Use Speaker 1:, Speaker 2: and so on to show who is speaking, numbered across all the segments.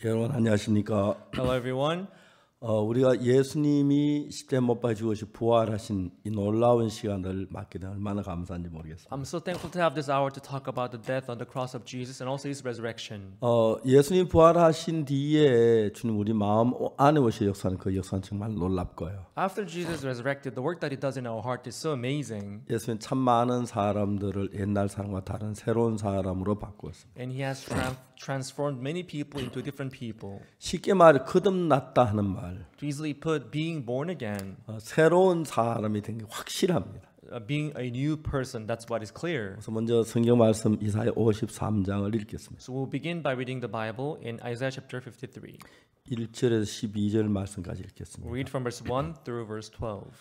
Speaker 1: 여러분 안녕하십니까?
Speaker 2: Hello, everyone.
Speaker 1: 우리가 예수님이 십자가에 못 박혀 죽으시 부활하신 이 놀라운 시간을 맞게 되 얼마나 감사한지 모르겠습니다.
Speaker 2: I'm so thankful to have this hour to talk about the death on the cross of Jesus and also His resurrection.
Speaker 1: 예수님 부활하신 뒤에 주님 우리 마음 안에 오셔 역사는 그 역사는 정말 놀랍고요.
Speaker 2: After Jesus resurrected, the work that He does in our heart is so amazing.
Speaker 1: 예수님 참 많은 사람들을 옛날 사람과 다른 새로운 사람으로 바꾸었습니다.
Speaker 2: And He has transformed many people into different people.
Speaker 1: 쉽게 말해 거듭났다 하는 말,
Speaker 2: To easily put, being born again,
Speaker 1: 새로운 사람이 된 게 확실합니다.
Speaker 2: being a new person, that's what is clear.
Speaker 1: 그래서 먼저 성경 말씀 이사야 53장을 읽겠습니다.
Speaker 2: So we'll begin by reading the Bible in Isaiah chapter 53.
Speaker 1: 1절에서 12절 말씀까지 읽겠습니다.
Speaker 2: We'll read from verse 1 through verse 12.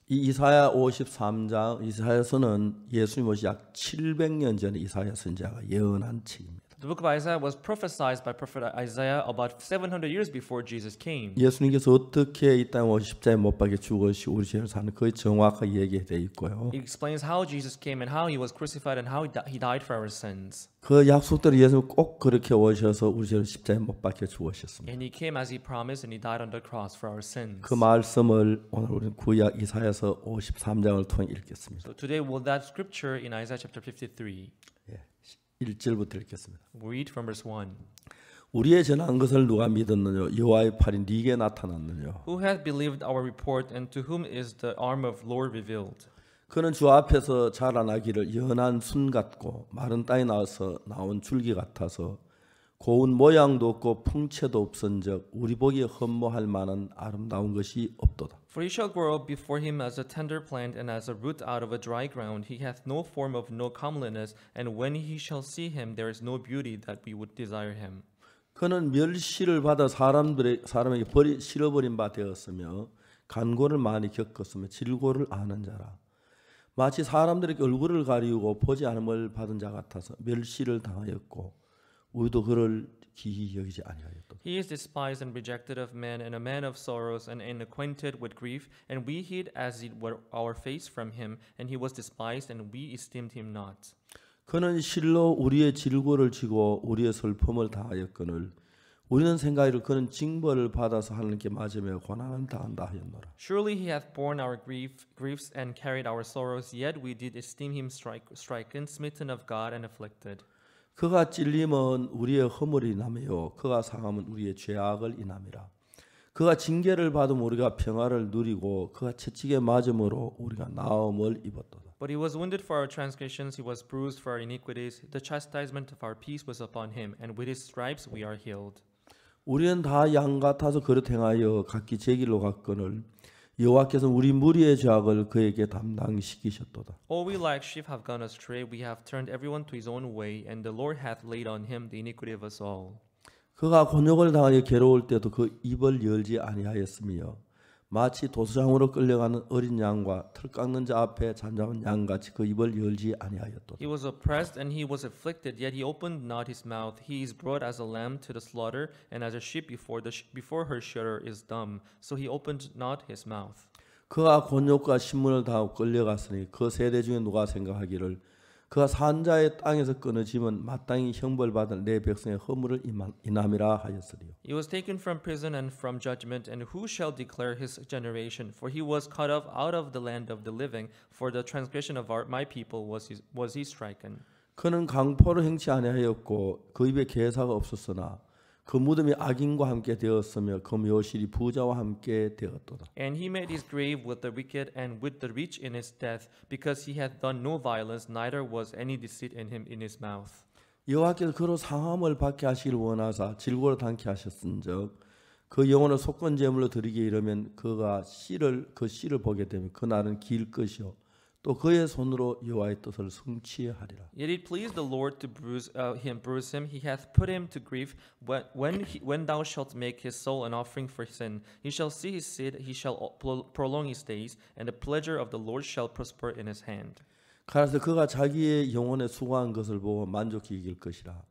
Speaker 1: 이 이사야 53장 이사야서는 예수님 오시 약 700년 전에 이사야 선지자가 예언한 책입니다.
Speaker 2: The book of Isaiah was prophesied by prophet Isaiah about 700 years before Jesus came.
Speaker 1: 예수님께서 어떻게 이 땅에 오시 십자가에 못 박혀 죽으시 우리 죄를 사는 거의 정확하게 얘기되어 있고요.
Speaker 2: It explains how Jesus came and how He was crucified and how He died for our sins.
Speaker 1: 그 약속대로 예수님 꼭 그렇게 오셔서 우리 죄를 십자가에 못 박혀 죽으셨습니다.
Speaker 2: And He came as He promised and He died on the cross for our sins.
Speaker 1: 그 말씀을 오늘 우리는 구약 이사야서 53장을 통해 읽겠습니다.
Speaker 2: So today we'll that scripture in Isaiah chapter 53.
Speaker 1: 1절부터 읽겠습니다.
Speaker 2: We'll read from verse 1.
Speaker 1: 우리의 전한 것을 누가 믿었느냐? 여호와의 팔이 네게 나타났느냐?
Speaker 2: Who hath believed our report and to whom is the arm of Lord revealed?
Speaker 1: 그는 주 앞에서 자라나기를 연한 순 같고 마른 땅에 나와서 나온 줄기 같아서 고운 모양도 없고 풍채도 없은즉 우리 보기에 흠모할 만한 아름다운 것이 없도다.
Speaker 2: For he shall grow up before him as a tender plant and as a root out of a dry ground. He hath no form of no comeliness, and when he shall see him, there is no beauty that we would desire him.
Speaker 1: 그는 멸시를 받아 사람에게 실어버린 바 되었으며 간고를 많이 겪었으며 질고를 아는 자라. 마치 사람들에게 얼굴을 가리우고 보지 않음을 받은 자 같아서 멸시를 당하였고 우리도 그를 기히 여기지 아니하였다.
Speaker 2: He is despised and rejected of men, and a man of sorrows, and acquainted with grief. And we hid as it were our face from him, and he was despised, and we esteemed him not.
Speaker 1: 그는 실로 우리의 질고를 지고 우리의 슬픔을 당하였거늘 우리는 생각하기를 그는 징벌을 받아서 하나님께 맞으며 고난을 당한다 하였노라.
Speaker 2: Surely he hath borne our griefs and carried our sorrows, yet we did esteem him stricken, smitten of God, and afflicted.
Speaker 1: 그가 찔림은 우리의 허물을 인하며 그가 상함은 우리의 죄악을 인함이라. 그가 징계를 받음 우리가 평화를 누리고 그가 채찍에 맞음으로 우리가 나음을 입었도다.
Speaker 2: But he was wounded for our transgressions, he was bruised for our iniquities. The chastisement of our peace was upon him, and with his stripes we are healed.
Speaker 1: 우리는 다 양 같아서 그릇 행하여 각기 제 길로 갔거늘 여호와께서 우리 무리의 죄악을 그에게 담당시키셨도다.
Speaker 2: All we like sheep have gone astray, we have turned everyone to his own way, and the Lord hath laid on him the iniquity of us all.
Speaker 1: 그가 곤욕을 당하여 괴로울 때도 그 입을 열지 아니하였으며 마치 도수장으로 끌려가는 어린 양과 털 깎는 자 앞에 잠잠한 양같이 그 입을 열지 아니하였도다.
Speaker 2: He was oppressed and he was afflicted, yet he opened not his mouth. He is brought as a lamb to the slaughter, and as a sheep before her shearer is dumb, so he opened not his mouth.
Speaker 1: 그가 곤욕과 신문을 당하고 끌려갔으니 그 세대 중에 누가 생각하기를 그가 산자의 땅에서 끊어지면 마땅히 형벌받을 내 백성의 허물을 인함이라 하였으리요.
Speaker 2: He was taken from prison and from judgment, and who shall declare his generation? For he was cut off out of the land of the living. For the transgression of my people was he stricken.
Speaker 1: 그는 강포를 행치 아니하였고 그 입에 개사가 없었으나 그 무덤이 악인과 함께 되었으며 그 묘실이 부자와 함께 되었도다.
Speaker 2: And he made his grave with the wicked and with the rich in his death, because he hath done no violence, neither was any deceit in him in his mouth.
Speaker 1: 여호와께서 그로 상함을 받게 하시길 원하사 질고를 당케 하셨은즉 그 영혼을 속건 제물로 드리게 이르면 그 씨를 보게 되면 그날은 길 것이요 또 그의 손으로 여호와의 뜻을 성취하리라.
Speaker 2: Yet it pleased the Lord to bruise him. He hath put him to grief. When thou shalt make his soul an offering for sin, he shall see his seed. He shall prolong his days, and the pleasure of the Lord shall prosper in his hand.
Speaker 1: 가라사 그가 자기의 영혼에 수고한 것을 보고 만족히 여길 것이라.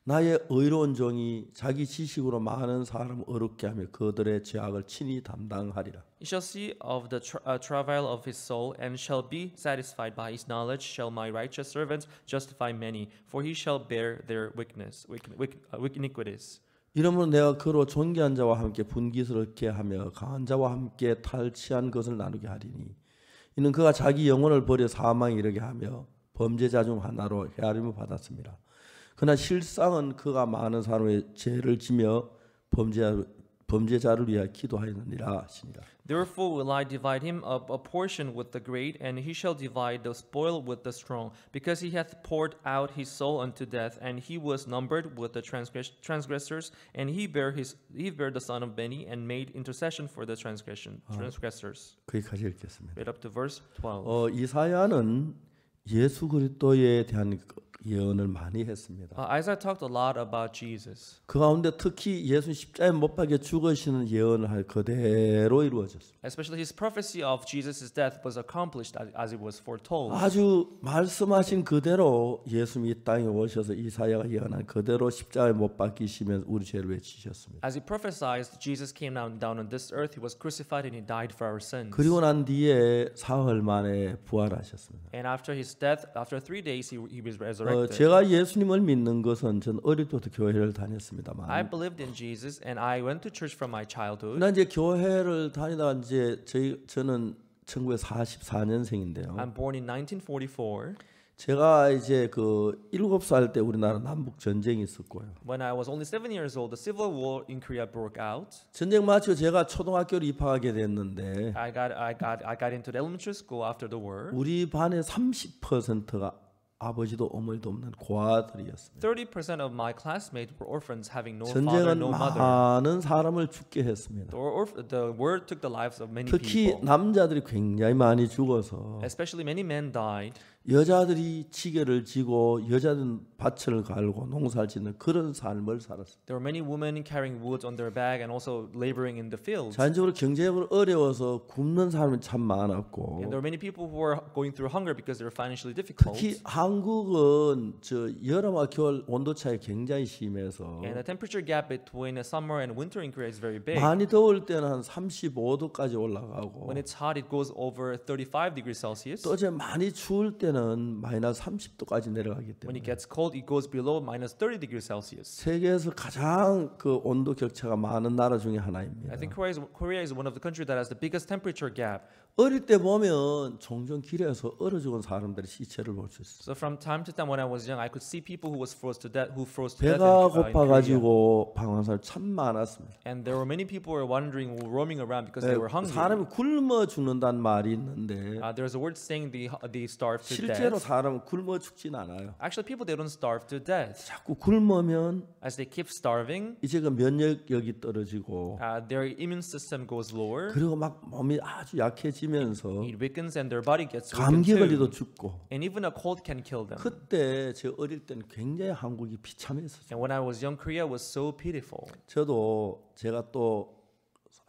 Speaker 1: 나의 의로운 종이 자기 지식으로 많은 사람을 어렵게 하며 그들의 죄악을 친히 담당하리라.
Speaker 2: He shall see of the travail of his soul, and shall be satisfied by his knowledge. Shall my righteous servants justify many, for he shall bear their iniquities.
Speaker 1: 이러므로 내가 그로 존귀한 자와 함께 분깃스럽게 하며 강한 자와 함께 탈취한 것을 나누게 하리니 이는 그가 자기 영혼을 버려 사망에 이르게 하며 범죄자 중 하나로 헤아림을 받았습니다. 그러나 실상은 그가 많은 사람의 죄를 지며 범죄자를 위하여 기도하였느니라 하시니라.
Speaker 2: Therefore will I divide him up a portion with the great, and he shall divide the spoil with the strong, because he hath poured out his soul unto death, and he was numbered with the transgressors, and he bare the son of many, and made intercession for the transgressors.
Speaker 1: 거기까지 읽겠습니다.
Speaker 2: Read up to verse 12.
Speaker 1: 이사야는 예수 그리스도에 대한 예언을 많이 했습니다.
Speaker 2: Isaiah talked a lot about Jesus.
Speaker 1: 그 가운데 특히 예수 십자가에 못 박혀 죽으시는 예언을 할 그대로 이루어졌습니다.
Speaker 2: Especially his prophecy of Jesus' death was accomplished as it was foretold.
Speaker 1: 아주 말씀하신 그대로 예수님이 이 땅에 오셔서 이사야가 예언한 그대로 십자가에 못 박히시면 우리 죄를 왜 지셨습니다.
Speaker 2: As he prophesied, Jesus came down on this earth. He was crucified and he died for our sins.
Speaker 1: 그리고 난 뒤에 사흘 만에 부활하셨습니다.
Speaker 2: And after his death, after 3 days, he was resurrected.
Speaker 1: 제가 예수님을 믿는 것은 전 어릴 때부터 교회를 다녔습니다만.
Speaker 2: I believed in Jesus and I went to church from my childhood.
Speaker 1: 난 이제 교회를 다니다가 이제 저는 1944년생인데요.
Speaker 2: I'm born in 1944.
Speaker 1: 제가 이제 그 7살 때 우리나라 남북 전쟁이 있었고요.
Speaker 2: When I was only 7 years old, the civil war in Korea broke out.
Speaker 1: 전쟁 마치고 제가 초등학교를 입학하게 됐는데
Speaker 2: I got into the elementary school after the war.
Speaker 1: 우리 반의 30%가 아버지도 어머니도 없는 고아들이었습니다.
Speaker 2: 30% of my classmates were orphans having no father,
Speaker 1: 전쟁은
Speaker 2: no mother.
Speaker 1: 많은 사람을 죽게 했습니다.
Speaker 2: The war took the lives of many
Speaker 1: 특히
Speaker 2: people.
Speaker 1: 남자들이 굉장히 많이 죽어서
Speaker 2: Especially many men died.
Speaker 1: 여자들이 지게를 지고 여자들은 밭을 갈고 농사를 짓는 그런 삶을 살았습니다.
Speaker 2: There were many women carrying wood on their back and also laboring in the fields.
Speaker 1: 자연적으로 경제적으로 어려워서 굶는 사람이 참 많았고
Speaker 2: And there were many people who were going through hunger because they were financially difficult.
Speaker 1: 특히 한국은 저 여름과 겨울 온도 차이 굉장히 심해서
Speaker 2: And the temperature gap between summer and winter in Korea is very big.
Speaker 1: 많이 더울 때는 한 35도까지 올라가고
Speaker 2: When it's hot, it goes over 35 degrees Celsius.
Speaker 1: 또 이제 많이 추울 때는 마이너스 30도까지 내려가기
Speaker 2: When
Speaker 1: 때문에
Speaker 2: it gets cold, it goes below minus 30 degrees Celsius.
Speaker 1: 세계에서 가장 그 온도 격차가 많은 나라 중에 하나입니다.
Speaker 2: I think Korea is one of the countries that has the biggest temperature gap.
Speaker 1: 어릴 때 보면 종종 길에서 얼어 죽은 사람들의 시체를 볼 수 있어요.
Speaker 2: So from time to time when I was young, I could see people who froze to death
Speaker 1: 배가
Speaker 2: in
Speaker 1: 고파
Speaker 2: Korea.
Speaker 1: 가지고 방황한 사람 참 많았습니다.
Speaker 2: And there were many people who were wandering, roaming around because they were hungry.
Speaker 1: 사람이 굶어 죽는다는 말이 있는데
Speaker 2: There's a word saying they starve to
Speaker 1: 실제로
Speaker 2: death.
Speaker 1: 사람은 굶어 죽진 않아요.
Speaker 2: Actually, people they don't starve to death.
Speaker 1: 자꾸 굶으면
Speaker 2: As they keep starving,
Speaker 1: 이제 그 면역력이 떨어지고
Speaker 2: their immune system goes lower.
Speaker 1: 그리고 막 몸이 아주 약해지면서
Speaker 2: It weakens and their body gets
Speaker 1: 감기
Speaker 2: weakened
Speaker 1: 걸리도
Speaker 2: too.
Speaker 1: 죽고
Speaker 2: And even a cold can kill them.
Speaker 1: 그때 제 어릴 때는 굉장히 한국이 비참했었어요.
Speaker 2: And when I was young, Korea was so pitiful.
Speaker 1: 저도 제가 또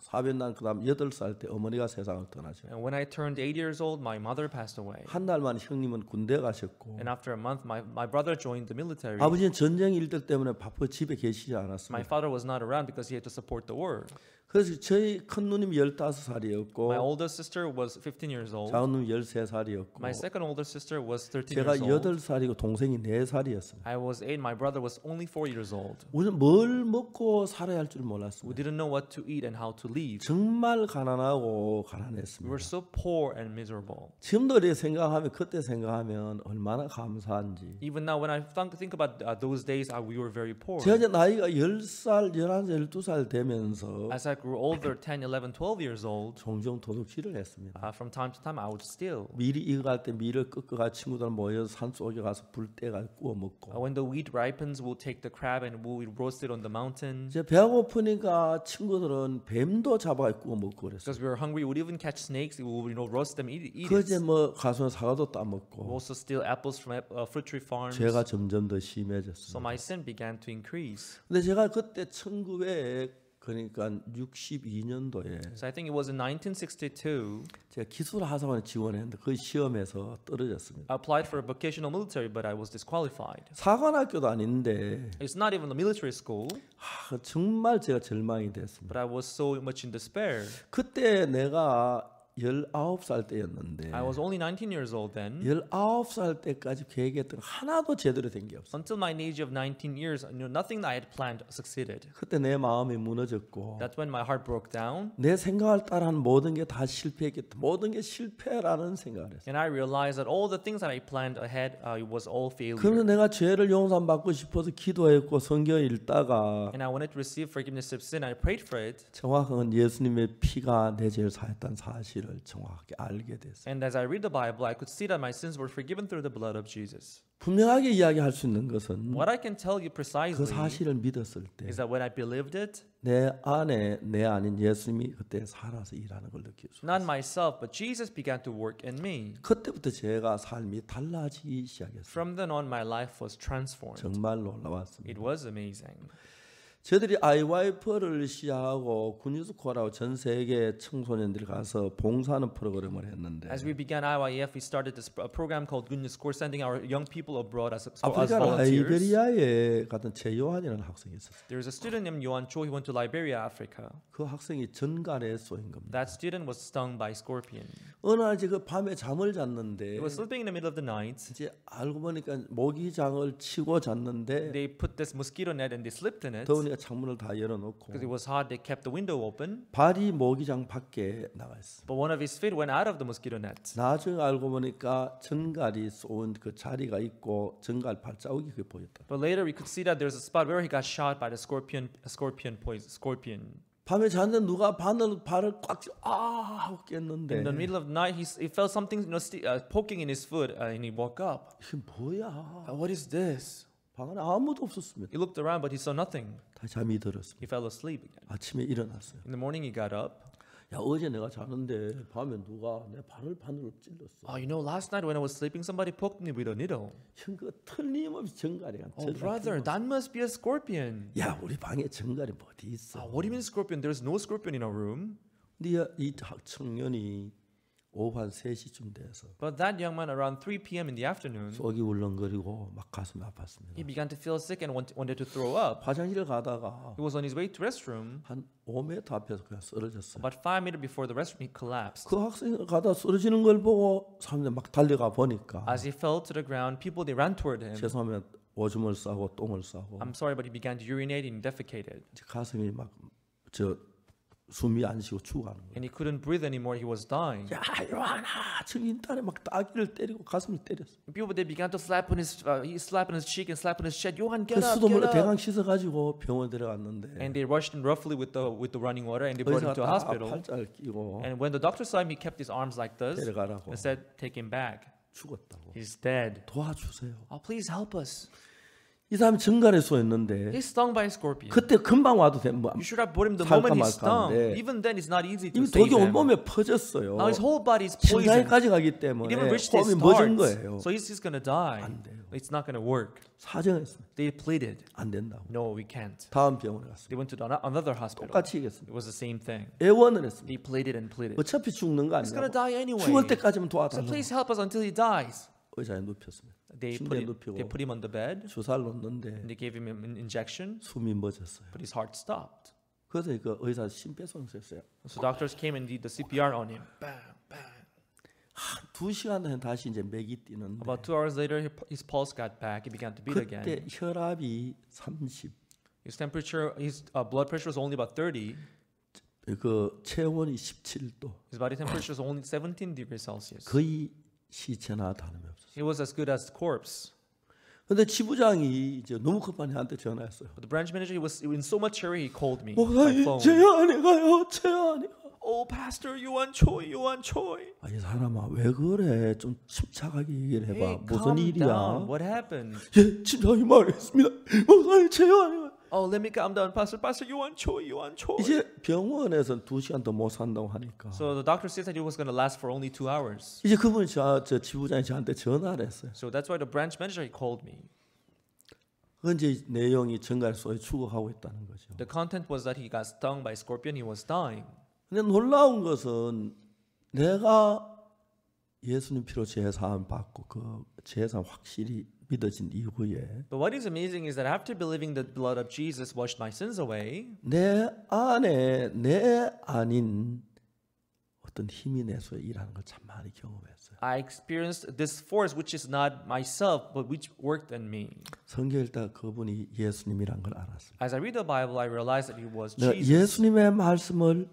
Speaker 1: 사변난 그다음 8살 때 어머니가 세상을 떠나죠.
Speaker 2: And when I turned 8 years old, my mother passed away.
Speaker 1: 한 달 만에 형님은 군대 가셨고
Speaker 2: And after a month, my brother joined the military.
Speaker 1: 아버지는 전쟁 일들 때문에 바빠 집에 계시지
Speaker 2: My
Speaker 1: 않았습니다.
Speaker 2: father was not around because he had to support the war.
Speaker 1: 그래서 저희 큰 누님이 15살이었고
Speaker 2: My older sister was 15 years old.
Speaker 1: 작은 누님 13살이었고
Speaker 2: My second older sister was 13
Speaker 1: 제가
Speaker 2: years old.
Speaker 1: 8살이고 동생이 4살이었습니다.
Speaker 2: I was 8. My brother was only 4 years old.
Speaker 1: 우리는 뭘 먹고 살아야 할 줄
Speaker 2: We
Speaker 1: 몰랐습니다.
Speaker 2: didn't know what to eat and how to live.
Speaker 1: 정말 가난하고
Speaker 2: We
Speaker 1: 가난했습니다.
Speaker 2: were so poor and miserable.
Speaker 1: 지금도 이렇게 생각하면 그때 생각하면 얼마나 감사한지.
Speaker 2: Even now, when I think about those days, we were very poor.
Speaker 1: 제가 이제 나이가 10살, 11살, 12살 되면서
Speaker 2: As I grew older, 10, 11, 12 years old,
Speaker 1: 종종 도둑질을 했습니다.
Speaker 2: from time to time, I would steal.
Speaker 1: 밀이 익어갈 때 밀을 꺾어가 친구들 모여서 산속에 가서 불 떼가 구워 먹고.
Speaker 2: When the wheat ripens, we'll take the crab and we'll roast it on the mountain.
Speaker 1: 이제 배가 고프니까 친구들은 뱀도 잡아가 구워 먹고 그랬어요.
Speaker 2: Because we were hungry, we would even catch snakes. We would, roast them, eat
Speaker 1: 그
Speaker 2: it.
Speaker 1: 이제 뭐 가서 사과도
Speaker 2: We
Speaker 1: 따먹고.
Speaker 2: also steal apples from fruit tree farms.
Speaker 1: 죄가 점점 더
Speaker 2: So
Speaker 1: 심해졌습니다.
Speaker 2: my sin began to increase.
Speaker 1: 근데 제가 그때 1900 그러니까 62년도에
Speaker 2: So I think it was in 1962.
Speaker 1: 제가 기술 하사관에 지원했는데 그 시험에서 떨어졌습니다.
Speaker 2: I applied for a vocational military, but I was disqualified.
Speaker 1: 사관학교도 아닌데
Speaker 2: It's not even a military school,
Speaker 1: 정말 제가 절망이 됐습니다.
Speaker 2: but I was so much in despair.
Speaker 1: 그때 내가 19살 때였는데
Speaker 2: I was only 19 years old then.
Speaker 1: 19살 때까지 계획했던 거 하나도 제대로 된 게 없어요.
Speaker 2: Until my age of 19 years, nothing that I had planned succeeded.
Speaker 1: 그때 내 마음이 무너졌고
Speaker 2: That's when my heart broke down,
Speaker 1: 내 생각을 따라한 모든 게 다 실패했겠다. 모든 게 실패라는 생각을 했어요.
Speaker 2: and I realized that all the things that I planned ahead it was all failure.
Speaker 1: 그러면 내가 죄를 용서받고 싶어서 기도했고 성경 읽다가
Speaker 2: And I wanted to receive forgiveness of sin. I prayed for it.
Speaker 1: 정확한 예수님의 피가 내 죄를 사했다는 사실을 정확하게 알게 됐어요.
Speaker 2: And as I read the Bible, I could see that my sins were forgiven through the blood of Jesus.
Speaker 1: 분명하게 이야기할 수 있는 것은
Speaker 2: What I can tell you
Speaker 1: 그
Speaker 2: precisely
Speaker 1: 사실을 믿었을 때
Speaker 2: is that when I believed it,
Speaker 1: 내 안에 내 아닌 예수님이 그때 살아서 일하는 걸 느낄 수
Speaker 2: not
Speaker 1: 있어요.
Speaker 2: myself, but Jesus began to work in me.
Speaker 1: 그때부터 제가 삶이 달라지기 시작했어요.
Speaker 2: From then on, my life was transformed.
Speaker 1: 정말 놀라웠습니다.
Speaker 2: It was amazing.
Speaker 1: 저희들이 아이와이프를 시작하고 군유스코라고 전 세계 청소년들이 가서 봉사하는 프로그램을 했는데
Speaker 2: As we began IYF, we started this program called Goodness Core, sending our young people abroad as
Speaker 1: 아프리카
Speaker 2: volunteers.
Speaker 1: 라이베리아에 갔던 제요한이라는 학생이 있었어요.
Speaker 2: There was a student named Yohan Cho. He went to Liberia, Africa.
Speaker 1: 그 학생이 전갈에 쏘인 겁니다.
Speaker 2: That student was stung by scorpion.
Speaker 1: 어느 날 그 밤에 잠을 잤는데
Speaker 2: He was sleeping in the middle of the night.
Speaker 1: 이제 알고 보니까 모기장을 치고 잤는데
Speaker 2: They put this mosquito net and they slept in it.
Speaker 1: 더우니까 창문을 다 열어놓고
Speaker 2: Because it was hot, they kept the window open.
Speaker 1: 발이 모기장 밖에 나가 있어.
Speaker 2: But one of his feet went out of the mosquito net.
Speaker 1: 나중에 알고 보니까 전갈이 쏜 그 자리가 있고 전갈 발자국이 그게 보였다.
Speaker 2: But later we could see that there's a spot where he got shot by the scorpion.
Speaker 1: 밤에 잤는데 누가 발을 꽉 하고 깼는데
Speaker 2: In the middle of the night, he felt something poking in his foot, and he woke up.
Speaker 1: 이게 뭐야?
Speaker 2: What is this?
Speaker 1: 방 안에 아무도 없었습니다.
Speaker 2: He looked around, but he saw nothing.
Speaker 1: 다시 잠이 들었습니다.
Speaker 2: He fell asleep again.
Speaker 1: 아침에 일어났어요.
Speaker 2: In the morning, he got up.
Speaker 1: 야 어제 내가 자는데 밤에 누가 내 발을 바늘로 찔렀어.
Speaker 2: Last night when I was sleeping, somebody poked me with a needle.
Speaker 1: 형 그거 틀림없이 정갈이야.
Speaker 2: Brother, that must be a scorpion.
Speaker 1: 야 우리 방에 정갈이 뭐 어디 있어?
Speaker 2: What do you mean scorpion? There's no scorpion in our room.
Speaker 1: 근데 이 청년이 오후 한 3시쯤 돼서
Speaker 2: But that young man, around 3 p.m. in the afternoon,
Speaker 1: 속이 울렁거리고 막 가슴이 아팠습니다.
Speaker 2: he began to feel sick and wanted to throw up.
Speaker 1: 화장실 가다가
Speaker 2: He was on his way to restroom.
Speaker 1: 한 5m 앞에서 그냥 쓰러졌어요.
Speaker 2: About 5 meters before the restroom, he collapsed.
Speaker 1: 그 학생이 가다 쓰러지는 걸 보고 사람들이 막 달려가 보니까
Speaker 2: As he fell to the ground, people they ran toward him.
Speaker 1: 죄송하면 오줌을 싸고 똥을 싸고
Speaker 2: I'm sorry, but he began to urinate and defecated.
Speaker 1: 이제 가슴이 막 숨이 안 쉬고 죽어가는 거예요.
Speaker 2: And he couldn't breathe anymore. He was dying.
Speaker 1: 야 요한아 증인단에 막 따귀를 때리고 가슴을 때렸어.
Speaker 2: People they began to slap on his cheek and slap on his chest. Johan, get
Speaker 1: 수도
Speaker 2: up,
Speaker 1: 몰라
Speaker 2: get
Speaker 1: 대강
Speaker 2: up.
Speaker 1: 씻어가지고 병원 데려갔는데
Speaker 2: And they rushed him roughly with the running water and they brought him
Speaker 1: 의사가
Speaker 2: to a
Speaker 1: 다
Speaker 2: hospital.
Speaker 1: 팔짱을 끼고
Speaker 2: And when the doctor saw him, he kept his arms like this
Speaker 1: 데려가라고
Speaker 2: and said, "Take him back.
Speaker 1: 죽었다고.
Speaker 2: He's dead.
Speaker 1: 도와주세요.
Speaker 2: Please help us."
Speaker 1: 이 사람이 정갈에 쏘였는데
Speaker 2: He's stung by a scorpion.
Speaker 1: 그때 금방 와도 돼. 뭐
Speaker 2: You should have brought him the
Speaker 1: 살까
Speaker 2: moment he's stung.
Speaker 1: 말까인데
Speaker 2: Even then, it's not easy to
Speaker 1: 이미
Speaker 2: save
Speaker 1: 독이
Speaker 2: him.
Speaker 1: 온몸에 퍼졌어요.
Speaker 2: Now his whole body is poisoned.
Speaker 1: 심장에까지 가기
Speaker 2: It
Speaker 1: 때문에
Speaker 2: even reached his
Speaker 1: 호흡이 멎은
Speaker 2: heart.
Speaker 1: 거예요.
Speaker 2: So he's just gonna die.
Speaker 1: 안 돼요.
Speaker 2: It's not gonna work.
Speaker 1: 사정했습니다.
Speaker 2: They pleaded,
Speaker 1: 안 된다고.
Speaker 2: "No, we can't."
Speaker 1: 다음 병원에 갔습니다.
Speaker 2: They went to another hospital.
Speaker 1: 똑같이 얘기했습니다.
Speaker 2: It was the same thing.
Speaker 1: 애원을 했습니다.
Speaker 2: They pleaded and pleaded.
Speaker 1: 어차피 죽는 거
Speaker 2: He's gonna
Speaker 1: 아니냐고.
Speaker 2: die anyway.
Speaker 1: 죽을 때까지만
Speaker 2: So
Speaker 1: 도와달라고.
Speaker 2: please help us until he dies.
Speaker 1: 의자에 눕혔습니다.
Speaker 2: They
Speaker 1: 침대에 눕히고
Speaker 2: put him on the bed.
Speaker 1: 주사를 놓는데
Speaker 2: And they gave him an injection,
Speaker 1: 숨이 멎었어요.
Speaker 2: but his heart stopped.
Speaker 1: 그래서 그 의사 심폐소생술했어요.
Speaker 2: So doctors came and did the CPR on him. Bam, bam.
Speaker 1: 한 2시간 후에 다시 이제 맥이 뛰는데
Speaker 2: About 2 hours later, his pulse got back. He began to beat
Speaker 1: 그때
Speaker 2: again.
Speaker 1: 혈압이 30,
Speaker 2: His temperature, his blood pressure was only about 30.
Speaker 1: 그 체온이 17도.
Speaker 2: His body temperature was only 17 degrees Celsius.
Speaker 1: 거의 시체나 다름이 없었어요.
Speaker 2: He was as good as corpse.
Speaker 1: 근데 지부장이 이제 너무 급한 애한테 전화했어요.
Speaker 2: But the branch manager, he was in so much hurry, he called me by
Speaker 1: 목사님
Speaker 2: phone.
Speaker 1: 제 안에 가요. 제 안에 가.
Speaker 2: Oh, Pastor, Yohan Choi, Yohan Choi.
Speaker 1: 아, 이 사람아 왜 그래? 좀 침착하게 얘기를 해봐.
Speaker 2: Hey,
Speaker 1: 무슨
Speaker 2: calm
Speaker 1: 일이야?
Speaker 2: down. What happened?
Speaker 1: 예, 집사님 말했습니다. 목사님 제 안에 가.
Speaker 2: Oh, let me calm down, Pastor. Pastor, Yohan Choi, Yohan Choi.
Speaker 1: 이제 병원에서 2시간 더 못 산다고 하니까
Speaker 2: So the doctor said that it was going to last for only 2 hours.
Speaker 1: 이제 그분이 저 지부장이 저한테 전화를 했어요.
Speaker 2: So that's why the branch manager he called me.
Speaker 1: 언제 내용이 정갈 속에 죽어가고 있다는 거죠.
Speaker 2: The content was that he got stung by a scorpion. He was dying.
Speaker 1: 근데 놀라운 것은 내가 예수님 피로 제사함 받고 그 제사 확실히 믿어진 이후에
Speaker 2: But what is amazing is that after believing the blood of Jesus washed my sins away,
Speaker 1: 내 안에 내 아닌 어떤 힘이 내 속에 일하는 걸 참 많이 경험했어요.
Speaker 2: I experienced this force which is not myself but which worked in me.
Speaker 1: 성경 읽다가 그분이 예수님이란 걸 알았어요.
Speaker 2: As I read the Bible, I realized that he was
Speaker 1: 내가
Speaker 2: Jesus.
Speaker 1: 예수님의 말씀을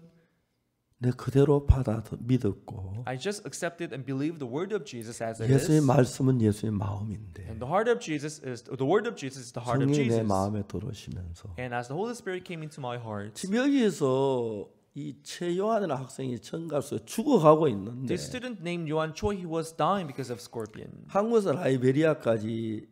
Speaker 1: 내 그대로 받아 믿었고
Speaker 2: I just accepted and believed the word of Jesus as it
Speaker 1: 예수의
Speaker 2: is.
Speaker 1: 말씀은 예수의 마음인데
Speaker 2: And the heart of Jesus is the word of Jesus is the heart of
Speaker 1: 성령이 내
Speaker 2: Jesus.
Speaker 1: 마음에 들어오시면서
Speaker 2: And as the Holy Spirit came into my heart,
Speaker 1: 지금 여기에서 이 최요한이라는 학생이 정갈수에 죽어가고 있는데
Speaker 2: this student named Yuan Choi, he was dying because of scorpion.
Speaker 1: 한국에서 라이베리아까지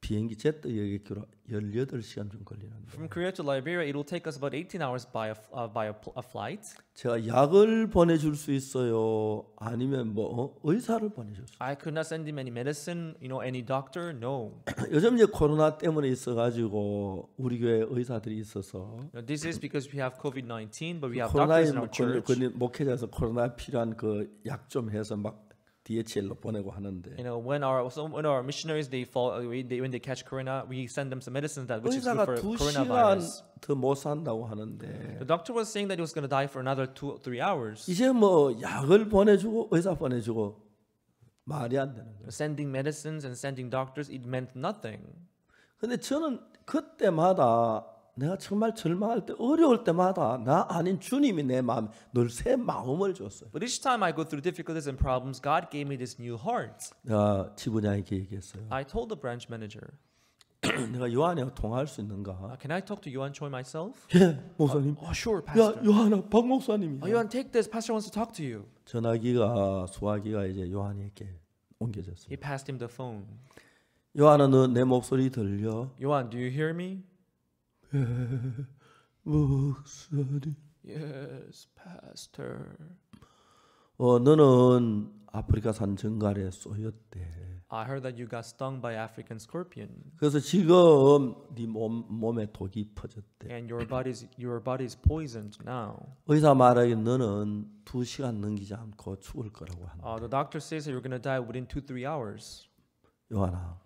Speaker 1: 비행기 제트 여객기로 18시간 좀 걸리는데
Speaker 2: From Korea to Liberia, it will take us about 18 hours by a flight.
Speaker 1: 제가 약을 보내줄 수 있어요? 아니면 뭐 의사를 보내줄 수
Speaker 2: I could not send him any medicine, any doctor. No.
Speaker 1: 요즘 이제 코로나 때문에 있어가지고 우리 교회 의사들이 있어서
Speaker 2: This is because we have COVID-19, but we have
Speaker 1: 코로나에
Speaker 2: doctors in our church.
Speaker 1: 목회자에서 코로나 필요한 그 약 좀 해서 막 DHL로 보내고 하는데
Speaker 2: When our missionaries when they catch corona, we send them some medicines that which is good
Speaker 1: 의사가
Speaker 2: for
Speaker 1: 2시간
Speaker 2: coronavirus.
Speaker 1: 더 못 산다고 하는데
Speaker 2: The doctor was saying that he was going to die for another 2-3 hours.
Speaker 1: 이제 뭐 약을 보내주고 의사 보내주고 말이 안 되는 거예요.
Speaker 2: Sending medicines and sending doctors, it meant nothing.
Speaker 1: 근데 저는 그때마다 내가 정말 절망할 때 어려울 때마다 나 아닌 주님이 내 마음에 늘 새 마음을 줬어요.
Speaker 2: But each time I go through difficulties and problems, God gave me this new heart.
Speaker 1: 내가 지부장에게 얘기했어요.
Speaker 2: I told the branch manager,
Speaker 1: 내가 요한이하고 통화할 수 있는가?
Speaker 2: can I talk to Yuan Choi myself?
Speaker 1: 예, 목사님.
Speaker 2: Oh, sure,
Speaker 1: 야,
Speaker 2: pastor.
Speaker 1: 요한아, 박 목사님이.
Speaker 2: Yuan, take this. Pastor wants to talk to you.
Speaker 1: 전화기가 수화기가 이제 요한에게 옮겨졌어요.
Speaker 2: He passed him the phone.
Speaker 1: 요한아, 너 내 목소리 들려?
Speaker 2: Yuan, do you hear me?
Speaker 1: 목소리.
Speaker 2: Yes, pastor.
Speaker 1: 너는 아프리카산 정갈에 쏘였대.
Speaker 2: I heard that you got stung by African scorpion,
Speaker 1: 그래서 지금 네 몸에 독이 퍼졌대.
Speaker 2: and your body is poisoned now.
Speaker 1: 의사 말하기 너는 2시간 넘기지 않고 죽을 거라고 한다.
Speaker 2: The doctor says that you're going to die within 2-3 hours.
Speaker 1: 요한아,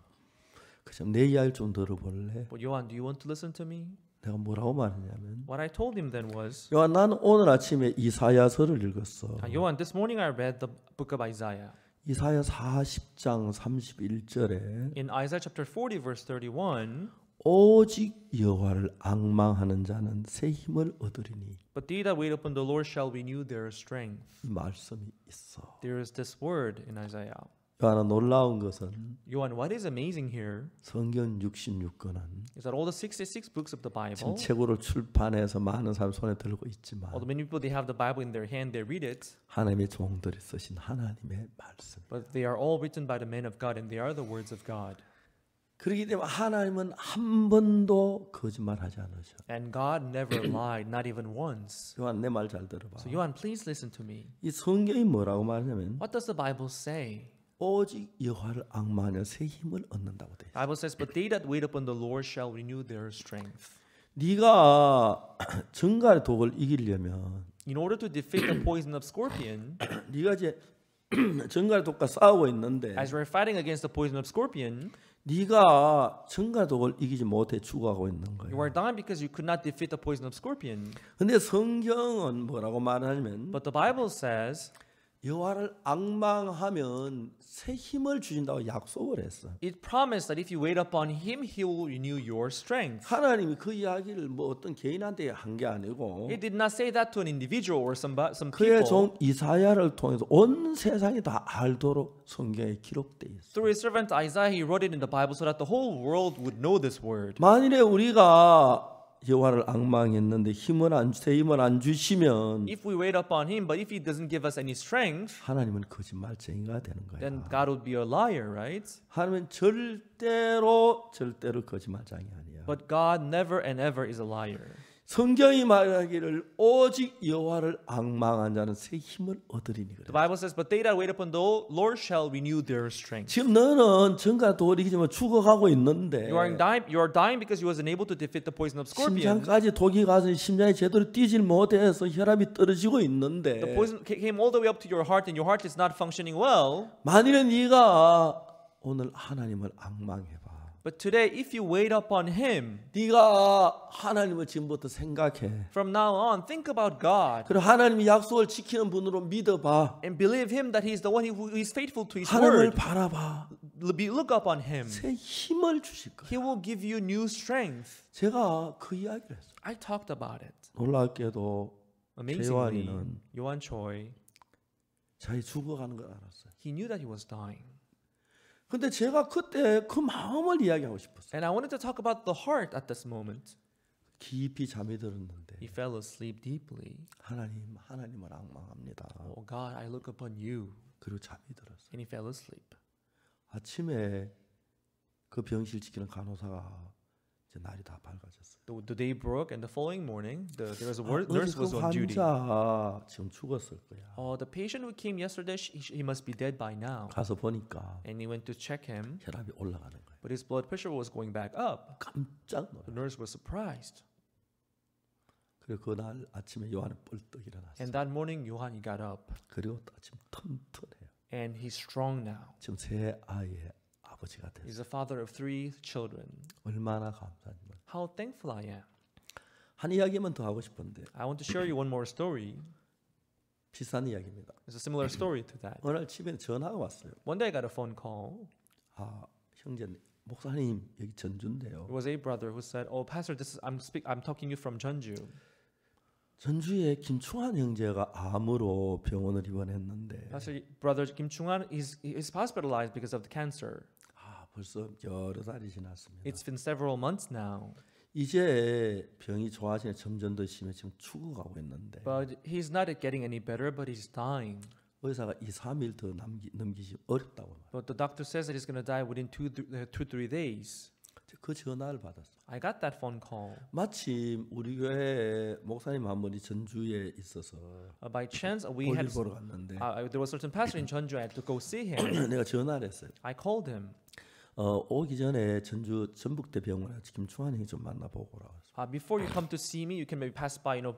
Speaker 1: 그냥 내 이야기를 좀 들어볼래?
Speaker 2: But Yuan, do you want to listen to me?
Speaker 1: 내가 뭐라고 말했냐면
Speaker 2: What I told him then was,
Speaker 1: 요한 나는 오늘 아침에 이사야서를 읽었어.
Speaker 2: Yuan, this morning I read the book of Isaiah.
Speaker 1: 이사야 40장 31절에
Speaker 2: In Isaiah chapter 40 verse 31,
Speaker 1: 오직 여호와를 앙망하는 자는 새 힘을 얻으리니
Speaker 2: but they that wait upon the Lord shall renew their strength.
Speaker 1: 이 말씀이 있어.
Speaker 2: There is this word in Isaiah.
Speaker 1: 요한아, 놀라운 것은
Speaker 2: Yuan, what is amazing here
Speaker 1: 성경 66권은
Speaker 2: is that all the 66 books of the
Speaker 1: 지금
Speaker 2: Bible,
Speaker 1: 책으로 출판해서 많은 사람 손에 들고 있지만
Speaker 2: although many people they have the Bible in their hand, they read it,
Speaker 1: 하나님의 종들이 쓰신 하나님의 말씀.
Speaker 2: but they are all written by the men of God and they are the words of God.
Speaker 1: 그렇기 때문에 하나님은 한 번도 거짓말하지 않으셔.
Speaker 2: And God never lied, not even once.
Speaker 1: 요한 내 말 잘 들어봐.
Speaker 2: So Yuan, please listen to me.
Speaker 1: 이 성경이 뭐라고 말하냐면
Speaker 2: What does the Bible say?
Speaker 1: 오직 여호와를 앙망하여 새 힘을 얻는다고 돼 있어.
Speaker 2: The Bible says, but they that wait upon the Lord shall renew their strength.
Speaker 1: 네가 정갈의 독을 이기려면
Speaker 2: In order to defeat the poison of scorpion,
Speaker 1: 네가 이제 정갈의 독과 싸우고 있는데
Speaker 2: as we're fighting against the poison of scorpion,
Speaker 1: 네가 정갈의 독을 이기지 못해 죽어가고 있는
Speaker 2: you
Speaker 1: 거예요.
Speaker 2: are dying because you could not defeat the poison of scorpion.
Speaker 1: 근데 성경은 뭐라고 말하냐면
Speaker 2: But the Bible says,
Speaker 1: 여호와를 앙망하면 새 힘을 주신다고 약속을 했어.
Speaker 2: it promised that if you wait upon Him, He will renew your strength.
Speaker 1: 하나님이 그 이야기를 뭐 어떤 개인한테 한 게 아니고
Speaker 2: He did not say that to an individual or some
Speaker 1: 그의
Speaker 2: people.
Speaker 1: 종 이사야를 통해서 온 세상이 다 알도록 성경에 기록돼 있어.
Speaker 2: Through His servant Isaiah, He wrote it in the Bible so that the whole world would know this word.
Speaker 1: 만일에 우리가 여호와를 앙망했는데 새 힘을 안 주시면
Speaker 2: If we wait upon Him, but if He doesn't give us any strength,
Speaker 1: 하나님은 거짓말쟁이가 되는 거야.
Speaker 2: then God would be a liar, right?
Speaker 1: 하나님은 절대로 거짓말쟁이 아니야.
Speaker 2: But God never and ever is a liar.
Speaker 1: 성경이 말하기를 오직 여호와를 앙망한 자는 새 힘을 얻으리니 그래.
Speaker 2: The Bible says, "But they that wait upon the Lord shall renew their strength."
Speaker 1: 지금 너는 전과 돌이기지만 죽어가고 있는데
Speaker 2: You are dying because you wasn't able to defeat the poison of scorpion.
Speaker 1: 심장까지 독이 가서 심장이 제대로 뛰질 못해서 혈압이 떨어지고
Speaker 2: The
Speaker 1: 있는데
Speaker 2: poison came all the way up to your heart, and your heart is not functioning well.
Speaker 1: 만일에 네가 오늘 하나님을 앙망해봐.
Speaker 2: But today, if you wait upon Him,
Speaker 1: 네가 하나님을 지금부터 생각해.
Speaker 2: from now on, think about God
Speaker 1: 그리고 하나님이 약속을 지키는 분으로 믿어봐.
Speaker 2: and believe Him that He is the one who is faithful to His
Speaker 1: 하나님을
Speaker 2: word.
Speaker 1: 바라봐.
Speaker 2: Look upon Him.
Speaker 1: 새 힘을 주실 거야.
Speaker 2: He will give you new strength.
Speaker 1: 제가 그 이야기를 했어요.
Speaker 2: I talked about it.
Speaker 1: 놀랍게도
Speaker 2: Amazingly,
Speaker 1: 재환이는
Speaker 2: Yohan Choi,
Speaker 1: 자기 죽어가는 걸 알았어요.
Speaker 2: he knew that he was dying.
Speaker 1: 근데 제가 그때 그 마음을 이야기하고 싶었어요.
Speaker 2: And I wanted to talk about the heart at this moment.
Speaker 1: 깊이 잠이 들었는데
Speaker 2: He fell asleep deeply.
Speaker 1: 하나님을 앙망합니다.
Speaker 2: Oh God, I look upon you.
Speaker 1: 그리고 잠이 들었어요.
Speaker 2: And he fell asleep.
Speaker 1: 아침에 그 병실 지키는 간호사가 이제 날이 다 밝아졌어요.
Speaker 2: The day broke, and the following morning, there was a
Speaker 1: 어제
Speaker 2: nurse
Speaker 1: 그
Speaker 2: was on duty.
Speaker 1: 환자 지금 죽었을 거야.
Speaker 2: Oh, the patient who came yesterday, he must be dead by now.
Speaker 1: 가서 보니까
Speaker 2: And he went to check him,
Speaker 1: 혈압이 올라가는 거예요.
Speaker 2: but his blood pressure was going back up.
Speaker 1: 깜짝
Speaker 2: The
Speaker 1: 놀랐어요.
Speaker 2: nurse was surprised.
Speaker 1: 그리고 그날 아침에 요한은 뻘떡 일어났어요.
Speaker 2: And that morning, Yohan, he got up.
Speaker 1: 그리고 또 지금 튼튼해요.
Speaker 2: And he's strong now.
Speaker 1: 지금 세 아이의 아버지가 됐어요.
Speaker 2: He's the father of 3 children.
Speaker 1: 얼마나 감사합니까?
Speaker 2: How thankful I am.
Speaker 1: 한 이야기만 더 하고 싶은데
Speaker 2: I want to share you one more story.
Speaker 1: 비싼 이야기입니다.
Speaker 2: It's a similar story to that.
Speaker 1: 어느 날 집에 전화가 왔어요.
Speaker 2: One day I got a phone call.
Speaker 1: 아 형제 목사님 여기 전주인데요.
Speaker 2: It was a brother who said, "Oh, Pastor, I'm talking you from Jeonju."
Speaker 1: 전주에 김충환 형제가 암으로 병원을 입원했는데
Speaker 2: Pastor, brother Kim Chung-an is hospitalized because of the cancer.
Speaker 1: 아 벌써 여러 달이 지났습니다.
Speaker 2: It's been several months now,
Speaker 1: 이제 병이 좋아지네 점점 더 심해 지금 죽어가고 있는데
Speaker 2: but he's not getting any better, but he's dying.
Speaker 1: 의사가 2, 3일 더 넘기기 어렵다고 말해요.
Speaker 2: But the doctor says that he's going to die within 2-3 days.
Speaker 1: 그 전화를 받았어요.
Speaker 2: I got that phone call.
Speaker 1: 마침 우리 교회 목사님 한 분이 전주에 있어서
Speaker 2: By chance, we
Speaker 1: 볼일
Speaker 2: had
Speaker 1: 보러 갔는데
Speaker 2: there was a certain pastor in Jeonju. I had to go see him.
Speaker 1: 내가 전화를 했어요.
Speaker 2: I called him.
Speaker 1: 오기 전에 전주 전북대 병원에 김충환 형이 좀 만나보고라.
Speaker 2: Before you come to see me, you can maybe pass by, the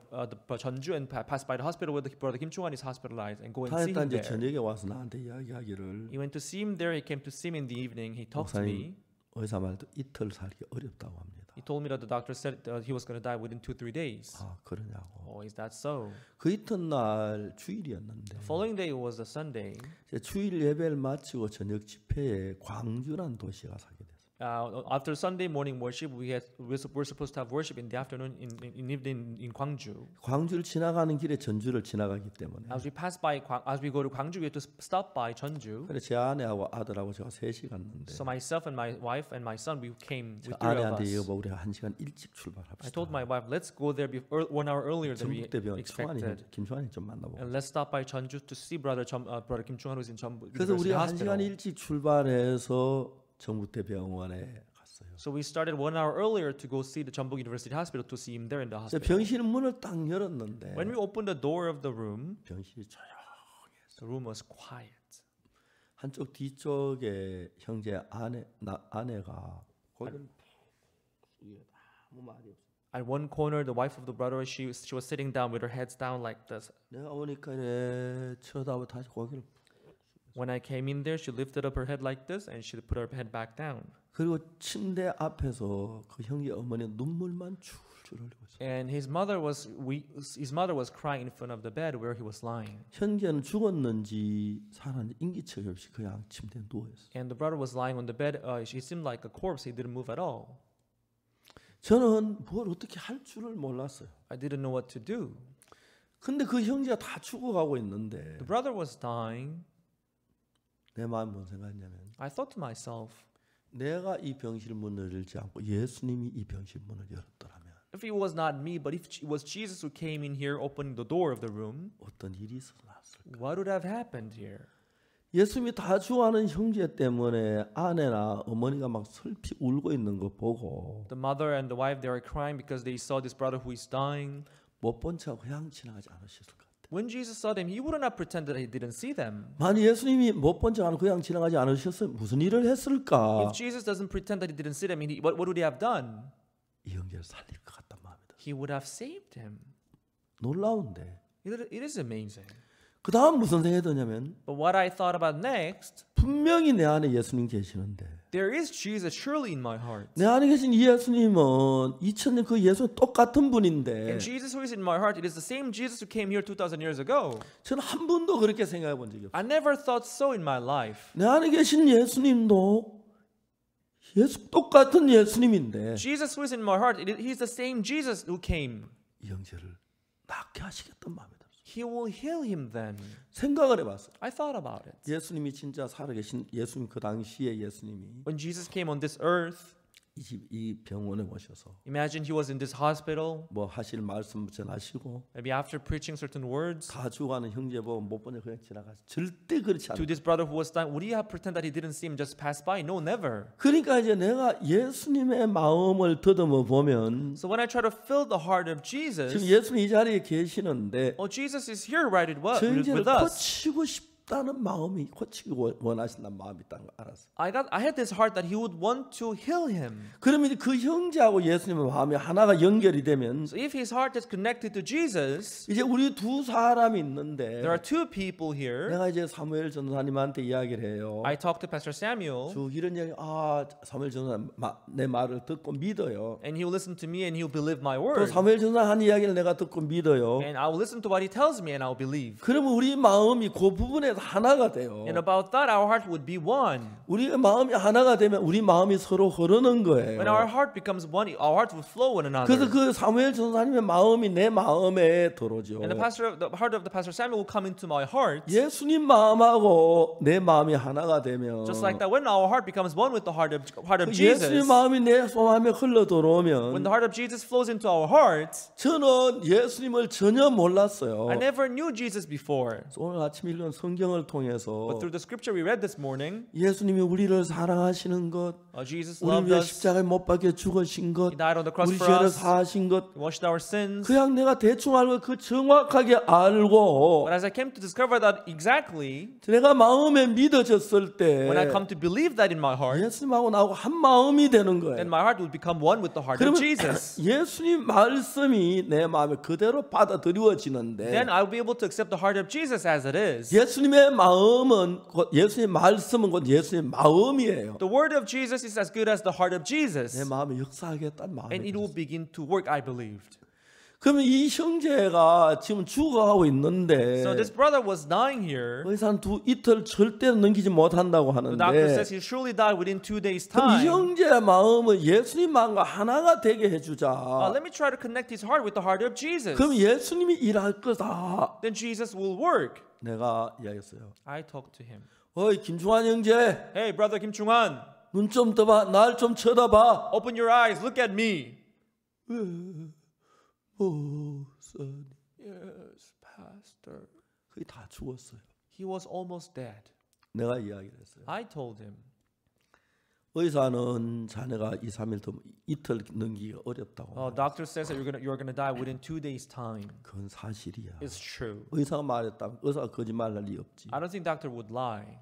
Speaker 2: Jeonju and pass by the hospital where the brother Kim Chung-an is hospitalized and go and see
Speaker 1: 다했다
Speaker 2: him
Speaker 1: 이제
Speaker 2: there.
Speaker 1: 저녁에 와서 나한테 이야기하기를
Speaker 2: He went to see him there. He came to see me in the evening. He talked to
Speaker 1: 목사님
Speaker 2: me.
Speaker 1: 의사 말도 이틀 살기 어렵다고 합니다.
Speaker 2: He told me that the doctor said he was going to die within 2-3 days.
Speaker 1: 아 그러냐고.
Speaker 2: Oh, is that so?
Speaker 1: 그 이튿날 주일이었는데
Speaker 2: The following day was a Sunday.
Speaker 1: 이제 주일 예배를 마치고 저녁 집회에 광주란 도시가 사게 됐어요.
Speaker 2: After Sunday morning worship, we're supposed to have worship in the afternoon in Gwangju.
Speaker 1: 광주를 지나가는 길에 전주를 지나가기 때문에
Speaker 2: As we go to Gwangju, we have to stop by Jeonju.
Speaker 1: 그래 제 아내하고 아들하고 제가 셋이 갔는데
Speaker 2: So myself and my wife and my son, we came with 3 of
Speaker 1: 아내한테
Speaker 2: us.
Speaker 1: 여보 우리가 1시간 일찍
Speaker 2: I
Speaker 1: 출발합시다.
Speaker 2: told my wife, let's go there 1 hour earlier than we
Speaker 1: 전북대병원
Speaker 2: expected.
Speaker 1: 김충환이 좀 만나보고.
Speaker 2: And let's stop by Jeonju to see brother Kim Chung-an who's in Jeonju
Speaker 1: 그래서
Speaker 2: University
Speaker 1: 우리가 1시간
Speaker 2: Hospital.
Speaker 1: 일찍 출발해서 전북대병원에 갔어요.
Speaker 2: So we started 1 hour earlier to go see the Jeonbuk University Hospital to see him there in the
Speaker 1: 이제
Speaker 2: hospital.
Speaker 1: 병실 문을 딱 열었는데
Speaker 2: When we opened the door of the room,
Speaker 1: 병실이 조용.
Speaker 2: the room was quiet.
Speaker 1: 한쪽 뒤쪽에 형제 아내가 거기 아무 말이 없어.
Speaker 2: At one corner, the wife of the brother, she was sitting down with her heads down like this.
Speaker 1: 내가 오니까 쳐다보고 다시 고개를.
Speaker 2: When I came in there, she lifted up her head like this and she put her head back down.
Speaker 1: 그리고 침대 앞에서 그 형제 어머니 눈물만 줄줄 흘리고 있어.
Speaker 2: And his mother was crying in front of the bed where he was lying.
Speaker 1: 형제는 죽었는지 살았는지 인기척이 없이 그냥 침대에 누워 있어.
Speaker 2: And the brother was lying on the bed. She seemed like a corpse. He didn't move at all.
Speaker 1: 저는 뭘 어떻게 할 줄을 몰랐어요.
Speaker 2: I didn't know what to do.
Speaker 1: 근데 그 형제가 다 죽어가고 있는데
Speaker 2: The brother was dying.
Speaker 1: 내 마음 뭔 생각했냐면
Speaker 2: I thought to myself,
Speaker 1: 내가 이 병실 문을 열지 않고 예수님이 이 병실 문을 열었더라면
Speaker 2: if it was not me, but if it was Jesus who came in here, opening the door of the room,
Speaker 1: 어떤 일이 있었을까?
Speaker 2: what would have happened here?
Speaker 1: 예수님이 다 죽어가는 형제 때문에 아내나 어머니가 막 슬피 울고 있는 거 보고
Speaker 2: The mother and the wife, they are crying because they saw this brother who is dying.
Speaker 1: 못 본 척 그냥 지나가지 않으셨을 것 같아요.
Speaker 2: When Jesus saw them, he would not pretend that he didn't see them.
Speaker 1: 만약 예수님이 못 본 척 그냥 지나가지 않으셨으면 무슨 일을 했을까?
Speaker 2: If Jesus doesn't pretend that he didn't see them, what would he have done?
Speaker 1: 이 형제를 살릴 것 같단 마음이 들어요.
Speaker 2: He would have saved him.
Speaker 1: 놀라운데
Speaker 2: It is amazing.
Speaker 1: 그 다음 무슨 생각이 드냐면
Speaker 2: But what I thought about next,
Speaker 1: 분명히 내 안에 예수님 계시는데
Speaker 2: there is Jesus surely in my heart.
Speaker 1: 내 안에 계신 이 예수님은 2000년 그 예수님 똑같은 분인데
Speaker 2: And Jesus who is in my heart, it is the same Jesus who came here 2,000 years ago.
Speaker 1: 저는 한 번도 그렇게 생각해 본 적이 없어요.
Speaker 2: I never thought so in my life.
Speaker 1: 내 안에 계신 예수님도 똑같은 예수님인데
Speaker 2: Jesus who is in my heart, he's the same Jesus who came.
Speaker 1: 이 형제를 낫게 하시겠단 마음이 들었어요.
Speaker 2: He will heal him then.
Speaker 1: 생각을 해봤어요.
Speaker 2: I thought about it.
Speaker 1: 예수님이 진짜 살아계신 예수님 그 당시에 예수님이
Speaker 2: When Jesus came on this earth,
Speaker 1: 이 병원에 오셔서
Speaker 2: imagine he was in this hospital.
Speaker 1: 뭐 하실 말씀 전하시고
Speaker 2: Maybe after preaching certain words
Speaker 1: 다 죽어가는 형제 보고 못 보냐 그냥 지나가서 절대 그렇지
Speaker 2: to
Speaker 1: 않아요.
Speaker 2: this brother who was dying, would he have pretend that he didn't see him just pass by? No, never.
Speaker 1: 그러니까 이제 내가 예수님의 마음을 더듬어 보면
Speaker 2: So when I try to fill the heart of
Speaker 1: 지금
Speaker 2: Jesus,
Speaker 1: 예수님 이 자리에 계시는데
Speaker 2: oh, Jesus is here right
Speaker 1: 저 형제를
Speaker 2: with us.
Speaker 1: 고치고 싶다는 마음이 고치고 원하신다는 마음이 있다는 걸 알았어요.
Speaker 2: I had this heart that he would want to heal him.
Speaker 1: 그러면 그 형제하고 예수님의 마음이 하나가 연결이 되면
Speaker 2: So if his heart is connected to Jesus,
Speaker 1: 이제 우리 두 사람이 있는데
Speaker 2: there are two people here.
Speaker 1: 내가 이제 사무엘 전도사님한테 이야기를 해요.
Speaker 2: I talked to Pastor Samuel,
Speaker 1: 쭉 이런 이야기 사무엘 전도사님 내 말을 듣고 믿어요.
Speaker 2: and he will listen to me and he will believe my
Speaker 1: 또
Speaker 2: word.
Speaker 1: 사무엘 전도사 한 이야기를 내가 듣고 믿어요.
Speaker 2: And I will listen to what he tells me and I will believe.
Speaker 1: 그러면 우리 마음이 그 부분에서 하나가 돼요.
Speaker 2: And about that, our heart would be one.
Speaker 1: 우리 마음이 하나가 되면 우리 마음이 서로 흐르는 거예요.
Speaker 2: When our heart becomes one, our heart will flow one another.
Speaker 1: 그래서 그 사무엘 전도사님의 마음이 내 마음에 들어오죠.
Speaker 2: And the heart of the Pastor Samuel will come into my heart.
Speaker 1: 예수님 마음하고 내 마음이 하나가 되면
Speaker 2: Just like that, when our heart becomes one with the heart of
Speaker 1: 그 예수님
Speaker 2: Jesus,
Speaker 1: 마음이 내 마음에 흘러
Speaker 2: when
Speaker 1: 들어오면
Speaker 2: the heart of Jesus flows into our heart,
Speaker 1: 저는 예수님을 전혀 몰랐어요.
Speaker 2: I never knew Jesus before.
Speaker 1: 오늘 아침 읽은 성경을 통해서
Speaker 2: But through the scripture we read this morning,
Speaker 1: 예수님이 우리를 사랑하시는 것,
Speaker 2: Jesus
Speaker 1: 우리
Speaker 2: loved
Speaker 1: 위해
Speaker 2: us.
Speaker 1: 십자가에 못 박혀 죽으신 것,
Speaker 2: He died on the cross
Speaker 1: 우리
Speaker 2: for
Speaker 1: 죄를
Speaker 2: us.
Speaker 1: 사하신 것,
Speaker 2: He washed our sins.
Speaker 1: 그냥 내가 대충 알고 그 정확하게 알고
Speaker 2: But as I came to discover that exactly,
Speaker 1: 내가 마음에 믿어졌을 때
Speaker 2: when I come to believe that in my heart,
Speaker 1: 예수님하고 나하고 한 마음이 되는 거예요.
Speaker 2: then my heart will become one with the heart of
Speaker 1: 그러면
Speaker 2: Jesus.
Speaker 1: 예수님 말씀이 내 마음에 그대로 받아들여지는데
Speaker 2: Then I'll be able to accept the heart of Jesus as it is.
Speaker 1: 예수님의 마음은 곧 예수님 말씀은 곧 예수님 마음이에요.
Speaker 2: The word of Jesus is as good as the heart of
Speaker 1: 내
Speaker 2: Jesus.
Speaker 1: 마음에 역사하겠다는 마음이
Speaker 2: And it will
Speaker 1: 들었어요.
Speaker 2: begin to work, I believed.
Speaker 1: 그러면 이 형제가 지금 죽어가고 있는데
Speaker 2: So this brother was dying here.
Speaker 1: 의사 이틀 절대 넘기지 못한다고
Speaker 2: The doctor
Speaker 1: 하는데
Speaker 2: says he surely died within 2 days'
Speaker 1: 그럼 이
Speaker 2: time.
Speaker 1: 형제의 마음을 예수님 마음과 하나가 되게 해주자.
Speaker 2: Let me try to connect his heart with the heart of Jesus.
Speaker 1: 그럼 예수님이 일할 거다.
Speaker 2: Then Jesus will work.
Speaker 1: 내가 이야기했어요.
Speaker 2: I talked to him.
Speaker 1: 어이 김중환 형제,
Speaker 2: Hey, brother Kim Chung-han,
Speaker 1: 눈 좀 떠봐, 날 좀 쳐다봐.
Speaker 2: open your eyes, look at me.
Speaker 1: 목사님,
Speaker 2: Yes, pastor.
Speaker 1: 거의 다 죽었어요.
Speaker 2: He was almost dead.
Speaker 1: 내가 이야기를 했어요.
Speaker 2: I told him.
Speaker 1: 의사는 자네가 2, 3일 더 이틀 넘기기가 어렵다고.
Speaker 2: Doctor says that you're gonna die within 2 days' time.
Speaker 1: 그건 사실이야.
Speaker 2: It's true.
Speaker 1: 의사가 말했다면 의사가 거짓말할 리 없지.
Speaker 2: I don't think doctor would lie.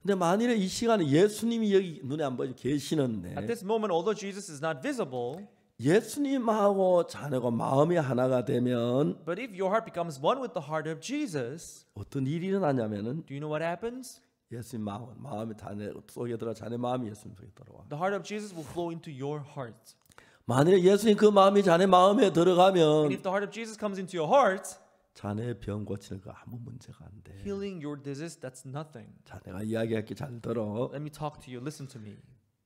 Speaker 1: 근데 만일에 이 시간에 예수님이 여기 눈에 안 보이지 계시는데
Speaker 2: At this moment, although Jesus is not visible,
Speaker 1: 예수님하고 자네가 마음이 하나가 되면
Speaker 2: but if your heart becomes one with the heart of Jesus,
Speaker 1: 어떤 일이 일어나냐면은
Speaker 2: do you know what happens?
Speaker 1: 예수님 마음이 자네 속에 들어 자네 마음이 예수님 속에 들어와.
Speaker 2: The heart of Jesus will flow into your heart.
Speaker 1: 만일에 예수님 그 마음이 자네 마음에
Speaker 2: And
Speaker 1: 들어가면
Speaker 2: if the heart of Jesus comes into your heart,
Speaker 1: 자네 병 고치는 거 아무 문제가 안 돼.
Speaker 2: healing your disease, that's nothing.
Speaker 1: 자네가 이야기할게 잘 들어.
Speaker 2: Let me talk to you. Listen to me.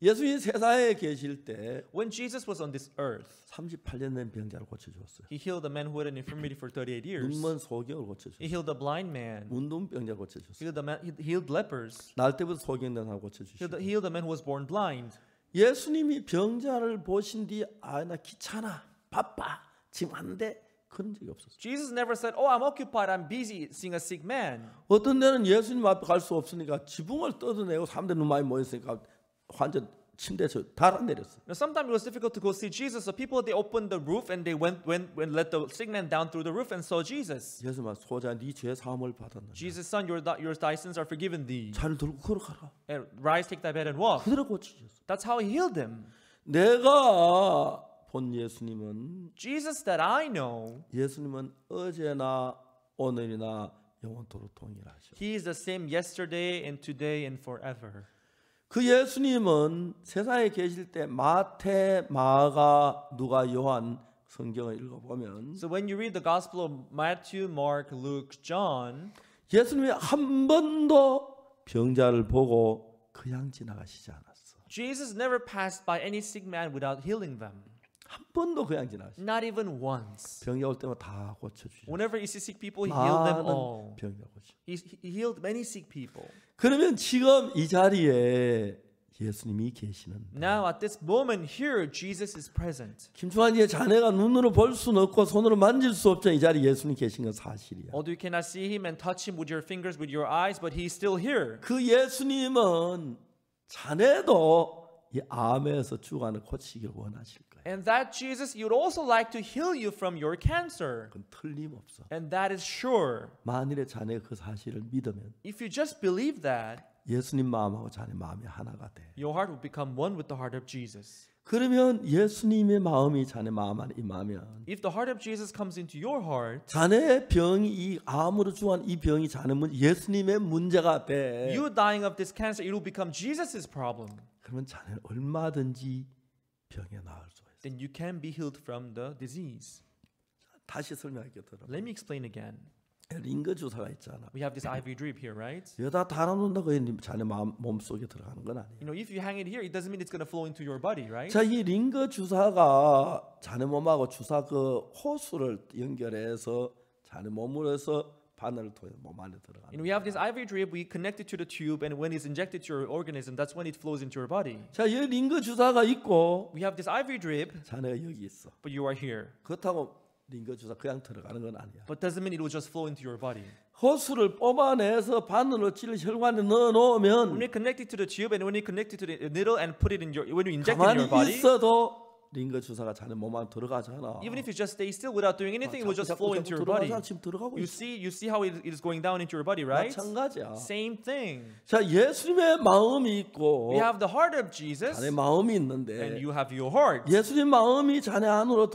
Speaker 1: 예수님이 세상에 계실 때
Speaker 2: When Jesus was on this earth,
Speaker 1: 38년 된 병자를 고쳐주었어요.
Speaker 2: he healed a man who had an infirmity for 38 years.
Speaker 1: 눈먼 소경을 고쳐주었어요.
Speaker 2: He healed a blind man.
Speaker 1: 문둥병자 고쳐주었어요.
Speaker 2: He healed lepers.
Speaker 1: 날 때부터 소경된 사람
Speaker 2: He
Speaker 1: 고쳐주셨어요.
Speaker 2: healed a man who was born blind.
Speaker 1: 예수님이 병자를 보신 뒤 나 귀찮아 바빠 지금 안 돼 그런 적이 없었어요.
Speaker 2: Jesus never said, "Oh, I'm occupied. I'm busy seeing a sick man."
Speaker 1: 어떤 데는 예수님 앞에 갈 수 없으니까 지붕을 뜯어내고 사람들 너무 많이 모였으니까 환자 침대에서 달아내렸어요.
Speaker 2: Now, sometimes it was difficult to go see Jesus, so people they opened the roof and they went let the sick man down through the roof and saw Jesus.
Speaker 1: 예수 말 소자 네 죄 사함을 받았느냐.
Speaker 2: Jesus, son, your thy sins are forgiven thee.
Speaker 1: 잔을 들고 걸어가라.
Speaker 2: And rise, take thy bed and walk.
Speaker 1: 그대로 고치셨어요.
Speaker 2: That's how he healed him.
Speaker 1: 내가 본 예수님은
Speaker 2: Jesus that I know,
Speaker 1: 예수님은 어제나 오늘이나 영원토록 동일하셔.
Speaker 2: he is the same yesterday and today and forever.
Speaker 1: 그 예수님은 세상에 계실 때 마태, 마가, 누가, 요한 성경을 읽어보면
Speaker 2: So when you read the Gospel of Matthew, Mark, Luke, John,
Speaker 1: 예수님이 한 번도 병자를 보고 그냥 지나가시지 않았어.
Speaker 2: Jesus never passed by any sick man without healing them.
Speaker 1: 한 번도 그냥 지나가시죠.
Speaker 2: Not even once.
Speaker 1: 병자 올 때마다 다 고쳐주셔.
Speaker 2: Whenever he sees sick people, he healed them
Speaker 1: 많은
Speaker 2: all.
Speaker 1: 병자 고쳐.
Speaker 2: He healed many sick people.
Speaker 1: 그러면 지금 이 자리에 예수님이 계시는.
Speaker 2: Now at this moment here, Jesus is present.
Speaker 1: 김충환이의 자네가 눈으로 볼 수는 없고 손으로 만질 수 없죠. 이 자리에 예수님 계신 건 사실이야.
Speaker 2: Although you cannot see him and touch him with your fingers, with your eyes, but he's still here.
Speaker 1: 그 예수님은 자네도 이 암에서 주관을 고치기를 원하실 거예요.
Speaker 2: And that Jesus, you'd also like to heal you from your cancer.
Speaker 1: 그건 틀림없어.
Speaker 2: And that is sure.
Speaker 1: 만일에 자네가 그 사실을 믿으면
Speaker 2: If you just believe that,
Speaker 1: 예수님 마음하고 자네 마음이 하나가 돼.
Speaker 2: your heart will become one with the heart of Jesus.
Speaker 1: 그러면 예수님의 마음이 자네 마음 안에 임하면
Speaker 2: If the heart of Jesus comes into your heart,
Speaker 1: 자네의 병이 이 암으로 주한 이 병이 자네 예수님의 문제가 돼.
Speaker 2: you dying of this cancer, it will become Jesus' problem.
Speaker 1: 그러면 자네는 얼마든지 병에 나을 수 있어요.
Speaker 2: Then you can be healed from the disease.
Speaker 1: 다시 설명할게 들어.
Speaker 2: Let me explain again.
Speaker 1: 링거 주사가 있잖아.
Speaker 2: We have this IV drip here, right?
Speaker 1: 여기다 달아놓는다고 자네 몸 속에 들어가는 건 아니에요.
Speaker 2: You know, if you hang it here, it doesn't mean it's going to flow into your body, right?
Speaker 1: 자, 이 링거 주사가 자네 몸하고 주사 그 호수를 연결해서 자네 몸으로 해서 바늘을 통해 몸 안에 들어가는.
Speaker 2: And we have this IV drip, we connect it to the tube, and when it's injected to your organism, that's when it flows into your body.
Speaker 1: 자, 여기 링거 주사가 있고
Speaker 2: We have this IV drip,
Speaker 1: 자네가 여기 있어.
Speaker 2: but you are here.
Speaker 1: 그렇다고 링거 주사 그냥 들어가는 건 아니야.
Speaker 2: But doesn't mean it will just flow into your body.
Speaker 1: 호수를 뽑아내서 바늘로 찔러 혈관에 넣어
Speaker 2: When
Speaker 1: 놓으면
Speaker 2: we connect it to the tube and when we connect it to the needle and put it in your, when you inject it in your
Speaker 1: 가만히
Speaker 2: body,
Speaker 1: 있어도 링거 주사가 자네 몸 안에 들어가잖아.
Speaker 2: even if you just stay still without doing anything, it will just flow into your body.
Speaker 1: 들어가잖아. 지금 들어가고
Speaker 2: You
Speaker 1: 있어.
Speaker 2: see how it is going down into your body, right?
Speaker 1: 마찬가지야.
Speaker 2: Same thing.
Speaker 1: 자, 예수님의 마음이 있고
Speaker 2: We have the heart of Jesus,
Speaker 1: 자네 마음이
Speaker 2: and
Speaker 1: 있는데
Speaker 2: you have your heart.
Speaker 1: 예수님 마음이 자네 안으로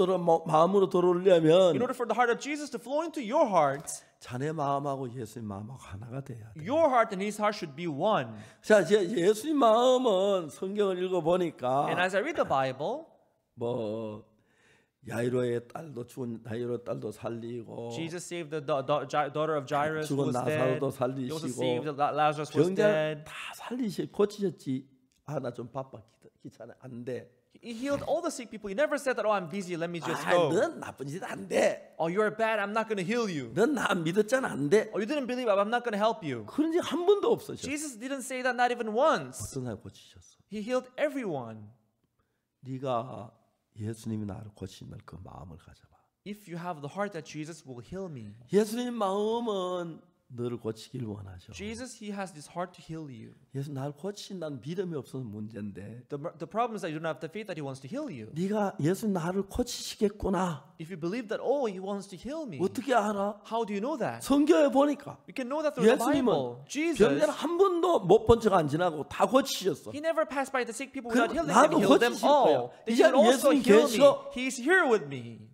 Speaker 1: 마음으로 들어오려면
Speaker 2: In order for the heart of Jesus to flow into your heart,
Speaker 1: 자네 마음하고 예수님 마음하고 하나가 돼야 돼.
Speaker 2: your heart and His heart should be one.
Speaker 1: 자, 이제 예수님 마음은 성경을 읽어 보니까
Speaker 2: And as I read the Bible,
Speaker 1: 뭐 야이로의 딸도 죽은 야이로 딸도 살리고
Speaker 2: Jesus saved the daughter of Jairus who
Speaker 1: 죽은
Speaker 2: was dead.
Speaker 1: 나사로도
Speaker 2: He also
Speaker 1: 살리시고
Speaker 2: saved Lazarus who was
Speaker 1: 병자
Speaker 2: dead.
Speaker 1: 다 고치셨지. 아, 나 좀 바빠 귀찮아 안 돼.
Speaker 2: He healed all the sick people. He never said that, oh, I'm busy, let me just
Speaker 1: 아,
Speaker 2: go.
Speaker 1: 넌 나쁜 짓 안 돼.
Speaker 2: Oh, you're bad, I'm not going to heal you.
Speaker 1: 넌 나 믿었잖아 안 돼.
Speaker 2: Oh, you didn't believe, I'm not going to help you.
Speaker 1: 그런 적 한 번도 없으셨어.
Speaker 2: Jesus didn't say that not even once.
Speaker 1: 어떤 사람 고치셨어.
Speaker 2: He healed everyone.
Speaker 1: 네가 예수님이 나를 고친다는 그 마음을 가져봐.
Speaker 2: If you have the heart that Jesus will heal me.
Speaker 1: 예수님 마음은 너를 고치길 원하셔.
Speaker 2: Jesus, He has this heart to heal you.
Speaker 1: 예수 나를 고친다는 믿음이 없어서 문제인데
Speaker 2: The problem is that you don't have the faith that He wants to heal you.
Speaker 1: 네가 예수 나를 고치시겠구나.
Speaker 2: If you believe that, oh, He wants to heal me.
Speaker 1: 어떻게 알아?
Speaker 2: How do you know that?
Speaker 1: 성경에 보니까
Speaker 2: You can know that through the
Speaker 1: 예수님은
Speaker 2: Bible. Jesus,
Speaker 1: 병자를 한 번도 못 본 적 안 지나고 다 고치셨어.
Speaker 2: He never passed by the sick people without
Speaker 1: 그럼
Speaker 2: healing them.
Speaker 1: 나도
Speaker 2: He healed them
Speaker 1: 고치실
Speaker 2: all.
Speaker 1: 거야.
Speaker 2: Then
Speaker 1: 이제
Speaker 2: He will also
Speaker 1: 예수님
Speaker 2: heal me.
Speaker 1: 계셔.
Speaker 2: He's here with me.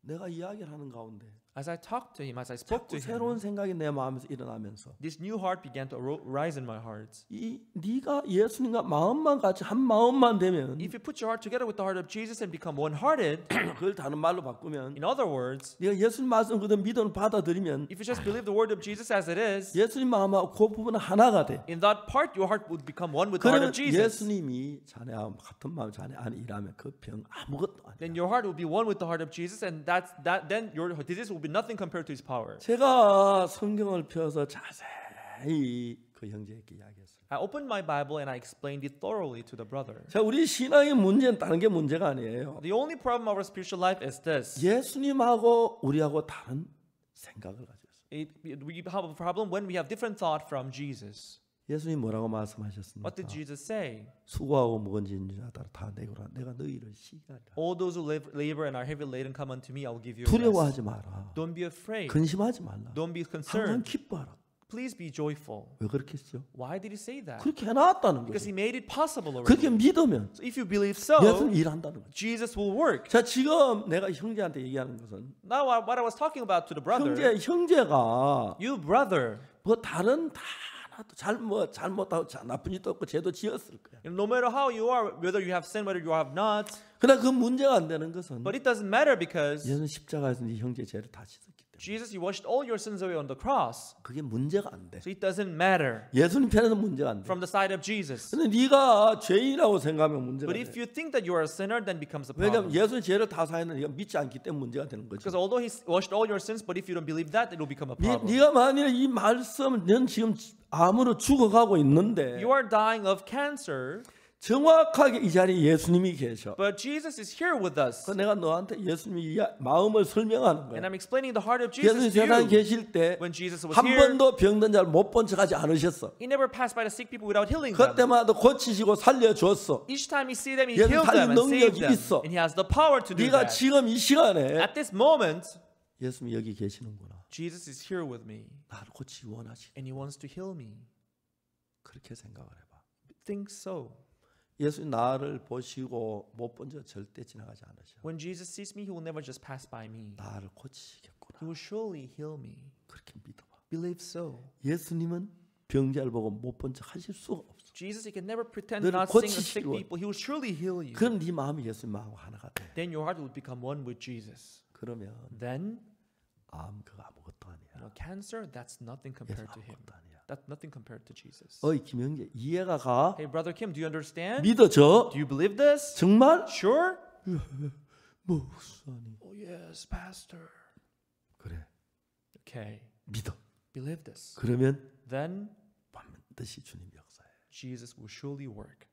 Speaker 1: 내가 이야기를 하는 가운데
Speaker 2: As I talked to Him, as I spoke to
Speaker 1: 자꾸 새로운
Speaker 2: Him,
Speaker 1: 생각이 내 마음에서 일어나면서
Speaker 2: this new heart began to rise in my heart.
Speaker 1: 이 네가 예수님과 마음만 같이 한 마음만 되면
Speaker 2: If you put your heart together with the heart of Jesus and become one-hearted,
Speaker 1: 그걸 다른 말로 바꾸면
Speaker 2: in other words,
Speaker 1: 네가 예수님 말씀 그대로 믿음을 받아들이면
Speaker 2: if you just believe the word of Jesus as it is,
Speaker 1: 예수님 마음하고 그 부분은 하나가 돼.
Speaker 2: in that part, your heart would become one with the heart
Speaker 1: 그러면
Speaker 2: of Jesus.
Speaker 1: 예수님이 자네와 같은 마음 자네 안에 일하면 그 병 아무것도 아니야.
Speaker 2: Then your heart will be one with the heart of Jesus, and then your disease will be nothing compared to His power.
Speaker 1: 제가 성경을 펴서 자세히 그 형제에게 이야기했어요.
Speaker 2: I opened my Bible and I explained it thoroughly to the brother.
Speaker 1: 자, 우리 신앙의 문제는 다른 게 문제가 아니에요.
Speaker 2: The only problem of our spiritual life is this.
Speaker 1: 예수님하고 우리하고 다른 생각을 가졌어요.
Speaker 2: We have a problem when we have different thought from Jesus.
Speaker 1: 예수님 뭐라고 말씀하셨습니까?
Speaker 2: What did Jesus say?
Speaker 1: 수고하고 무거운 짐진 자들 다 내거라. 내가 너희를 쉬게 하리라.
Speaker 2: All those who labor and are heavy laden come unto me, I will give you rest.
Speaker 1: 두려워하지 마라.
Speaker 2: Don't be afraid.
Speaker 1: 근심하지 말라.
Speaker 2: Don't be
Speaker 1: 항상
Speaker 2: concerned.
Speaker 1: 기뻐하라.
Speaker 2: Please be joyful.
Speaker 1: 왜 그렇게 했죠?
Speaker 2: Why did he say that?
Speaker 1: 그렇게 해놨다는
Speaker 2: Because he
Speaker 1: 거죠.
Speaker 2: made it possible
Speaker 1: 그렇게
Speaker 2: already.
Speaker 1: 믿으면
Speaker 2: So if you believe so,
Speaker 1: 예수는 일한다는 거죠.
Speaker 2: Jesus will work.
Speaker 1: 자, 지금 내가 형제한테 얘기하는 것은
Speaker 2: Now what I was talking about to the brother,
Speaker 1: 형제가
Speaker 2: you brother,
Speaker 1: 뭐 다른 다 하나도 잘못하고 나쁜 짓도 없고 죄도 지었을 거야.
Speaker 2: no matter how you are, whether you have sinned, whether you have not,
Speaker 1: 그러나 그 문제가 안 되는 것은
Speaker 2: but it doesn't matter because
Speaker 1: 예수는 십자가에서 네 형제 죄를 다 씻었기 때문에
Speaker 2: Jesus, you washed all your sins away on the cross.
Speaker 1: 그게 문제가 안 돼.
Speaker 2: So it doesn't matter
Speaker 1: 예수님 편에서 문제가 안 돼.
Speaker 2: from the side of Jesus.
Speaker 1: 근데 네가 죄인이라고 생각하면 문제가
Speaker 2: But
Speaker 1: 돼.
Speaker 2: if you think that you are a sinner, then becomes a
Speaker 1: 왜냐하면
Speaker 2: problem.
Speaker 1: 예수님 죄를 다 사했는데 네가 믿지 않기 때문에 문제가 되는 거지.
Speaker 2: Because although he washed all your sins, but if you don't believe that, it will become a problem.
Speaker 1: 네가 만일에 이 말씀, 넌 지금 암으로 죽어가고 있는데
Speaker 2: You are dying of cancer,
Speaker 1: 정확하게 이 자리에 예수님이 계셔.
Speaker 2: but Jesus is here with us.
Speaker 1: 그래서 내가 너한테 예수님이 마음을 설명하는
Speaker 2: And
Speaker 1: 거야.
Speaker 2: I'm explaining the heart of
Speaker 1: 예수님
Speaker 2: Jesus to
Speaker 1: 세상에
Speaker 2: you.
Speaker 1: 계실 때
Speaker 2: When Jesus was
Speaker 1: 한
Speaker 2: here,
Speaker 1: 번도 병든 자를 못 본 척하지 않으셨어.
Speaker 2: he never passed by the sick people without healing them.
Speaker 1: 그때마다 고치시고 살려줬어.
Speaker 2: Each time he see them, he
Speaker 1: 예수
Speaker 2: healed
Speaker 1: 살릴
Speaker 2: them and saved
Speaker 1: 능력이
Speaker 2: them.
Speaker 1: 있어.
Speaker 2: And he has the power to do
Speaker 1: 네가
Speaker 2: that.
Speaker 1: 지금 이 시간에
Speaker 2: At this moment,
Speaker 1: 예수님이 여기 계시는구나.
Speaker 2: Jesus is here with me,
Speaker 1: 나를 고치기 원하시.
Speaker 2: and he wants to heal me.
Speaker 1: 그렇게 생각을 해봐.
Speaker 2: Think so.
Speaker 1: 예수님 나를 보시고 못 본 적 절대 지나가지 않으셔.
Speaker 2: When Jesus sees me, he will never just pass by me.
Speaker 1: 나를 고치시겠구나.
Speaker 2: He will surely heal me.
Speaker 1: 그렇게 믿어봐.
Speaker 2: Believe so.
Speaker 1: 예수님은 병자를 보고 못 본 척 하실 수가 없어.
Speaker 2: Jesus, he can never pretend
Speaker 1: 너를
Speaker 2: not seeing the sick
Speaker 1: 고치시기로.
Speaker 2: people. He will surely heal you.
Speaker 1: 그럼 네 마음이 예수님 마음하고 하나가 돼.
Speaker 2: Then your heart will become one with Jesus.
Speaker 1: 그러면
Speaker 2: Then,
Speaker 1: 암 그거 아무것도 아니야.
Speaker 2: cancer, that's nothing
Speaker 1: 예수
Speaker 2: compared to him.
Speaker 1: 아무것도 아니야.
Speaker 2: That's nothing compared to Jesus.
Speaker 1: 어이 김영재 이해가 가?
Speaker 2: Hey, Brother Kim, do you understand?
Speaker 1: 믿어져?
Speaker 2: Do you believe this?
Speaker 1: 정말?
Speaker 2: Sure?
Speaker 1: 목사님.
Speaker 2: Oh, yes, Pastor.
Speaker 1: 그래
Speaker 2: Okay,
Speaker 1: 믿어.
Speaker 2: believe this.
Speaker 1: 그러면
Speaker 2: Then
Speaker 1: 반드시 주님 역사해.
Speaker 2: Jesus will surely work.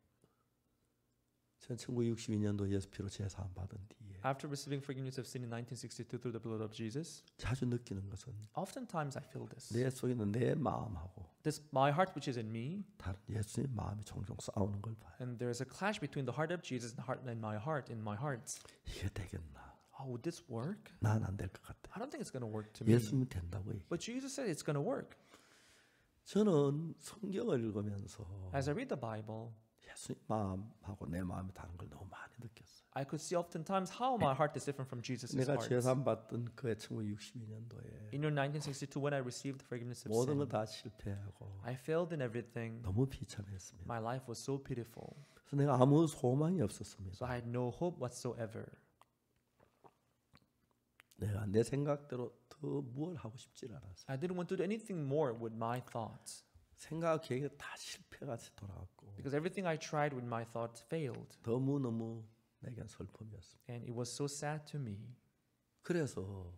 Speaker 1: 1962년도 예수 피로 제사함 받은 뒤에
Speaker 2: After receiving forgiveness of sin in 1962 through the blood of Jesus,
Speaker 1: 자주 느끼는 것은
Speaker 2: oftentimes I feel this.
Speaker 1: 내 속에 있는 내 마음하고
Speaker 2: This my heart which is in me,
Speaker 1: 다른 예수의 마음이 종종 싸우는 걸 봐요.
Speaker 2: and there is a clash between the heart of Jesus and my heart in my heart.
Speaker 1: 이게 되겠나?
Speaker 2: Oh, would this work?
Speaker 1: 난 안 될 것 같아.
Speaker 2: I don't think it's going to work to me.
Speaker 1: 예수님 된다고 얘기.
Speaker 2: But Jesus said it's going to work.
Speaker 1: 저는 성경을 읽으면서
Speaker 2: As I read the Bible,
Speaker 1: 예수님 마음하고 내 마음이 다른 걸 너무 많이 느꼈어요.
Speaker 2: I could see oftentimes how my heart is different from Jesus'
Speaker 1: 내가
Speaker 2: heart.
Speaker 1: 제사함 받던 그 1962년도에
Speaker 2: In 1962, when I received forgiveness of
Speaker 1: 모든
Speaker 2: sin,
Speaker 1: 걸 다 실패하고
Speaker 2: I failed in everything.
Speaker 1: 너무 비참했습니다.
Speaker 2: My life was so pitiful.
Speaker 1: 그래서 내가 아무 소망이 없었습니다.
Speaker 2: So I had no hope whatsoever.
Speaker 1: 내가 내 생각대로 더 뭘 하고 싶지 않았어요.
Speaker 2: I didn't want to do anything more with my thoughts.
Speaker 1: 생각 계획이 다 실패같이 돌아왔고
Speaker 2: Because everything I tried with my thoughts failed.
Speaker 1: 너무너무 내겐 슬픔이었습니다.
Speaker 2: And it was so sad to me.
Speaker 1: 그래서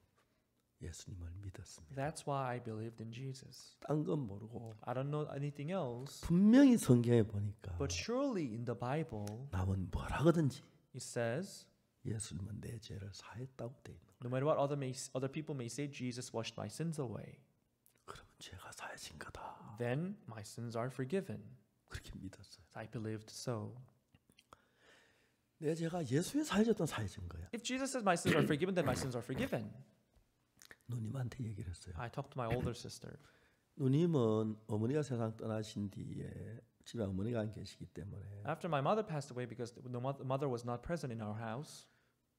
Speaker 1: 예수님을 믿었습니다.
Speaker 2: That's why I believed in Jesus.
Speaker 1: 딴 건 모르고
Speaker 2: I don't know anything else.
Speaker 1: 분명히 성경에 보니까
Speaker 2: But surely in the Bible,
Speaker 1: 남은 뭐라거든지
Speaker 2: it says,
Speaker 1: 예수님은 내 죄를 사했다고 돼 있는 거예요.
Speaker 2: no matter what other people may say, Jesus washed my sins away.
Speaker 1: 그러면 죄가 사해진 거다.
Speaker 2: Then my sins are forgiven.
Speaker 1: 그렇게 믿었어요.
Speaker 2: I believed so.
Speaker 1: 내 죄가 예수의 사해졌던 사해진 거야.
Speaker 2: If Jesus says my sins are forgiven, then my sins are forgiven.
Speaker 1: 누님한테 얘기를 했어요.
Speaker 2: I talked to my older sister.
Speaker 1: 누님은 어머니가 세상 떠나신 뒤에 집에 어머니가 안 계시기 때문에
Speaker 2: After my mother passed away, because the mother was not present in our house,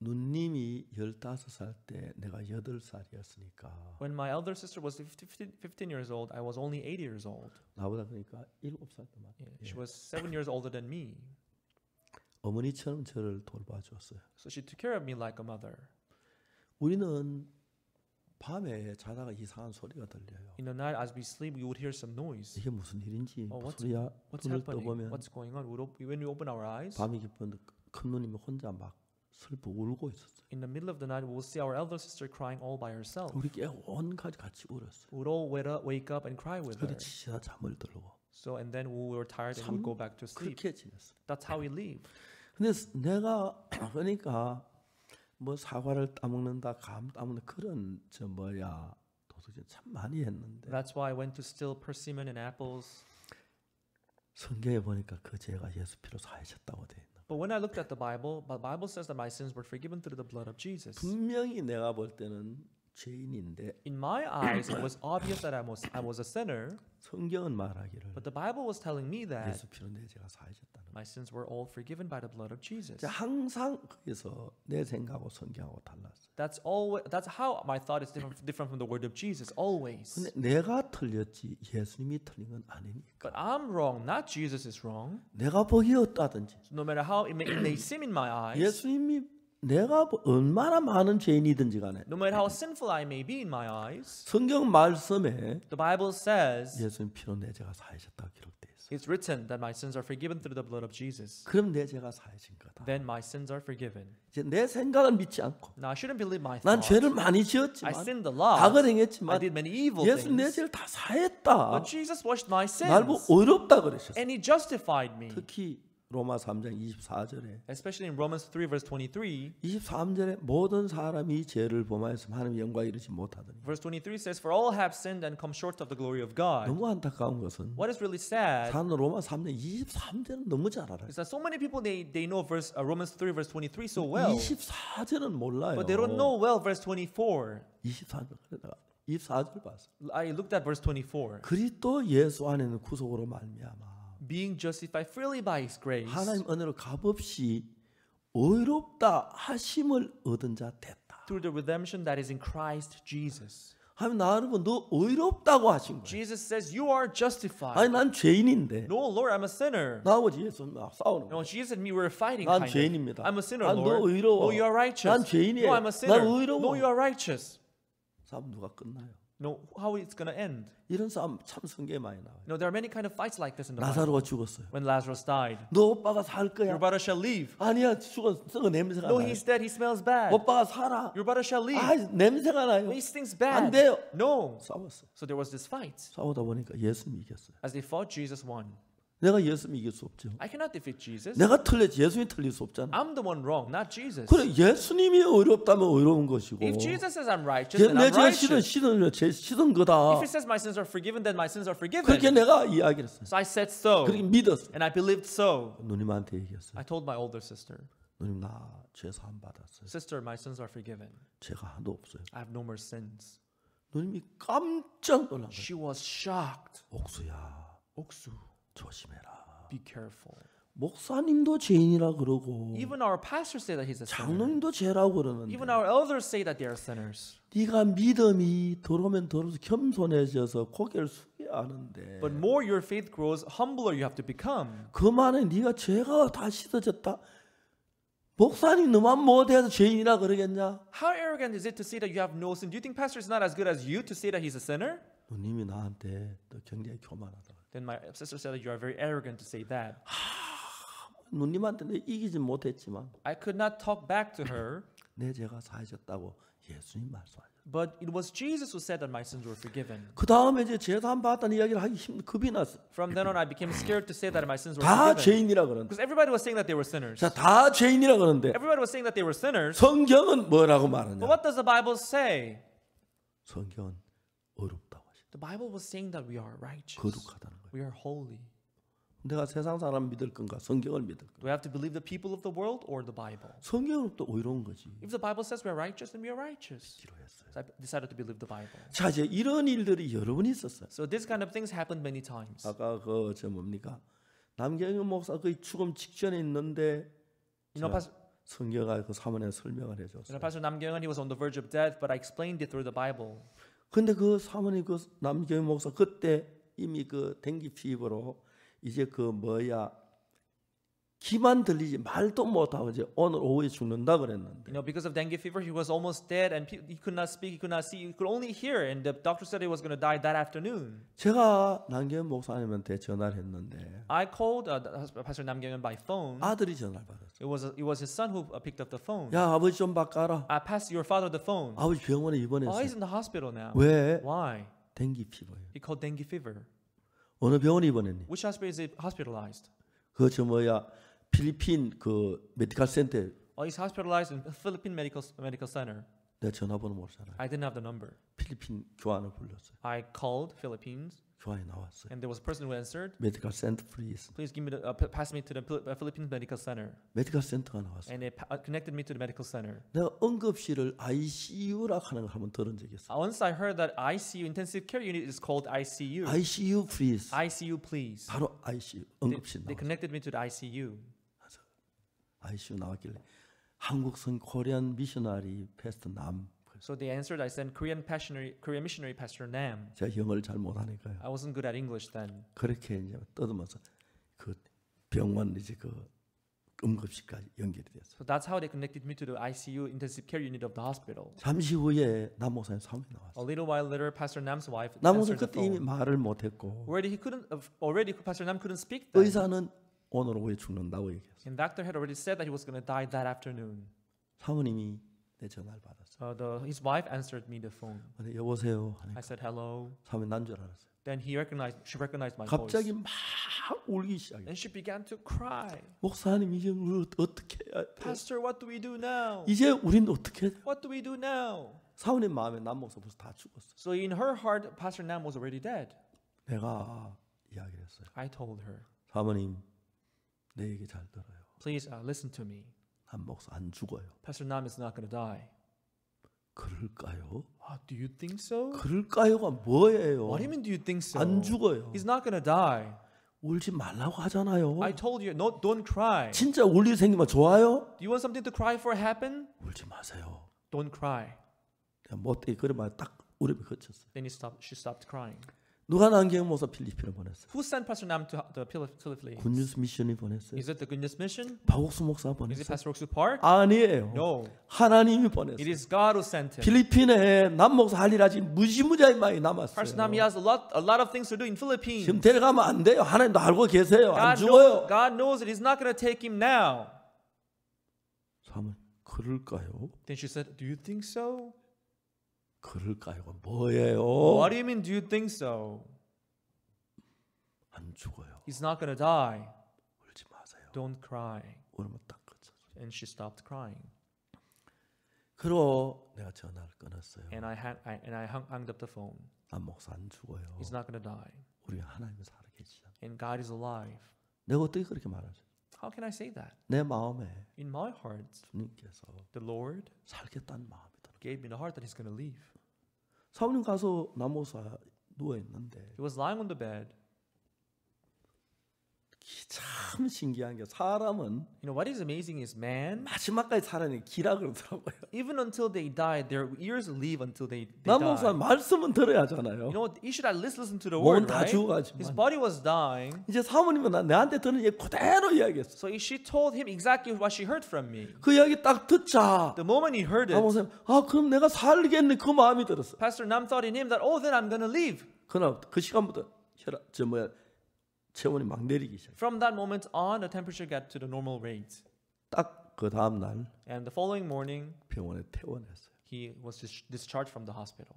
Speaker 1: 누님이 15살 때 내가 8살이었으니까
Speaker 2: when my elder sister was 15 years old, I was only 8 years old.
Speaker 1: 나보다 그러니까 7살 때 맞.
Speaker 2: Yeah, she was 7 years older than me.
Speaker 1: 어머니처럼 저를 돌봐줬어요.
Speaker 2: So she took care of me like a mother.
Speaker 1: 우리는 밤에 자다가 이상한 소리가 들려요.
Speaker 2: In the night, as we sleep, we would hear some noise.
Speaker 1: 이게 무슨 일인지
Speaker 2: what's
Speaker 1: 소리야.
Speaker 2: What's
Speaker 1: 눈을
Speaker 2: happening?
Speaker 1: 떠보면
Speaker 2: What's going on? When we open our eyes,
Speaker 1: 밤이 깊은데 큰 누님이 혼자 막 슬퍼 울고 있었어요.
Speaker 2: in the middle of the night, we'll see our elder sister crying all by herself.
Speaker 1: 우리 온 가지 같이 울었어요.
Speaker 2: We would all wake up and cry with her.
Speaker 1: 그래 지나 잠을 들고
Speaker 2: So and then we were tired and we'd go back to sleep.
Speaker 1: 그렇게 지냈어요.
Speaker 2: That's how we live.
Speaker 1: 근데 내가 그러니까 뭐 사과를 따먹는다, 감 따먹는 그런 도둑질 참 많이 했는데
Speaker 2: That's why I went to steal persimmon and apples.
Speaker 1: 성경에 보니까 그 죄가 예수 피로 사해졌다고 돼 있는.
Speaker 2: But when I looked at the Bible says that my sins were forgiven through the blood of Jesus.
Speaker 1: 분명히 내가 볼 때는 죄인인데
Speaker 2: In my eyes, it was obvious that I was a sinner,
Speaker 1: 성경은 말하기를
Speaker 2: but the Bible was telling me that
Speaker 1: 예수 피로 내 죄가 사해졌다는
Speaker 2: my sins were all forgiven by the blood of Jesus.
Speaker 1: 거예요. 항상 거기서 내 생각하고 성경하고 달랐어요.
Speaker 2: That's how my thought is different from the word of Jesus always.
Speaker 1: 근데 내가 틀렸지 예수님이 틀린 건 아니니까.
Speaker 2: But I'm wrong, not Jesus is wrong.
Speaker 1: 내가 복이 없다든지
Speaker 2: So no matter how it may seem in my eyes,
Speaker 1: 예수님이 내가 얼마나 많은 죄인이든지 간에
Speaker 2: no matter how sinful I may be in my eyes,
Speaker 1: 성경 말씀에
Speaker 2: the Bible says
Speaker 1: 예수님 피로 내 죄가 사해졌다고 기록되어 있어요.
Speaker 2: it's written that my sins are forgiven through the blood of Jesus.
Speaker 1: 그럼 내 죄가 사해진 거다.
Speaker 2: Then my sins are forgiven.
Speaker 1: 이제 내 생각을 믿지 않고
Speaker 2: Now I shouldn't believe my
Speaker 1: 난
Speaker 2: thoughts.
Speaker 1: 죄를 많이
Speaker 2: I
Speaker 1: 지었지만
Speaker 2: sinned a lot.
Speaker 1: 악을
Speaker 2: I
Speaker 1: 행했지만
Speaker 2: did many evil
Speaker 1: 예수 내
Speaker 2: things.
Speaker 1: 죄를 다 사했다.
Speaker 2: But Jesus washed my
Speaker 1: 날 보고
Speaker 2: sins.
Speaker 1: 어렵다 그러셨어요.
Speaker 2: And he justified me.
Speaker 1: 특히 로마 3장 24절에
Speaker 2: Especially in Romans 3 verse 23.
Speaker 1: 23절에 모든 사람이 죄를 범하였으면 하나님의 영광에 이르지 못하더니
Speaker 2: Verse 23 says, For all have sinned and come short of the glory of God.
Speaker 1: 너무 안타까운 것은
Speaker 2: What is really sad
Speaker 1: 사는 로마 3장 23절은 너무 잘 알아요.
Speaker 2: is that so many people they know Romans 3 verse 23 so well.
Speaker 1: 24절은 몰라요.
Speaker 2: But they don't know well verse 24.
Speaker 1: 24절 그러다가 24절 봤어.
Speaker 2: I looked at verse 24.
Speaker 1: 그리스도 예수 안에는 구속으로 말미암아
Speaker 2: Being justified freely by his grace.
Speaker 1: 하나님 은혜로 값없이 의롭다 하심을 얻은 자 됐다.
Speaker 2: Through the redemption that is in Christ Jesus.
Speaker 1: 하나님 나를 너 의롭다고 하신 거야.
Speaker 2: Jesus says, You are justified.
Speaker 1: 아니 난 죄인인데
Speaker 2: No, Lord, I'm a sinner.
Speaker 1: 나하고 예수 싸우는
Speaker 2: No,
Speaker 1: 거야.
Speaker 2: Jesus and me were fighting
Speaker 1: 난
Speaker 2: kind of.
Speaker 1: 죄인입니다.
Speaker 2: I'm a sinner,
Speaker 1: 아, 너
Speaker 2: Lord.
Speaker 1: 의로워.
Speaker 2: No, you are righteous.
Speaker 1: 난 죄인이에요.
Speaker 2: No, I'm a sinner.
Speaker 1: 난 의로워.
Speaker 2: No, you are righteous.
Speaker 1: 싸움 누가 끝나요?
Speaker 2: No, how it's going to end?
Speaker 1: 이런 싸움 참 성경에 많이 나와요.
Speaker 2: No, there are many kind of fights like this in the Bible.
Speaker 1: 나사로가 죽었어요.
Speaker 2: When Lazarus died,
Speaker 1: 너 오빠가 살
Speaker 2: your
Speaker 1: 거야.
Speaker 2: brother shall leave.
Speaker 1: 아니야 죽었어. 냄새가
Speaker 2: No,
Speaker 1: 나요.
Speaker 2: he's dead. He smells bad.
Speaker 1: 오빠가 살아.
Speaker 2: Your brother shall leave.
Speaker 1: 아 냄새가 나요.
Speaker 2: He stinks
Speaker 1: 안
Speaker 2: bad.
Speaker 1: 돼요.
Speaker 2: No.
Speaker 1: 싸웠어.
Speaker 2: So there was this fight.
Speaker 1: 싸우다 보니까 예수님이 이겼어요.
Speaker 2: As they fought, Jesus won.
Speaker 1: 내가 예수님 이길 수 없죠.
Speaker 2: I cannot defeat Jesus.
Speaker 1: 내가 틀렸지 예수님이 틀릴 수 없잖아.
Speaker 2: I'm the one wrong, not Jesus.
Speaker 1: 그래 예수님이 어렵다면 어려운 것이고
Speaker 2: If Jesus says I'm righteous, then
Speaker 1: 내
Speaker 2: I'm
Speaker 1: 죄가 씻은
Speaker 2: righteous.
Speaker 1: 씻은 거다.
Speaker 2: If he says my sins are forgiven, then my sins are
Speaker 1: 그렇게
Speaker 2: forgiven.
Speaker 1: 내가 이야기를 했어요.
Speaker 2: So I said so.
Speaker 1: 그렇게 믿었어.
Speaker 2: And I believed so.
Speaker 1: 누님한테 얘기했어요.
Speaker 2: I told my older sister,
Speaker 1: 누님 나 죄 사함 받았어요.
Speaker 2: Sister, my sins are forgiven.
Speaker 1: 죄가 하나도 없어요.
Speaker 2: I have no more sins.
Speaker 1: 누님이 깜짝 놀란 거예요.
Speaker 2: She was shocked.
Speaker 1: 옥수야
Speaker 2: Oksu,
Speaker 1: 조심해라.
Speaker 2: be careful.
Speaker 1: 목사님도 죄인이라 그러고
Speaker 2: Even our pastors say that he's a sinner.
Speaker 1: 장로님도 죄라고 그러는데
Speaker 2: Even our elders say that they are sinners.
Speaker 1: 네가 믿음이 들어오면 들어서 겸손해져서 고개를 숙여야 하는데
Speaker 2: But more your faith grows, humbler you have to become.
Speaker 1: 그만에 네가 죄가 다 씻어졌다. 목사님 너만 못해서 죄인이라 그러겠냐?
Speaker 2: How arrogant is it to say that you have no sin? Do you think pastor is not as good as you to say that he's a sinner?
Speaker 1: 누님이 나한테 너 굉장히 교만하다.
Speaker 2: Then my sister said that you are very arrogant to say that.
Speaker 1: 누님한테 내 이기지 못했지만
Speaker 2: I could not talk back to her,
Speaker 1: 내 죄가 사하셨다고 예수님 말씀하셨어요.
Speaker 2: but it was Jesus who said that my sins were forgiven.
Speaker 1: 그 다음에 이제 제사함 받다는 이야기를 하기 겁이 났어.
Speaker 2: From then on, I became scared to say that my sins were
Speaker 1: 다
Speaker 2: forgiven.
Speaker 1: 죄인이라 그러는데,
Speaker 2: Because everybody was saying that they were sinners.
Speaker 1: 자, 다 죄인이라 그러는데
Speaker 2: Everybody was saying that they were sinners.
Speaker 1: 성경은 뭐라고
Speaker 2: But
Speaker 1: 말하냐?
Speaker 2: what does the Bible say?
Speaker 1: 성경은 어렵다고 하시다.
Speaker 2: The Bible was saying that we are righteous.
Speaker 1: 거룩하다는 거예요.
Speaker 2: We are holy.
Speaker 1: 내가 세상 사람 믿을 건가? 성경을 믿을 건가?
Speaker 2: Do I have to believe the people of the world or the Bible?
Speaker 1: 성경은 또 어려운 거지.
Speaker 2: If the Bible says we are righteous, then we are righteous.
Speaker 1: 기로했어요.
Speaker 2: So I decided to believe the Bible.
Speaker 1: 자, 이제 이런 일들이 여러 번 있었어요.
Speaker 2: So this kind of things happened many times.
Speaker 1: 아까 뭡니까? 남경현 목사 거의 죽음 직전에 있는데
Speaker 2: You know,
Speaker 1: 성경가 그 사문에 설명을 해줬어요.
Speaker 2: Pastor Nam Gyeong-un, he was on the verge of death, but I explained it through the Bible.
Speaker 1: 근데 그 사모님 그 남경현 목사 그때 이미 그 댕기 피부로 이제 기만 들리지 말도 못하고 이제 오늘 오후에 죽는다 그랬는데
Speaker 2: You know, because of dengue fever, he was almost dead, and he could not speak, he could not see, he could only hear, and the doctor said he was going to die that afternoon.
Speaker 1: 제가 남경현 목사님한테 전화를 했는데
Speaker 2: I called Pastor Nam Gyeong-un by phone.
Speaker 1: 아들이 전화를 받았어요.
Speaker 2: It was his son who picked up the phone.
Speaker 1: 야 아버지 좀 바꿔라.
Speaker 2: I passed your father the phone.
Speaker 1: 아버지 병원에
Speaker 2: Oh,
Speaker 1: 입원했어요.
Speaker 2: he's in the hospital now.
Speaker 1: 왜?
Speaker 2: Why?
Speaker 1: 댕기 피부예요.
Speaker 2: He called dengue fever.
Speaker 1: 어느 병원에 입원했니?
Speaker 2: Which hospital is it hospitalized?
Speaker 1: 그 저 뭐야 필리핀 그 메디컬 센터
Speaker 2: Oh, he's hospitalized in Philippine Medical Center.
Speaker 1: 내 전화번호 모르잖아요.
Speaker 2: I didn't have the number.
Speaker 1: 필리핀 교환을 불렀어요.
Speaker 2: I called Philippines,
Speaker 1: 교환이 나왔어요.
Speaker 2: and there was a person who answered.
Speaker 1: 메디컬 센터 프리즈.
Speaker 2: Please give me pass me to the Philippine Medical Center,
Speaker 1: 메디컬 센터가 나왔어요.
Speaker 2: and they connected me to the medical center.
Speaker 1: 내가 응급실을 ICU라 하는 걸 한번 들은 적이 있어요.
Speaker 2: Once I heard that ICU intensive care unit is called ICU.
Speaker 1: ICU 프리즈.
Speaker 2: ICU, please.
Speaker 1: 바로 ICU
Speaker 2: They,
Speaker 1: 응급실
Speaker 2: they
Speaker 1: 나왔어요.
Speaker 2: connected me to the ICU.
Speaker 1: ICU 나왔길래 한국성 코리안 미셔너리 패스터 남.
Speaker 2: So they answered. I sent Korean missionary Pastor Nam.
Speaker 1: 제가 영어를 잘 못하니까요.
Speaker 2: I wasn't good at English then.
Speaker 1: 그렇게 이제 떠들면서 그 병원 이제 그 응급실까지 연결이 됐어요.
Speaker 2: So that's how they connected me to the ICU intensive care unit of the hospital.
Speaker 1: 잠시 후에 남 목사님 사원이
Speaker 2: A
Speaker 1: 나왔어요.
Speaker 2: little while later, Pastor Nam's wife
Speaker 1: 남 목사님
Speaker 2: answered the
Speaker 1: 그때 이미
Speaker 2: phone.
Speaker 1: 말을 못했고
Speaker 2: Already Pastor Nam couldn't speak then.
Speaker 1: 의사는 오늘 오후에 죽는다고 얘기했어요.
Speaker 2: And doctor had already said that he was going to die that afternoon.
Speaker 1: 사모님이 내 전화를 받았어요.
Speaker 2: His wife answered me the phone.
Speaker 1: 근데 여보세요.
Speaker 2: I said hello.
Speaker 1: 사모님 난 줄 알았어요.
Speaker 2: Then she recognized my
Speaker 1: 갑자기
Speaker 2: voice.
Speaker 1: 막 울기 시작해.
Speaker 2: And she began to cry.
Speaker 1: 목사님 이제 우리 어떻게 해야 돼?
Speaker 2: Pastor, what do we do now?
Speaker 1: 이제 우린 어떻게 해야 돼?
Speaker 2: What do we do now?
Speaker 1: 사모님 마음에 남 목사 벌써 다 죽었어.
Speaker 2: So in her heart, Pastor Nam was already dead.
Speaker 1: 내가 이야기를 했어요.
Speaker 2: I told her,
Speaker 1: 사모님 내 얘기 잘 들어요.
Speaker 2: please listen to me.
Speaker 1: 남 목사 안 죽어요.
Speaker 2: Pastor Nam is not going to die.
Speaker 1: 그럴까요?
Speaker 2: Do you think so?
Speaker 1: 그럴까요가 뭐예요?
Speaker 2: What do you mean do you think so?
Speaker 1: 안 죽어요.
Speaker 2: He's not going to die.
Speaker 1: 울지 말라고 하잖아요.
Speaker 2: I told you, no, don't cry.
Speaker 1: 진짜 울 일 생기면 좋아요?
Speaker 2: Do you want something to cry for happen?
Speaker 1: 울지 마세요.
Speaker 2: Don't cry.
Speaker 1: 그냥 못되게 그래 말 딱 울음이 그쳤어요.
Speaker 2: Then she stopped crying.
Speaker 1: 누가 남경 목사 필리핀을 보냈어요?
Speaker 2: Who sent Pastor Nam to the Philippines?
Speaker 1: 굿뉴스 미션이 보냈어요.
Speaker 2: Is it the Goodness Mission?
Speaker 1: 박옥수 목사
Speaker 2: Is it
Speaker 1: 보냈어요.
Speaker 2: Pastor Oksu Park?
Speaker 1: 아니에요.
Speaker 2: No.
Speaker 1: 하나님이
Speaker 2: It
Speaker 1: 보냈어요.
Speaker 2: is God who sent him.
Speaker 1: 필리핀에 남 목사 할 일 아직 무지무지하게 많이
Speaker 2: Pastor Nam, he
Speaker 1: 남았어요.
Speaker 2: has a lot of things to do in Philippines.
Speaker 1: 지금 데려가면 안 돼요. 하나님도 알고 계세요. 안 죽어요.
Speaker 2: God knows that He's not going to take him now.
Speaker 1: 사모님 그럴까요?
Speaker 2: Then she said, do you think so?
Speaker 1: 그럴까요가 뭐예요?
Speaker 2: What do you mean, do you think so?
Speaker 1: 안 죽어요.
Speaker 2: He's not going to die.
Speaker 1: 울지 마세요.
Speaker 2: Don't cry.
Speaker 1: 울면 딱 그쳐.
Speaker 2: And she stopped crying.
Speaker 1: 그러고 내가 전화를 끊었어요.
Speaker 2: And I hung up the phone.
Speaker 1: 남 목사 안 죽어요.
Speaker 2: He's not going to die.
Speaker 1: 우리가 하나님이 살아계시잖아요.
Speaker 2: And God is alive.
Speaker 1: 내가 어떻게 그렇게 말하죠?
Speaker 2: How can I say that?
Speaker 1: 내 마음에
Speaker 2: In my heart,
Speaker 1: 주님께서
Speaker 2: the Lord
Speaker 1: 살겠다는 마음이 들어요.
Speaker 2: gave me the heart that He's going to leave.
Speaker 1: 사모님 가서 남 목사 누워 있는데
Speaker 2: He was lying on the bed.
Speaker 1: 참 신기한 게 사람은
Speaker 2: You know what is amazing is man,
Speaker 1: 마지막까지 살아내는 기라 그러더라고요.
Speaker 2: even until they die, their ears live until they
Speaker 1: 남
Speaker 2: die.
Speaker 1: 목사 말씀은 들어야
Speaker 2: You
Speaker 1: 하잖아요.
Speaker 2: know what? You should at least listen to the
Speaker 1: 몸은
Speaker 2: word,
Speaker 1: 다
Speaker 2: right? His
Speaker 1: 죽어가지만
Speaker 2: body was dying.
Speaker 1: 이제 사모님은 내한테 들은 얘기 그대로 이야기했어.
Speaker 2: So she told him exactly what she heard from me.
Speaker 1: 그 이야기 딱 듣자
Speaker 2: The moment he heard
Speaker 1: 남
Speaker 2: it,
Speaker 1: 목사님 그럼 내가 살겠네 그 마음이 들었어.
Speaker 2: Pastor Nam thought in him that, oh, then I'm going to leave.
Speaker 1: 그날 그 시간부터 체온이 막 내리기 시작.
Speaker 2: From that moment on, the temperature got to the normal rate.
Speaker 1: 딱 그 다음 날
Speaker 2: And the following morning,
Speaker 1: 병원에 퇴원했어요.
Speaker 2: he was discharged from the hospital.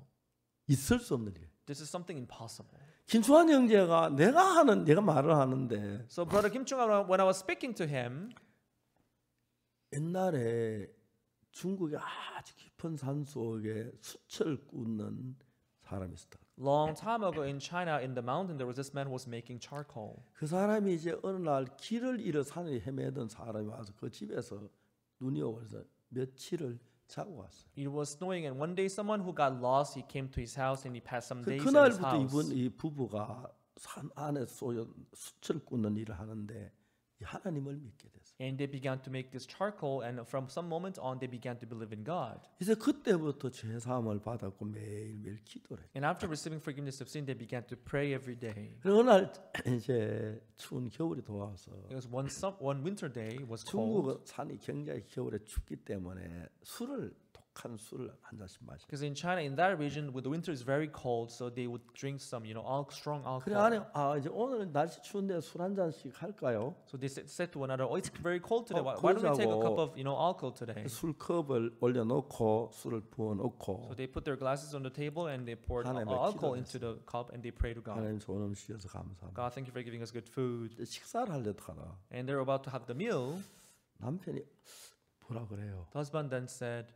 Speaker 1: 있을 수 없는 일.
Speaker 2: This is something impossible.
Speaker 1: 김수환 형제가 내가 말을 하는데
Speaker 2: So Brother Kim Chung, when I was speaking to him,
Speaker 1: 옛날에 중국의 아주 깊은 산 속에 숯을 굽는 사람이 있었다.
Speaker 2: long time ago in China, in the mountain, there was this man who was making charcoal.
Speaker 1: 그 사람이 이제 어느 날 길을 잃어 산에 헤매던 사람이 와서 그 집에서 눈이 오면서 며칠을 자고 갔어요.
Speaker 2: It was snowing, and one day someone who got lost, he came to his house and he passed some days in his
Speaker 1: 그날부터
Speaker 2: house.
Speaker 1: 이 부부가 산 안에 쏘여 숯을 굽는 일을 하는데 하나님을 믿게 됐어요.
Speaker 2: And they began to make this charcoal, and from some moment on, they began to believe in God.
Speaker 1: 이제 그때부터 죄 사함을 받았고 매일매일 기도를 했어요.
Speaker 2: And after receiving forgiveness of sin, they began to pray every day.
Speaker 1: 어느 날 이제 추운 겨울이 돌아와서
Speaker 2: It was one winter day, it was cold.
Speaker 1: 중국 산이 굉장히 겨울에 춥기 때문에 술을 한 술을 한 잔씩 마셔.
Speaker 2: Because in China, in that region, where the winter is very cold, so they would drink some, strong
Speaker 1: 그래
Speaker 2: alcohol.
Speaker 1: 안에 이제 오늘 날씨 추운데 술 한 잔씩 할까요?
Speaker 2: So they said to one another, "Oh, it's very cold today.
Speaker 1: Oh,
Speaker 2: Why don't we take a
Speaker 1: 그러자고.
Speaker 2: cup of, alcohol today?"
Speaker 1: 술컵을 올려놓고 술을 부어놓고
Speaker 2: So they put their glasses on the table and they poured
Speaker 1: 하나님의
Speaker 2: alcohol
Speaker 1: 기도를
Speaker 2: into the cup and they pray to God.
Speaker 1: 하나님 좋은 음식 주셔서 감사합니다.
Speaker 2: God, thank you for giving us good food.
Speaker 1: 식사를 하려도 하나
Speaker 2: And they're about to have the meal.
Speaker 1: 남편이 뭐라 그래요?
Speaker 2: The husband then said,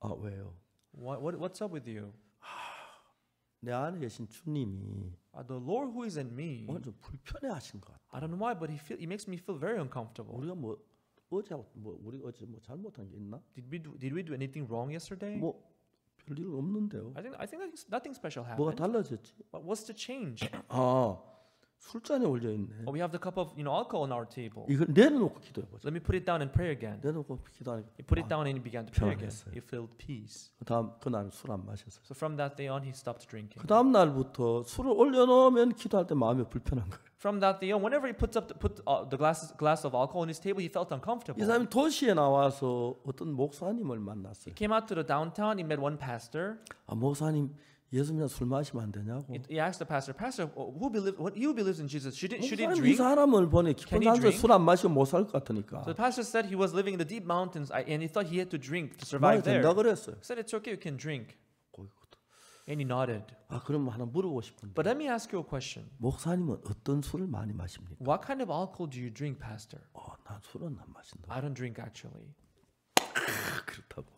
Speaker 1: 아 왜요?
Speaker 2: What's up with you?
Speaker 1: 내 안에 계신 주님이
Speaker 2: The Lord who is in me,
Speaker 1: 오늘 좀 불편해하신 것 같아.
Speaker 2: I don't know why, but he makes me feel very uncomfortable.
Speaker 1: 우리가 우리 어제 뭐 잘못한 게 있나?
Speaker 2: Did we do anything wrong yesterday?
Speaker 1: 뭐 별일 없는데요.
Speaker 2: I think nothing special
Speaker 1: 뭐가
Speaker 2: happened.
Speaker 1: 달라졌지?
Speaker 2: But what's the change?
Speaker 1: 아 술잔에 올려 있네.
Speaker 2: We have the cup of alcohol on our table.
Speaker 1: 이걸 내려놓고 기도해 보자.
Speaker 2: Let me put it down and pray again.
Speaker 1: 내려놓고 기도하니까.
Speaker 2: He put it down and he began to pray again.
Speaker 1: 평안했어요.
Speaker 2: He felt peace.
Speaker 1: 그다음 그날 술 안 마셨어요.
Speaker 2: So from that day on, he stopped drinking.
Speaker 1: 그 다음 날부터 술을 올려놓으면 기도할 때 마음이 불편한 거예요.
Speaker 2: From that day on, whenever he put the glass of alcohol on his table, he felt uncomfortable.
Speaker 1: 이 사람이 도시에 나와서 어떤 목사님을 만났어요.
Speaker 2: He came out to the downtown. He met one pastor.
Speaker 1: 아 목사님 예수 믿어 술 마시면 안 되냐고.
Speaker 2: He asked the pastor, who believes in Jesus? Should he
Speaker 1: 목사님 이
Speaker 2: drink?
Speaker 1: 사람을 보니 깊은
Speaker 2: Can he
Speaker 1: 산에
Speaker 2: drink?
Speaker 1: 술 안 마시면 못 살 것 같으니까.
Speaker 2: So the pastor said he was living in the deep mountains, and he thought he had to drink to
Speaker 1: 말이
Speaker 2: survive there.
Speaker 1: 된다 그랬어요.
Speaker 2: He said it's okay, you can drink.
Speaker 1: 거기부터.
Speaker 2: And he nodded.
Speaker 1: 아 그럼 하나 물어보고 싶은데.
Speaker 2: But let me ask you a question.
Speaker 1: 목사님은 어떤 술을 많이 마십니까?
Speaker 2: What kind of alcohol do you drink, pastor?
Speaker 1: 난 술은 안 마신다.
Speaker 2: I don't drink actually.
Speaker 1: 그렇다고.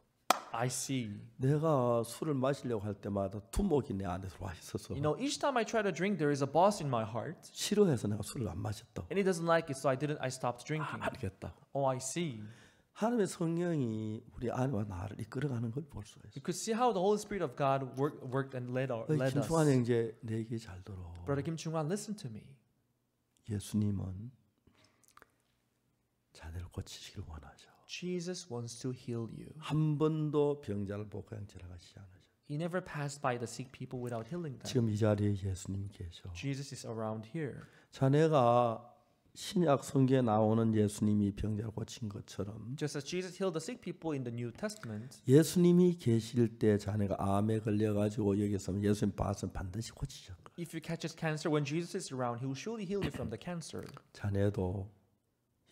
Speaker 2: I see.
Speaker 1: 내가 술을 마시려고 할 때마다 두목이 내 안에 들어와 있어서
Speaker 2: Each time I try to drink, there is a boss in my heart,
Speaker 1: 싫어해서 내가 술을 안 마셨다고.
Speaker 2: and he doesn't like it, so I stopped drinking.
Speaker 1: 알겠다.
Speaker 2: Oh, I see.
Speaker 1: 하나님의 성령이 우리 안과 나를 이끌어가는 걸 볼 수가 있어요.
Speaker 2: You could see how the Holy Spirit of God worked and led us.
Speaker 1: 김충환 형제 내 얘기 잘 들어.
Speaker 2: Brother Kim Chung-wan, listen to me.
Speaker 1: 예수님은 자네를 고치시길 원하죠.
Speaker 2: Jesus wants to heal you.
Speaker 1: 한 번도 병자를 보고 그냥 지나가시지 않으셔.
Speaker 2: He never passed by the sick people without healing them.
Speaker 1: 지금 이 자리에 예수님 계셔.
Speaker 2: Jesus is around here.
Speaker 1: 자네가 신약 성경에 나오는 예수님이 병자를 고친 것처럼
Speaker 2: Just as Jesus healed the sick people in the New Testament,
Speaker 1: 예수님이 계실 때 자네가 암에 걸려가지고 여기서 예수님 봤으면 반드시 고치실 거야.
Speaker 2: if you catches cancer when Jesus is around, he will surely heal you from the cancer.
Speaker 1: 자네도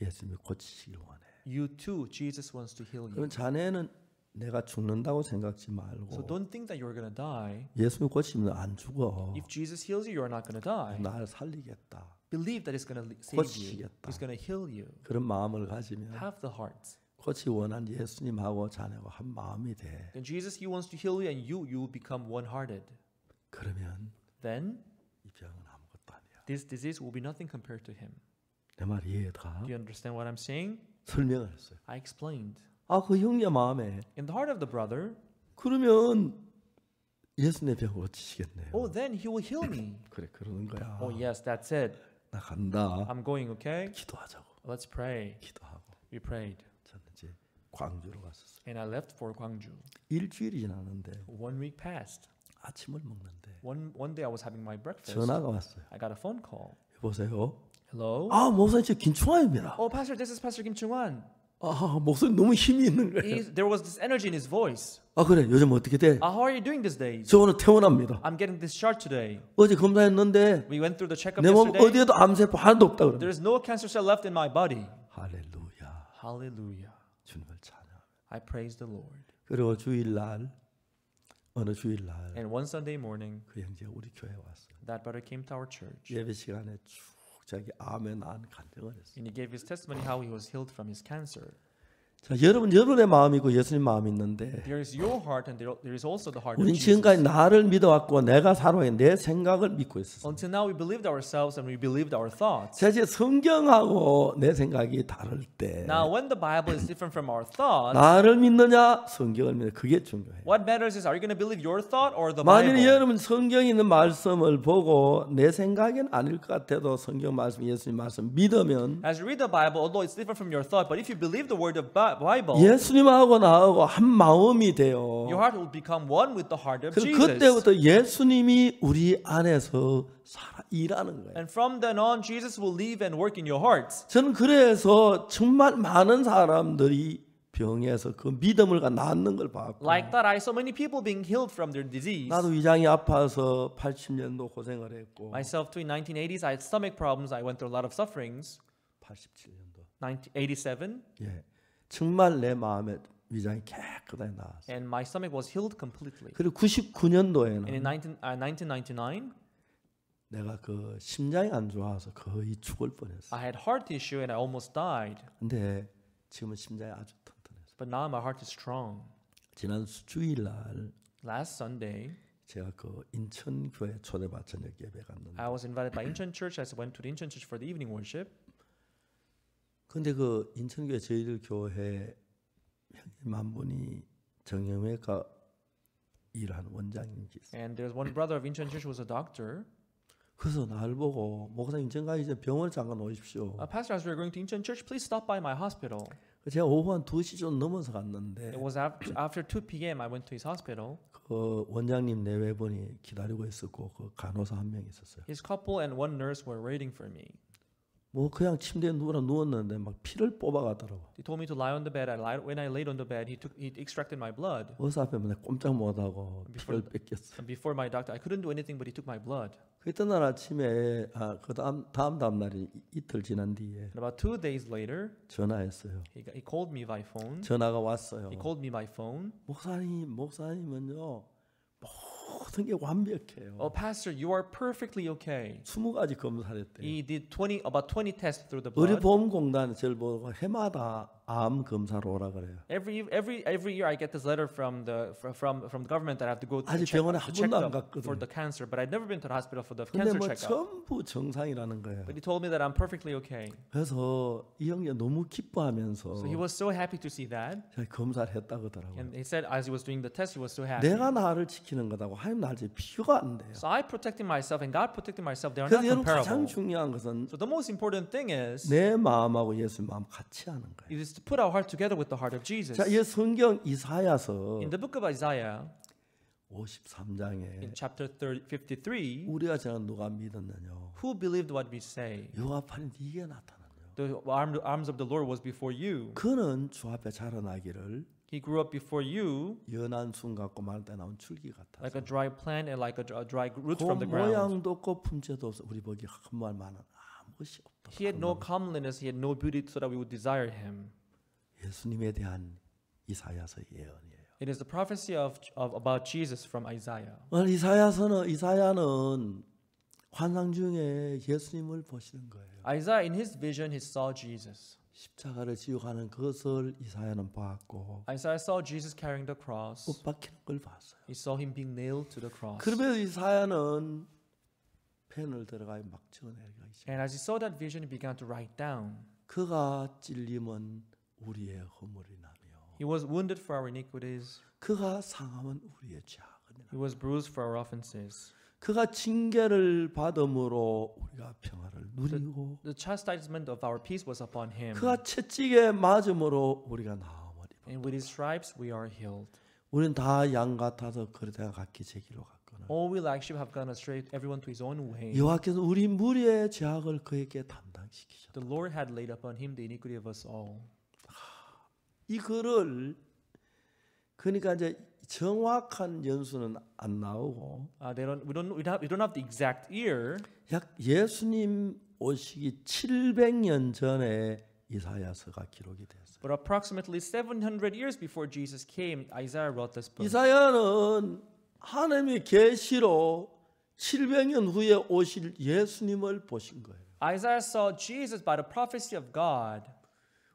Speaker 1: 예수님이 고치시길 원해.
Speaker 2: You too, Jesus wants to heal you.
Speaker 1: 그럼 자네는 내가 죽는다고 생각지
Speaker 2: So
Speaker 1: 말고
Speaker 2: don't think that you're going to die.
Speaker 1: 예수님 고치면 안 죽어.
Speaker 2: If Jesus heals you, you're not going to die.
Speaker 1: 날 살리겠다.
Speaker 2: Believe that He's going to save you.
Speaker 1: 고치시겠다.
Speaker 2: He's going to heal you.
Speaker 1: 그런 마음을 가지면
Speaker 2: Have the heart.
Speaker 1: 고치 원한 예수님하고 자네가 한 마음이 돼.
Speaker 2: Then Jesus, He wants to heal you, and you will become one-hearted.
Speaker 1: 그러면
Speaker 2: Then
Speaker 1: 이 병은 아무것도 아니야.
Speaker 2: this disease will be nothing compared to Him.
Speaker 1: 내 말 이해가?
Speaker 2: Do you understand what I'm saying?
Speaker 1: 설명을 했어요.
Speaker 2: I explained.
Speaker 1: 그 형제 마음에
Speaker 2: In the heart of the brother,
Speaker 1: 그러면 예수 내 병 고치시겠네요.
Speaker 2: oh, then He will heal me.
Speaker 1: 그래 그러는 거야.
Speaker 2: Oh, yes, that's it.
Speaker 1: 나 간다.
Speaker 2: I'm going, okay?
Speaker 1: 기도하자고.
Speaker 2: Let's pray.
Speaker 1: 기도하고
Speaker 2: We prayed.
Speaker 1: 저는 이제 광주로 갔었어요.
Speaker 2: And I left for Gwangju.
Speaker 1: 일주일이 지났는데
Speaker 2: 1 week passed.
Speaker 1: 아침을 먹는데
Speaker 2: One day I was having my breakfast.
Speaker 1: 전화가 왔어요.
Speaker 2: I got a phone call.
Speaker 1: 여보세요.
Speaker 2: Hello?
Speaker 1: 목사님 저 김충환입니다.
Speaker 2: Oh, Pastor, this is Pastor Kim Chung-wan.
Speaker 1: 목소리 너무 힘이 있는 거예요.
Speaker 2: There was this energy in his voice.
Speaker 1: 그래 요즘 어떻게 돼?
Speaker 2: How are you doing these days?
Speaker 1: 저 오늘 퇴원합니다.
Speaker 2: I'm getting discharged today.
Speaker 1: 어제 검사했는데
Speaker 2: We went through the checkup
Speaker 1: 내 몸
Speaker 2: yesterday.
Speaker 1: 어디에도 암세포 하나도 없다 그래.
Speaker 2: There's no cancer cell left in my body.
Speaker 1: 할렐루야.
Speaker 2: Hallelujah.
Speaker 1: 주님을 찬양.
Speaker 2: I praise the Lord.
Speaker 1: 그리고 주일날 어느 주일날
Speaker 2: And one Sunday morning,
Speaker 1: 그 형제가 우리 교회에 왔어요.
Speaker 2: that brother came to our church.
Speaker 1: 예배 시간에 쭉 자기 암에 난 간증을 했어요.
Speaker 2: And he gave his testimony how he was healed from his cancer.
Speaker 1: 자, 여러분의 마음이 있고 예수님 마음이 있는데
Speaker 2: There is your heart and there is also the heart of
Speaker 1: 우리는
Speaker 2: Jesus.
Speaker 1: 지금까지 나를 믿어왔고 내가 살아온 내 생각을 믿고 있었어요.
Speaker 2: Until now we believed ourselves and we believed our thoughts.
Speaker 1: 자, 이제 성경하고 내 생각이 다를 때
Speaker 2: Now when the Bible is different from our thoughts,
Speaker 1: 나를 믿느냐 성경을 믿느냐 그게 중요해요.
Speaker 2: what matters is are you going to believe your thought or the
Speaker 1: 만일
Speaker 2: Bible?
Speaker 1: 여러분 성경에 있는 말씀을 보고 내 생각엔 아닐 것 같아도 성경 말씀 예수님 말씀 믿으면
Speaker 2: As you read the Bible, although it's different from your thought, but if you believe the word of Bible,
Speaker 1: 예수님하고 나하고 한 마음이 돼요.
Speaker 2: your heart will become one with the heart of
Speaker 1: 그리고
Speaker 2: Jesus.
Speaker 1: 그때부터 예수님이 우리 안에서 살아 일하는 거예요.
Speaker 2: And from then on, Jesus will live and work in your hearts.
Speaker 1: 저는 그래서 정말 많은 사람들이 병에서 그 믿음을 가 낫는 걸 봤고
Speaker 2: Like that, I saw many people being healed from their disease.
Speaker 1: 나도 위장이 아파서 80년도 고생을 했고
Speaker 2: Myself too, in 1980s, I had stomach problems. I went through a lot of sufferings.
Speaker 1: 87년도
Speaker 2: 1987,
Speaker 1: 예, 정말 내 마음에 위장이 깨끗하게 나왔어.
Speaker 2: and my stomach was healed completely.
Speaker 1: 그리고
Speaker 2: And
Speaker 1: 99년도에는
Speaker 2: in 1999,
Speaker 1: 내가 그 심장이 안 좋아서 거의 죽을 뻔했어.
Speaker 2: I had heart issue and I almost died.
Speaker 1: 근데 지금은 심장이 아주 튼튼해서
Speaker 2: But now my heart is strong.
Speaker 1: 지난 주일날
Speaker 2: Last Sunday,
Speaker 1: 제가 그 인천교회 초대받 저녁 예배 갔는데
Speaker 2: I was invited by Incheon Church. I went to the Incheon Church for the evening worship.
Speaker 1: 근데 그 인천교회 저희들 교회 형님 한 분이 정형외과 일하는 원장님이 있어요.
Speaker 2: And there's one brother of Incheon Church who was a doctor.
Speaker 1: 그래서 날 보고 목사님 인천 가기 전에 병원을 잠깐 오십시오.
Speaker 2: Pastor, as we were going to Incheon Church, please stop by my hospital.
Speaker 1: 제가 오후 한 2시 좀 넘어서 갔는데
Speaker 2: It was after 2 p.m. I went to his hospital.
Speaker 1: 그 원장님 내외분이 기다리고 있었고 그 간호사 한 명 있었어요.
Speaker 2: His couple and one nurse were waiting for me.
Speaker 1: 뭐 그냥 침대에 누웠는데 막 피를 뽑아가더라고.
Speaker 2: They told me to lie on the bed. When I laid on the bed, he extracted my blood.
Speaker 1: 의사 앞에 내가 꼼짝 못하고 피를 뺏겼어.
Speaker 2: And before my doctor, I couldn't do anything, but he took my blood.
Speaker 1: 그때 날 아침에 그 다음 날이 이틀 지난 뒤에
Speaker 2: And about 2 days later,
Speaker 1: 전화했어요.
Speaker 2: he called me by phone.
Speaker 1: 전화가 왔어요.
Speaker 2: He called me by phone.
Speaker 1: 목사님은요 모든 게 완벽해요.
Speaker 2: Oh, Pastor, you are perfectly okay.
Speaker 1: 20가지 검사를 했대요.
Speaker 2: He did about 20 tests through the
Speaker 1: 우리
Speaker 2: blood.
Speaker 1: 보험공단에 저를 보고 해마다 암 검사로 오라 그래요.
Speaker 2: Every year I get this letter from the government that I have to go to
Speaker 1: 아직
Speaker 2: check,
Speaker 1: 병원에 한 번도 안 갔거든요.
Speaker 2: for the cancer, but I've never been to the hospital for the
Speaker 1: 근데
Speaker 2: cancer
Speaker 1: 뭐
Speaker 2: checkup.
Speaker 1: 전부 정상이라는 거예요.
Speaker 2: But he told me that I'm perfectly okay.
Speaker 1: 그래서 이 형이 너무 기뻐하면서
Speaker 2: So he was so happy to see that,
Speaker 1: 제가 검사를 했다고 하더라고요.
Speaker 2: and he said as he was doing the test, he was so happy.
Speaker 1: 내가 나를 지키는 거다고 하나님 나를 비교가 안 돼요.
Speaker 2: So I protecting myself and God protecting myself, they are
Speaker 1: 그래서
Speaker 2: not
Speaker 1: 여러분
Speaker 2: comparable.
Speaker 1: 가장 중요한 것은
Speaker 2: So the most important thing is
Speaker 1: 내 마음하고 예수의 마음 같이 하는 거예요.
Speaker 2: it is to put our heart together with the heart of Jesus.
Speaker 1: 자, 이 성경 이사야서
Speaker 2: In the book of Isaiah,
Speaker 1: 53장에
Speaker 2: in chapter 53,
Speaker 1: 우리가 저는 누가 믿었느냐?
Speaker 2: who believed what we say?
Speaker 1: 여호와판이 네게 나타났냐?
Speaker 2: The arms of the Lord was before you.
Speaker 1: 그는 주 앞에 자라나기를
Speaker 2: He grew up before you
Speaker 1: 연한 순 같고 마를 때 나온 줄기 같아.
Speaker 2: like a dry plant and like a dry root
Speaker 1: 그
Speaker 2: from the ground.
Speaker 1: 모양도 없고 품체도 없어. 우리 보기 한말만은 아무것이 없다.
Speaker 2: He had no comeliness, he had no beauty so that we would desire him.
Speaker 1: 예수님에 대한 이사야서 예언이에요.
Speaker 2: It is the prophecy of about Jesus from Isaiah.
Speaker 1: 오늘 이사야는 환상 중에 예수님을 보시는 거예요.
Speaker 2: Isaiah, in his vision, he saw Jesus.
Speaker 1: 십자가를 지고 가는 것을 이사야는 봤고
Speaker 2: Isaiah saw Jesus carrying the cross.
Speaker 1: 못 박히는 걸 봤어요.
Speaker 2: He saw him being nailed to the cross.
Speaker 1: 그러면서 이사야는 펜을 들어가 막 적어내기가 시작.
Speaker 2: And as he saw that vision, he began to write down.
Speaker 1: 그가 찔림은 우리의 허물이나며
Speaker 2: He was wounded for our iniquities.
Speaker 1: 그가 상함은 우리의 죄악이나
Speaker 2: He was bruised for our offenses.
Speaker 1: 그가 징계를 받음으로 우리가 평화를 누리고
Speaker 2: The chastisement of our peace was upon him.
Speaker 1: 그가 채찍에 맞음으로 우리가 나음을 입어
Speaker 2: And with his stripes we are healed.
Speaker 1: 우리는 다 양 같아서 그러다가 각기 제 길로 갔거늘
Speaker 2: All we like sheep have gone astray, everyone to his own way.
Speaker 1: 여호와께서 우리 무리의 죄악을 그에게 담당시키셨다.
Speaker 2: The Lord had laid upon him the iniquity of us all.
Speaker 1: 이 글을 그러니까 이제 정확한 연수는 안 나오고
Speaker 2: We don't have the exact year,
Speaker 1: 약 예수님 오시기 700년 전에 이사야서가 기록이 됐어요.
Speaker 2: but approximately 700 years before Jesus came, Isaiah wrote this book.
Speaker 1: 이사야는 하나님의 계시로 700년 후에 오실 예수님을 보신 거예요.
Speaker 2: Isaiah saw Jesus by the prophecy of God.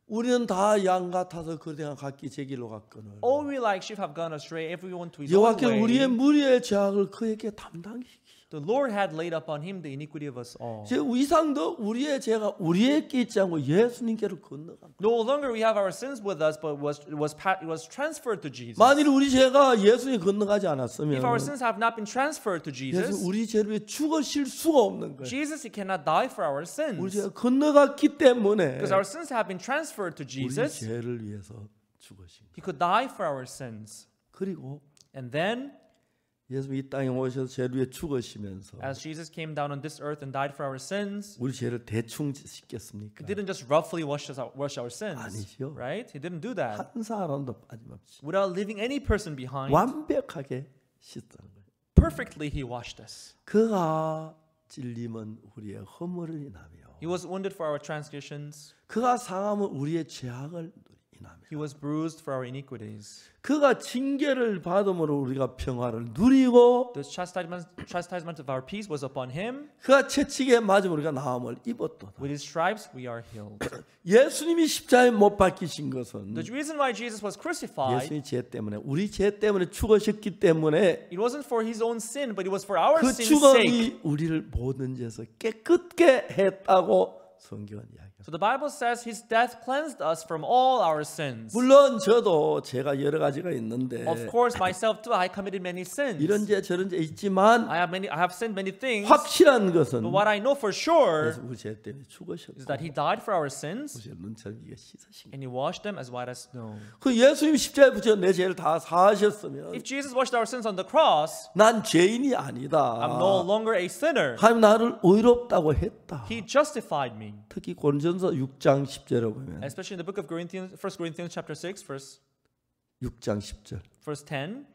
Speaker 1: 우리는 다 양 같아서 그대가 각기 제 길로 갔거늘.
Speaker 2: All we like sheep have gone astray, everyone to his own
Speaker 1: 여호와께서 우리의
Speaker 2: way.
Speaker 1: 무리의 죄악을 그에게 담당시키셨다.
Speaker 2: The Lord had laid upon him the iniquity of us all.
Speaker 1: 제 이상도 우리의 죄가 우리에게 있지 않고 예수님께로 건너간다.
Speaker 2: No longer we have our sins with us, but it was transferred to Jesus.
Speaker 1: 만일 우리 죄가 예수님 건너가지 않았으면
Speaker 2: If our sins have not been transferred to
Speaker 1: 예수
Speaker 2: Jesus,
Speaker 1: 우리 죄를 위해 죽으실 수가 없는 거예요.
Speaker 2: Jesus, he cannot die for our
Speaker 1: 우리
Speaker 2: sins.
Speaker 1: 죄가 건너갔기 때문에
Speaker 2: Because our sins have been transferred to
Speaker 1: 우리
Speaker 2: Jesus,
Speaker 1: 죄를 위해서 죽으신 거예요.
Speaker 2: he could die for our sins.
Speaker 1: 그리고
Speaker 2: And then
Speaker 1: 예수 이 땅에 오셔서 죄를 위해 죽으시면서
Speaker 2: As Jesus came down on this earth and died for our sins,
Speaker 1: 우리 죄를 대충 씻겠습니까?
Speaker 2: He didn't just roughly wash our sins,
Speaker 1: 아니죠.
Speaker 2: right? He didn't do that
Speaker 1: 한 사람도 빠짐없이
Speaker 2: without leaving any person behind.
Speaker 1: 완벽하게 씻었다는 거예요.
Speaker 2: Perfectly, He washed us.
Speaker 1: 그가 찔림은 우리의 허물을 인하며
Speaker 2: He was wounded for our transgressions.
Speaker 1: 그가 상함은 우리의 죄악을 인하며
Speaker 2: He was bruised for our iniquities.
Speaker 1: 그가 징계를 받음으로 우리가 평화를 누리고
Speaker 2: The chastisement of our peace was upon Him.
Speaker 1: 그가 채찍에 맞음 우리가 나음을 입었도다.
Speaker 2: With His stripes, we are healed.
Speaker 1: 예수님이 십자가에 못 박히신 것은
Speaker 2: The reason why Jesus was crucified,
Speaker 1: 예수님이 죄 때문에 우리 죄 때문에 죽으셨기 때문에
Speaker 2: it wasn't for His own sin, but it was for our
Speaker 1: 그
Speaker 2: sin's sake.
Speaker 1: 죽음이 우리를 모든 죄에서 깨끗게 했다고 성경은 이야기합니다.
Speaker 2: So the Bible says His death cleansed us from all our sins.
Speaker 1: 물론 저도 죄가 여러 가지가 있는데
Speaker 2: Of course, myself too, I committed many sins.
Speaker 1: 이런 죄 저런 죄 있지만
Speaker 2: I have sinned many things.
Speaker 1: 확실한 것은
Speaker 2: But what I know for sure
Speaker 1: 우리 죄 때문에 죽으셨고
Speaker 2: is that He died for our sins,
Speaker 1: 우리 눈처럼 이게 씻으신
Speaker 2: and He washed them as white as snow.
Speaker 1: 그 예수님 십자가에 붙여 내 죄를 다 사하셨으면
Speaker 2: If Jesus washed our sins on the cross,
Speaker 1: 난 죄인이 아니다.
Speaker 2: I'm no longer a sinner.
Speaker 1: 하나님 나를 의롭다고 했다.
Speaker 2: He justified me.
Speaker 1: 특히 고린도전서 6장 10절에 보면
Speaker 2: Especially in the book of Corinthians, 1 Corinthians chapter 6, verse
Speaker 1: 6장 10절
Speaker 2: verse 10.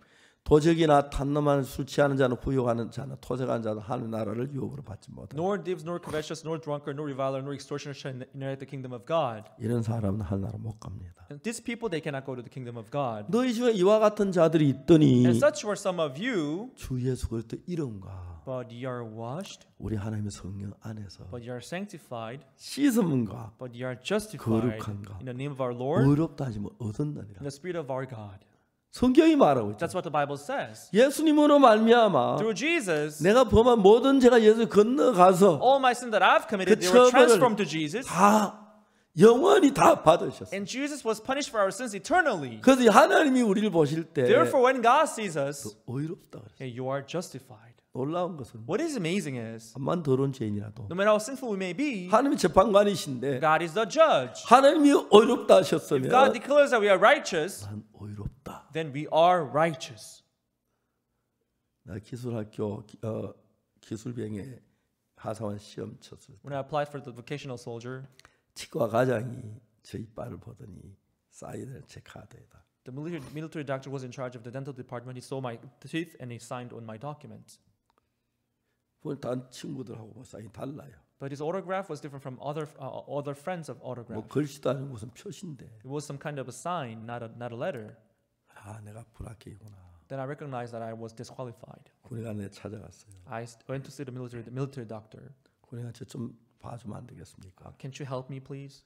Speaker 1: 도적이나 탄놈한 술 취하는 자는 후욕하는 자는 토색하는 자는 하나님 나라를 유혹으로 받지 못한다.
Speaker 2: Nor thieves, nor covetous, nor drunkard, nor reviler, nor extortioner shall inherit the kingdom of God.
Speaker 1: 이런 사람은 하나님 나라 못 갑니다.
Speaker 2: And these people, they cannot go to the kingdom of God.
Speaker 1: 너희 중에 이와 같은 자들이 있더니
Speaker 2: And such were some of you,
Speaker 1: 주 예수 그리스도 이름과
Speaker 2: but ye are washed,
Speaker 1: 우리 하나님의 성령 안에서
Speaker 2: but ye are sanctified,
Speaker 1: 씻음과
Speaker 2: but ye are justified
Speaker 1: 거룩한가?
Speaker 2: in the name of our Lord,
Speaker 1: 의롭다 하시면 얻었느니라.
Speaker 2: in the Spirit of our God.
Speaker 1: 성경이 말하고 있죠.
Speaker 2: That's what the Bible says.
Speaker 1: 예수님으로 말미암아
Speaker 2: Through Jesus,
Speaker 1: 내가 범한 모든 죄가 예수 건너가서
Speaker 2: all my sin that I've committed,
Speaker 1: 그
Speaker 2: they were
Speaker 1: 처벌을
Speaker 2: transformed to Jesus.
Speaker 1: 다 영원히 다 받으셨어요.
Speaker 2: And Jesus was punished for our sins eternally.
Speaker 1: 그래서 하나님이 우리를 보실 때
Speaker 2: Therefore, when God sees us,
Speaker 1: 의롭다 그랬어요.
Speaker 2: hey, you are justified.
Speaker 1: 놀라운 것은
Speaker 2: What is amazing is,
Speaker 1: 암만 더러운 죄인이라도
Speaker 2: no matter how sinful we may be,
Speaker 1: 하나님이 재판관이신데
Speaker 2: God is the judge.
Speaker 1: 하나님이 의롭다
Speaker 2: If
Speaker 1: 하셨으면
Speaker 2: God declares that we are righteous,
Speaker 1: 난 의롭다.
Speaker 2: then we are righteous.
Speaker 1: 나 기술학교 기술병에 하사원 시험 쳤을 때
Speaker 2: When I applied for the vocational soldier,
Speaker 1: 치과 과장이 저 이빨을 보더니 사인을 제 카드에다.
Speaker 2: the military doctor was in charge of the dental department. He saw my teeth and he signed on my document.
Speaker 1: 그건 단 친구들하고 사인 달라요.
Speaker 2: But his autograph was different from other friends of
Speaker 1: 뭐
Speaker 2: autograph.
Speaker 1: 글씨도 아니고 무슨 표시인데.
Speaker 2: It was some kind of a sign, not a letter.
Speaker 1: 아 내가 불합격이구나.
Speaker 2: Then I recognized that I was disqualified.
Speaker 1: 군의가 내 찾아갔어요.
Speaker 2: I went to see the military doctor.
Speaker 1: 군의가 저 좀 봐주면 안 되겠습니까?
Speaker 2: Can't you help me, please?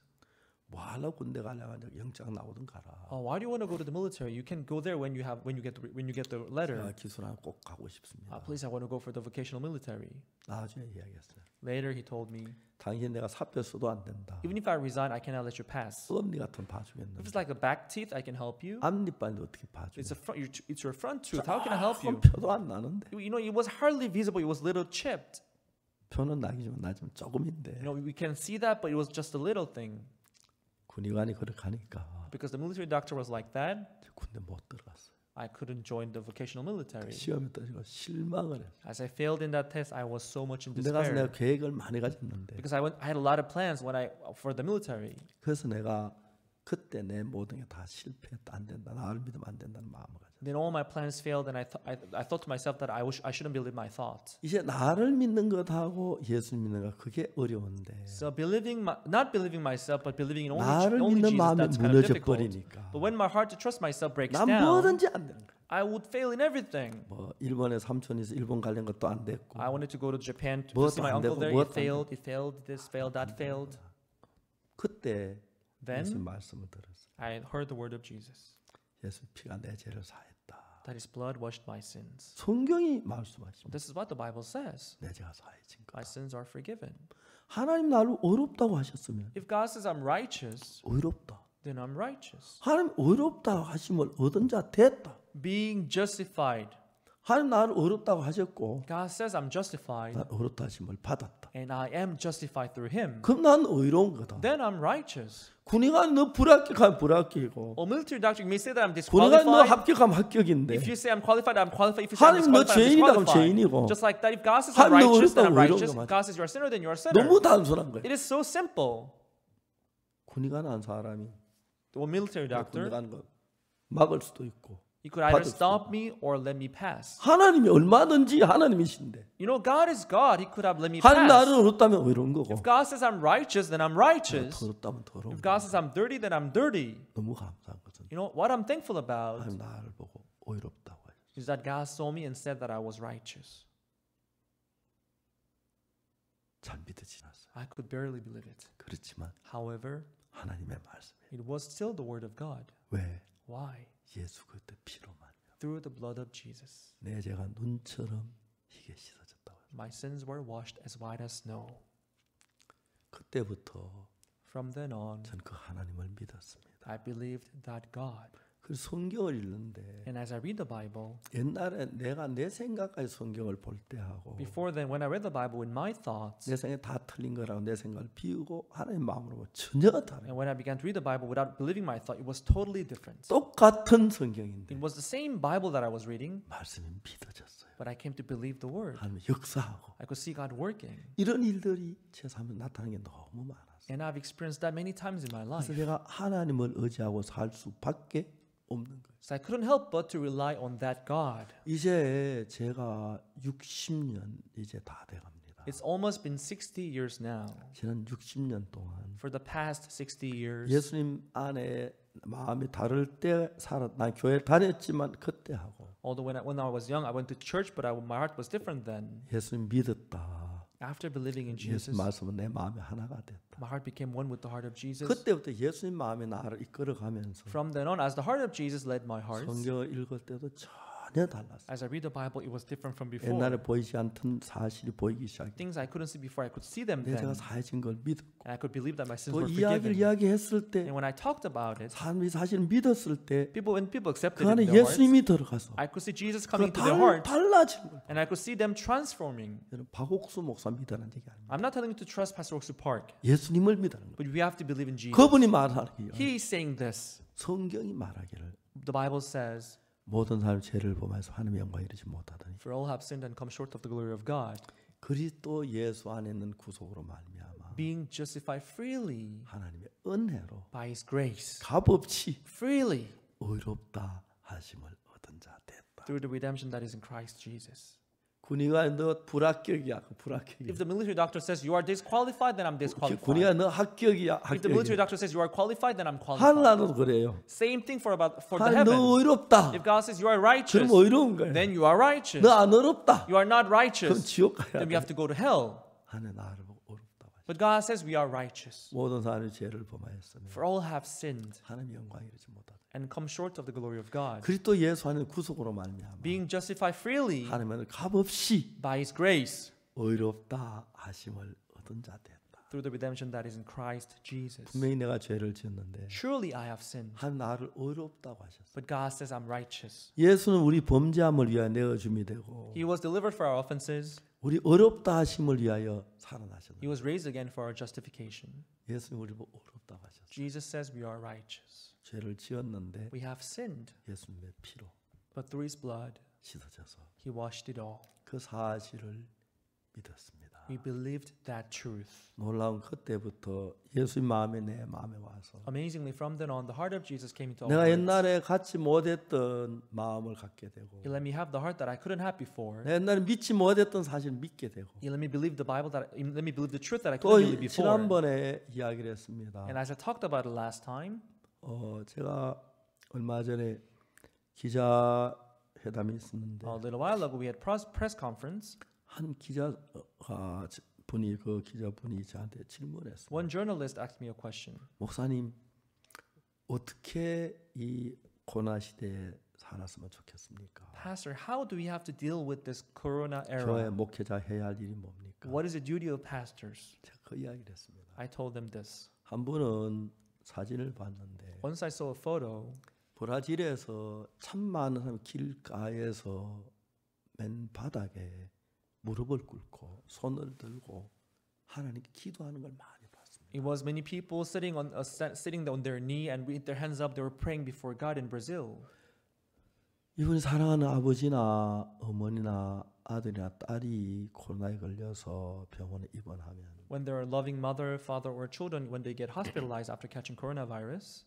Speaker 1: 뭐 하려고 군대 가려고 하냐 영장 나오든 가라.
Speaker 2: Why do you want to go to the military? You can go there when you get the letter.
Speaker 1: 제가 기술학 꼭 가고 싶습니다.
Speaker 2: Please, I want to go for the vocational military.
Speaker 1: 나중에 이야기했어요.
Speaker 2: Later, he told me,
Speaker 1: 당신 내가 사표 써도 안 된다.
Speaker 2: even if I resign, I cannot let you pass.
Speaker 1: 썸니 같은
Speaker 2: If
Speaker 1: 봐주겠는데
Speaker 2: it's like a back teeth, I can help you.
Speaker 1: 앞니빨도 어떻게 봐줘?
Speaker 2: It's your front tooth. How can I help you?
Speaker 1: 표도 안 나는데.
Speaker 2: You know, it was hardly visible. It was little chipped.
Speaker 1: 표는 나기지만 나지만 조금인데.
Speaker 2: You know, we can see that, but it was just a little thing.
Speaker 1: 군의관이 그렇게 하니까
Speaker 2: Because the military doctor was like that,
Speaker 1: 군대 못 들어갔어요.
Speaker 2: I couldn't join the vocational military.
Speaker 1: 시험에 떨어지고 실망을 했어요.
Speaker 2: As I failed in that test, I was so much in
Speaker 1: 군대 가서 내가
Speaker 2: despair.
Speaker 1: 계획을 많이 가졌는데
Speaker 2: Because I had a lot of plans for the military.
Speaker 1: 그래서 내가 그때 내 모든 게 다 실패했다 안 된다 나를 믿으면 안 된다는 마음을 가졌어요.
Speaker 2: Then all my plans failed, and I thought to myself that I shouldn't believe my thoughts.
Speaker 1: 이제 나를 믿는 것하고 예수 믿는 것 그게 어려운데
Speaker 2: So not believing myself, but believing in
Speaker 1: 나를
Speaker 2: only
Speaker 1: 믿는
Speaker 2: Jesus,
Speaker 1: 마음이
Speaker 2: that's kind of
Speaker 1: 무너져
Speaker 2: difficult.
Speaker 1: 버리니까
Speaker 2: But when my heart to trust myself breaks
Speaker 1: 난
Speaker 2: down,
Speaker 1: 뭐든지 안 되는 거야.
Speaker 2: I would fail in everything.
Speaker 1: 뭐 일본에 삼촌이 있어 일본 가려는 것도 안 됐고
Speaker 2: I wanted to go to Japan to
Speaker 1: 무엇도
Speaker 2: visit my
Speaker 1: 안
Speaker 2: uncle
Speaker 1: 되고
Speaker 2: there.
Speaker 1: 무엇도 안
Speaker 2: It failed. This failed. That failed.
Speaker 1: 그때 예수
Speaker 2: Then
Speaker 1: 말씀을 들었어요.
Speaker 2: I heard the word of Jesus,
Speaker 1: 예수 피가 내 죄를 사했다.
Speaker 2: that His blood washed my sins.
Speaker 1: 성경이 말씀하십니다.
Speaker 2: This is what the Bible says.
Speaker 1: 내 죄가 사해진
Speaker 2: My
Speaker 1: 거다.
Speaker 2: sins are forgiven.
Speaker 1: 하나님 나를 의롭다고 하셨으면
Speaker 2: If God says I'm righteous,
Speaker 1: 의롭다.
Speaker 2: then I'm righteous.
Speaker 1: 하나님 의롭다 하심을 얻은 자 됐다.
Speaker 2: Being justified.
Speaker 1: 하나님 나를 의롭다고 하셨고
Speaker 2: God says I'm justified,
Speaker 1: 난 의롭다 하심을 받았다.
Speaker 2: and I am justified through Him.
Speaker 1: 그럼 난 의로운 거다.
Speaker 2: Then I'm righteous.
Speaker 1: 군의가 너 불합격하면 불합격이고
Speaker 2: Or military doctor, you may say that I'm
Speaker 1: 군의가 너
Speaker 2: disqualified.
Speaker 1: 합격하면 합격인데
Speaker 2: If you say I'm qualified, I'm qualified. If you say I'm
Speaker 1: 하나님 너
Speaker 2: disqualified, I'm
Speaker 1: 죄인이다 그럼
Speaker 2: disqualified.
Speaker 1: 죄인이고
Speaker 2: Just like that, if God says I'm
Speaker 1: 하나님 너
Speaker 2: righteous, then I'm
Speaker 1: 의롭다고
Speaker 2: righteous.
Speaker 1: 의로운
Speaker 2: If
Speaker 1: 거
Speaker 2: God says you're a sinner, then you're a sinner.
Speaker 1: 너무 단순한 거예요.
Speaker 2: It is so simple.
Speaker 1: 군의가 난 사람이
Speaker 2: The military
Speaker 1: 군의
Speaker 2: doctor,
Speaker 1: 가는 거 막을 수도 있고
Speaker 2: he could either
Speaker 1: 받을 수도
Speaker 2: stop me or let me pass.
Speaker 1: 하나님이 얼마든지 하나님이신데
Speaker 2: You know, God is God. He could have let me
Speaker 1: 하나님 나를
Speaker 2: pass.
Speaker 1: 의롭다면 의로운 거고
Speaker 2: If God says I'm righteous, then I'm righteous.
Speaker 1: 더럽다면 더러운
Speaker 2: If
Speaker 1: 거.
Speaker 2: God says I'm dirty, then I'm dirty.
Speaker 1: 너무 감사한 것은
Speaker 2: You know, what I'm thankful about
Speaker 1: 하나님 나를 보고 의롭다고 하셨어요.
Speaker 2: is that God saw me and said that I was righteous.
Speaker 1: 잘 믿어지지 않았어요.
Speaker 2: I could barely believe it.
Speaker 1: 그렇지만
Speaker 2: However,
Speaker 1: 하나님의 말씀이에요.
Speaker 2: it was still the word of God.
Speaker 1: 왜?
Speaker 2: Why?
Speaker 1: 예수 그리스도 피로만
Speaker 2: Through the blood of Jesus.
Speaker 1: 내 죄가 눈처럼 희게 씻어졌다고 해요.
Speaker 2: My sins were washed as white as snow.
Speaker 1: 그때부터
Speaker 2: From then on,
Speaker 1: 전 그 하나님을 믿었습니다.
Speaker 2: I believed that God.
Speaker 1: 그래서 성경을 읽는데
Speaker 2: And as I read the Bible,
Speaker 1: 옛날에 내가 내 생각까지 성경을 볼 때 하고
Speaker 2: before then, when I read the Bible in my thoughts,
Speaker 1: 내 생각에 다 틀린 거라고 내 생각을 비우고 하나님 마음으로 보면 전혀 다른
Speaker 2: and when I began to read the Bible without believing my thought, it was totally different.
Speaker 1: 똑같은 성경인데
Speaker 2: It was the same Bible that I was reading,
Speaker 1: 말씀이 믿어졌어요.
Speaker 2: but I came to believe the word.
Speaker 1: 하나님 역사하고
Speaker 2: I could see God working.
Speaker 1: 이런 일들이 제 삶에 나타나는 게 너무 많았어요.
Speaker 2: And I've experienced that many times in my life.
Speaker 1: 그래서 제가 하나님을 의지하고 살 수밖에 없는 거예요.
Speaker 2: So I couldn't help but to rely on that God.
Speaker 1: 이제 제가 60년 이제 다 돼갑니다.
Speaker 2: It's almost been 60 years now.
Speaker 1: 지난 60년 동안
Speaker 2: For the past 60 years,
Speaker 1: 예수님 안에 마음이 다를 때 살았. 난 교회 다녔지만 그때 하고
Speaker 2: although when I was young, I went to church, but my heart was different then.
Speaker 1: 예수님 믿었다.
Speaker 2: After believing in
Speaker 1: 예수
Speaker 2: Jesus,
Speaker 1: 말씀은 내 마음이 하나가 됐다.
Speaker 2: my heart became one with the heart of Jesus.
Speaker 1: 그때부터 예수님 마음이 나를 이끌어가면서
Speaker 2: From then on, as the heart of Jesus led my heart,
Speaker 1: 성경을 읽을 때도 전혀 달랐어요.
Speaker 2: as I read the Bible, it was different from before.
Speaker 1: 옛날에 보이지 않던 사실이 보이기 시작했어요.
Speaker 2: Things I couldn't see before, I could see them
Speaker 1: 내가
Speaker 2: then.
Speaker 1: 사해진 걸 믿고
Speaker 2: And I could believe that my sins
Speaker 1: 또
Speaker 2: were
Speaker 1: 이야기를
Speaker 2: forgiven.
Speaker 1: 이야기했을 때
Speaker 2: And when I talked about it,
Speaker 1: 사람이 사실 믿었을 때
Speaker 2: when people accepted
Speaker 1: 그
Speaker 2: it
Speaker 1: 안에
Speaker 2: in their hearts,
Speaker 1: 예수님이 들어가서
Speaker 2: I could see Jesus
Speaker 1: 그
Speaker 2: coming to their heart,
Speaker 1: 달라지는 거예요.
Speaker 2: and I could see them transforming.
Speaker 1: 여러분 박옥수 목사 믿으라는 얘기 아닙니다.
Speaker 2: I'm not telling you to trust Pastor Oxu Park,
Speaker 1: 예수님을 믿으라는 거예요.
Speaker 2: but we have to believe in Jesus.
Speaker 1: 그분이 말하기를
Speaker 2: He's saying this.
Speaker 1: 성경이 말하기를
Speaker 2: The Bible says,
Speaker 1: 모든 사람 죄를 범해서 하나님의 영광에 이르지 못하더니
Speaker 2: "For all have sinned and come short of the glory of God."
Speaker 1: 그리스도 예수 안에 있는 구속으로 말미암아
Speaker 2: Being justified freely
Speaker 1: 하나님의 은혜로
Speaker 2: by His grace,
Speaker 1: 값없이
Speaker 2: freely
Speaker 1: 의롭다 하심을 얻은 자 됐다.
Speaker 2: through the redemption that is in Christ Jesus.
Speaker 1: 군의가 너 불합격이야, 그 불합격이야.
Speaker 2: If the military doctor says you are disqualified, then I'm disqualified.
Speaker 1: 군의가 너 합격이야,
Speaker 2: If the military
Speaker 1: 합격이야.
Speaker 2: doctor says you are qualified, then I'm qualified.
Speaker 1: 하늘나라도 그래요.
Speaker 2: Same thing for the
Speaker 1: 하나님 너
Speaker 2: heaven.
Speaker 1: 의롭다.
Speaker 2: If God says you are righteous,
Speaker 1: 그럼 의로운 거야.
Speaker 2: then you are righteous.
Speaker 1: 너 안 의롭다.
Speaker 2: You are not
Speaker 1: 그럼
Speaker 2: righteous,
Speaker 1: 지옥 가야
Speaker 2: then we
Speaker 1: 돼.
Speaker 2: have to go to hell.
Speaker 1: 하나님 나를 보고 의롭다.
Speaker 2: But God says we are righteous.
Speaker 1: 모든 사람이 죄를 범하였으며
Speaker 2: For all have sinned
Speaker 1: 하나님의 영광에 이르지 못하다.
Speaker 2: and come short of the glory of God.
Speaker 1: 그리스도 예수 안에 구속으로 말미암아
Speaker 2: Being justified freely
Speaker 1: 하나님은 값없이
Speaker 2: by His grace
Speaker 1: 의롭다 하심을 얻은 자 됐다.
Speaker 2: through the redemption that is in Christ Jesus.
Speaker 1: 분명히 내가 죄를 지었는데
Speaker 2: Surely I have sinned,
Speaker 1: 하나님 나를 의롭다고 하셨어.
Speaker 2: but God says I'm righteous.
Speaker 1: 예수는 우리 범죄함을 위하여 내어줌이 되고
Speaker 2: He was delivered for our offenses.
Speaker 1: 우리 의롭다 하심을 위하여 살아나셨다.
Speaker 2: He was raised again for our justification.
Speaker 1: 예수님 우리 보고 의롭다고 하셨어.
Speaker 2: Jesus says we are righteous.
Speaker 1: 죄를 지었는데
Speaker 2: We have sinned,
Speaker 1: 예수님의 피로
Speaker 2: but through His blood,
Speaker 1: 씻어져서
Speaker 2: He washed it all.
Speaker 1: 그 사실을 믿었습니다.
Speaker 2: We believed that truth.
Speaker 1: 놀라운 그때부터 예수님 마음이 내 마음에 와서
Speaker 2: Amazingly, from then on, the heart of Jesus came into our
Speaker 1: 내가
Speaker 2: hearts.
Speaker 1: 옛날에 갖지 못했던 마음을 갖게 되고
Speaker 2: He let me have the heart that I couldn't have before.
Speaker 1: 내가 옛날에 믿지 못했던 사실을 믿게 되고
Speaker 2: He let me believe the Bible He let me believe the truth that I
Speaker 1: 또
Speaker 2: couldn't believe before.
Speaker 1: 지난번에 이야기를 했습니다.
Speaker 2: And as I talked about it last time,
Speaker 1: 제가 얼마 전에 기자회담이 있었는데
Speaker 2: a little while ago, we had press conference.
Speaker 1: 한 기자가 분이 그 기자분이 저한테 질문했어요.
Speaker 2: One journalist asked me a question.
Speaker 1: 목사님 어떻게 이 고난 시대에 살았으면 좋겠습니까?
Speaker 2: Pastor, how do we have to deal with this Corona
Speaker 1: 교회
Speaker 2: era?
Speaker 1: 목회자 해야 할 일이 뭡니까?
Speaker 2: What is the duty of pastors?
Speaker 1: 제가 그 이야기를 했습니다.
Speaker 2: I told them this.
Speaker 1: 한 분은 사진을 봤는데
Speaker 2: Once I saw a photo,
Speaker 1: 브라질에서 참 많은 사람이 길가에서 맨 바닥에 무릎을 꿇고 손을 들고 하나님께 기도하는 걸 많이 봤습니다.
Speaker 2: It was many people sitting on their knee and with their hands up, they were praying before God in Brazil.
Speaker 1: 이분이 사랑하는 아버지나 어머니나 아들이나 딸이 코로나에 걸려서 병원에 입원하면
Speaker 2: When their loving mother, father, or children, when they get hospitalized after catching coronavirus,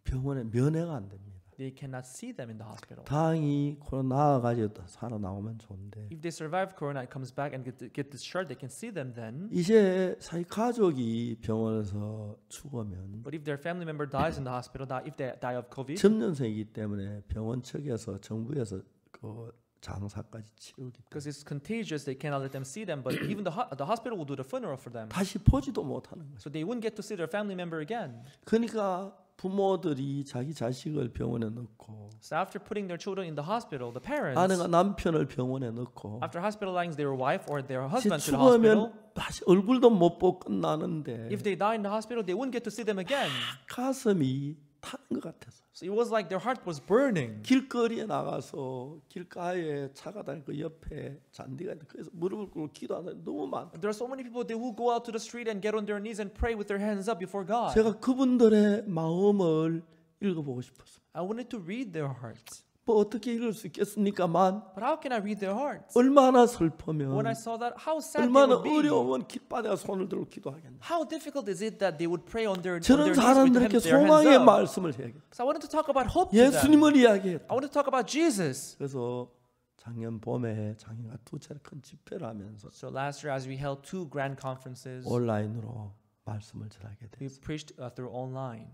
Speaker 1: 병원에 면회가 안 됩니다.
Speaker 2: they cannot see them in the hospital.
Speaker 1: 다행히 코로나 나아가지고 살아나오면 좋은데
Speaker 2: If they survive corona and comes back and get discharged, they can see them then.
Speaker 1: 이제 자기 가족이 병원에서 죽으면
Speaker 2: But if their family member dies in the hospital, if they die of COVID,
Speaker 1: 전염성이기 때문에 병원 측에서 정부에서 그 장사까지 치르기 때문에
Speaker 2: because it's contagious, they cannot let them see them. But even the hospital will do the funeral for them,
Speaker 1: 다시 보지도 못하는 거죠.
Speaker 2: so they wouldn't get to see their family member again.
Speaker 1: 그러니까 부모들이 자기 자식을 병원에 넣고
Speaker 2: So after putting their children in the hospital, the parents,
Speaker 1: 아내가 남편을 병원에 넣고
Speaker 2: after hospitalizing their wife or their husband to the
Speaker 1: 죽으면
Speaker 2: hospital,
Speaker 1: 다시 얼굴도 못 보고 끝나는데
Speaker 2: if they die in the hospital, they wouldn't get to see them again.
Speaker 1: 가슴이 타는 것 같아서
Speaker 2: So it was like their heart was burning.
Speaker 1: 길거리에 나가서 길가에 차가 다니고 그 옆에 잔디가 있는데 그래서 무릎을 꿇고 기도하는 사람이 너무 많다.
Speaker 2: There are so many people who go out to the street and get on their knees and pray with their hands up before God.
Speaker 1: 제가 그분들의 마음을 읽어보고 싶었어요.
Speaker 2: I wanted to read their hearts.
Speaker 1: 뭐 어떻게 읽을 수 있겠습니까만
Speaker 2: But how can I read their hearts?
Speaker 1: 얼마나 슬프면
Speaker 2: When I saw that, how sad they
Speaker 1: 얼마나
Speaker 2: would be.
Speaker 1: 어려우면 길바닥에 손을 들고 기도하겠나.
Speaker 2: How difficult is it that they would pray on their
Speaker 1: 저는
Speaker 2: knees with
Speaker 1: 사람들에게
Speaker 2: their hands
Speaker 1: 소망의
Speaker 2: up?
Speaker 1: 말씀을 해야겠다.
Speaker 2: So I wanted to talk about hope to them.
Speaker 1: 예수님을 이야기했다.
Speaker 2: I wanted to talk about Jesus.
Speaker 1: 그래서 작년 봄에 장애가 두 차례 큰 집회를 하면서
Speaker 2: So last year, as we held 2 grand conferences,
Speaker 1: 온라인으로 말씀을 전하게
Speaker 2: we
Speaker 1: 됐어요.
Speaker 2: preached through online.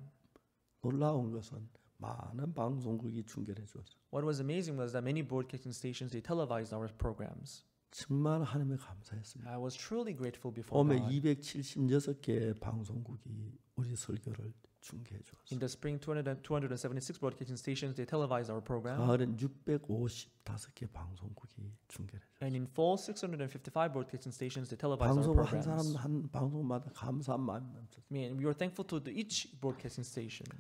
Speaker 1: 놀라운 것은 많은 방송국이 중계해 줬어요.
Speaker 2: What was amazing was that many broadcasting stations, they televised our programs.
Speaker 1: 정말 하나님에 감사했습니다.
Speaker 2: I was truly grateful before
Speaker 1: 봄에
Speaker 2: God.
Speaker 1: 276개 방송국이 우리 설교를 중계해 줬어요.
Speaker 2: In the spring, 276 broadcasting stations, they televised our program.
Speaker 1: 가을엔 655개 방송국이 중계를 해줬어요.
Speaker 2: And in fall, 655 broadcasting stations, they televised our
Speaker 1: 방송국 한
Speaker 2: programs.
Speaker 1: 사람 한 방송마다 감사한 마음이 넘쳤어요.
Speaker 2: I mean, we were thankful to each broadcasting station.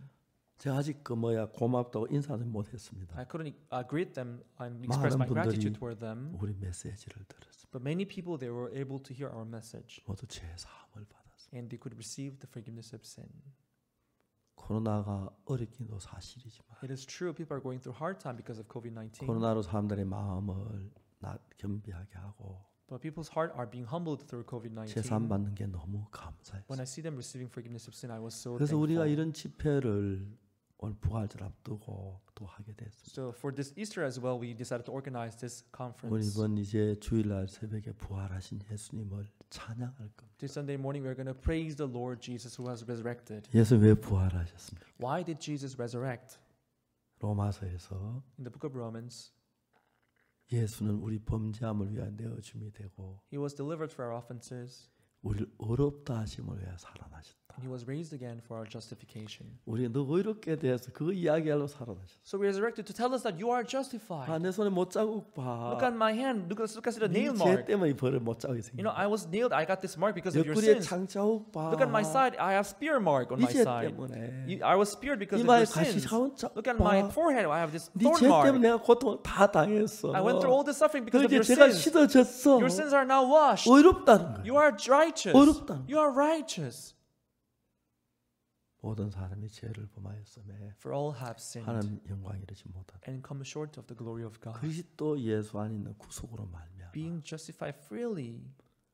Speaker 1: 제가 아직 고맙다고 인사는 못했습니다.
Speaker 2: I couldn't greet them and express my
Speaker 1: 많은 분들이
Speaker 2: gratitude toward them.
Speaker 1: 우리 메시지를 들었습니다.
Speaker 2: But many people, they were able to hear our message.
Speaker 1: 모두 죄 사함을 받았습니다.
Speaker 2: And they could receive the forgiveness of sin.
Speaker 1: 코로나가 어렵기도 사실이지만
Speaker 2: It is true, people are going through hard time because of COVID-19.
Speaker 1: 코로나로 사람들의 마음을 겸비하게 하고
Speaker 2: But people's heart are being humbled through COVID-19.
Speaker 1: 제산 받는 게 너무 감사했어요.
Speaker 2: When I see them receiving forgiveness of sin, I was so
Speaker 1: 그래서 우리가
Speaker 2: thankful.
Speaker 1: 이런 집회를 오늘 부활절 앞두고 또 하게 됐습니다.
Speaker 2: So for this Easter as well, we decided to organize this
Speaker 1: 우리
Speaker 2: conference.
Speaker 1: 이번 이제 주일날 새벽에 부활하신 예수님을 찬양할 겁니다.
Speaker 2: This Sunday morning, we're going to praise the Lord Jesus who has resurrected.
Speaker 1: 예수 왜 부활하셨습니까?
Speaker 2: Why did Jesus resurrect?
Speaker 1: 로마서에서
Speaker 2: In the book of Romans,
Speaker 1: 예수는 우리 범죄함을 위하여 내어줌이 되고
Speaker 2: he was delivered for our offenses,
Speaker 1: 우리를 어렵다 하심을 위하여 살아나셨다.
Speaker 2: and he was raised again for our justification.
Speaker 1: 우리 너 어렵게 대해서 그거 이야기하러 살아나셨다.
Speaker 2: So we resurrected to tell us that you are justified.
Speaker 1: 내 손에 못 자국 봐.
Speaker 2: Look at my hand. Look at the
Speaker 1: 네
Speaker 2: nail
Speaker 1: 죄
Speaker 2: mark.
Speaker 1: 때문에 이 벌을 못 자국이
Speaker 2: You know,
Speaker 1: 생겨.
Speaker 2: I was nailed. I got this mark because of your
Speaker 1: 옆구리에
Speaker 2: sins.
Speaker 1: 창자국 봐.
Speaker 2: Look at my side. I have spear mark on my
Speaker 1: 네 죄
Speaker 2: side.
Speaker 1: 때문에.
Speaker 2: I was speared because of
Speaker 1: 이마에
Speaker 2: your
Speaker 1: 가시
Speaker 2: sins.
Speaker 1: 자국자
Speaker 2: Look at my
Speaker 1: 봐.
Speaker 2: forehead. I have this
Speaker 1: 네
Speaker 2: thorn
Speaker 1: 죄 때문에
Speaker 2: mark.
Speaker 1: 내가 고통을 다 당했어.
Speaker 2: I went through all the suffering because
Speaker 1: 그
Speaker 2: of
Speaker 1: 이제
Speaker 2: your
Speaker 1: 죄가
Speaker 2: sins.
Speaker 1: 씻어졌어.
Speaker 2: Your sins are now washed.
Speaker 1: 어렵다는 거야.
Speaker 2: You are righteous.
Speaker 1: 어렵다는
Speaker 2: You are righteous.
Speaker 1: 모든 사람이 죄를 범하였음에
Speaker 2: For all have sinned
Speaker 1: 하나님 영광 이르지 못하다.
Speaker 2: and come short of the glory of God.
Speaker 1: 그리스도 예수 안에 있는 구속으로 말미암아
Speaker 2: Being justified freely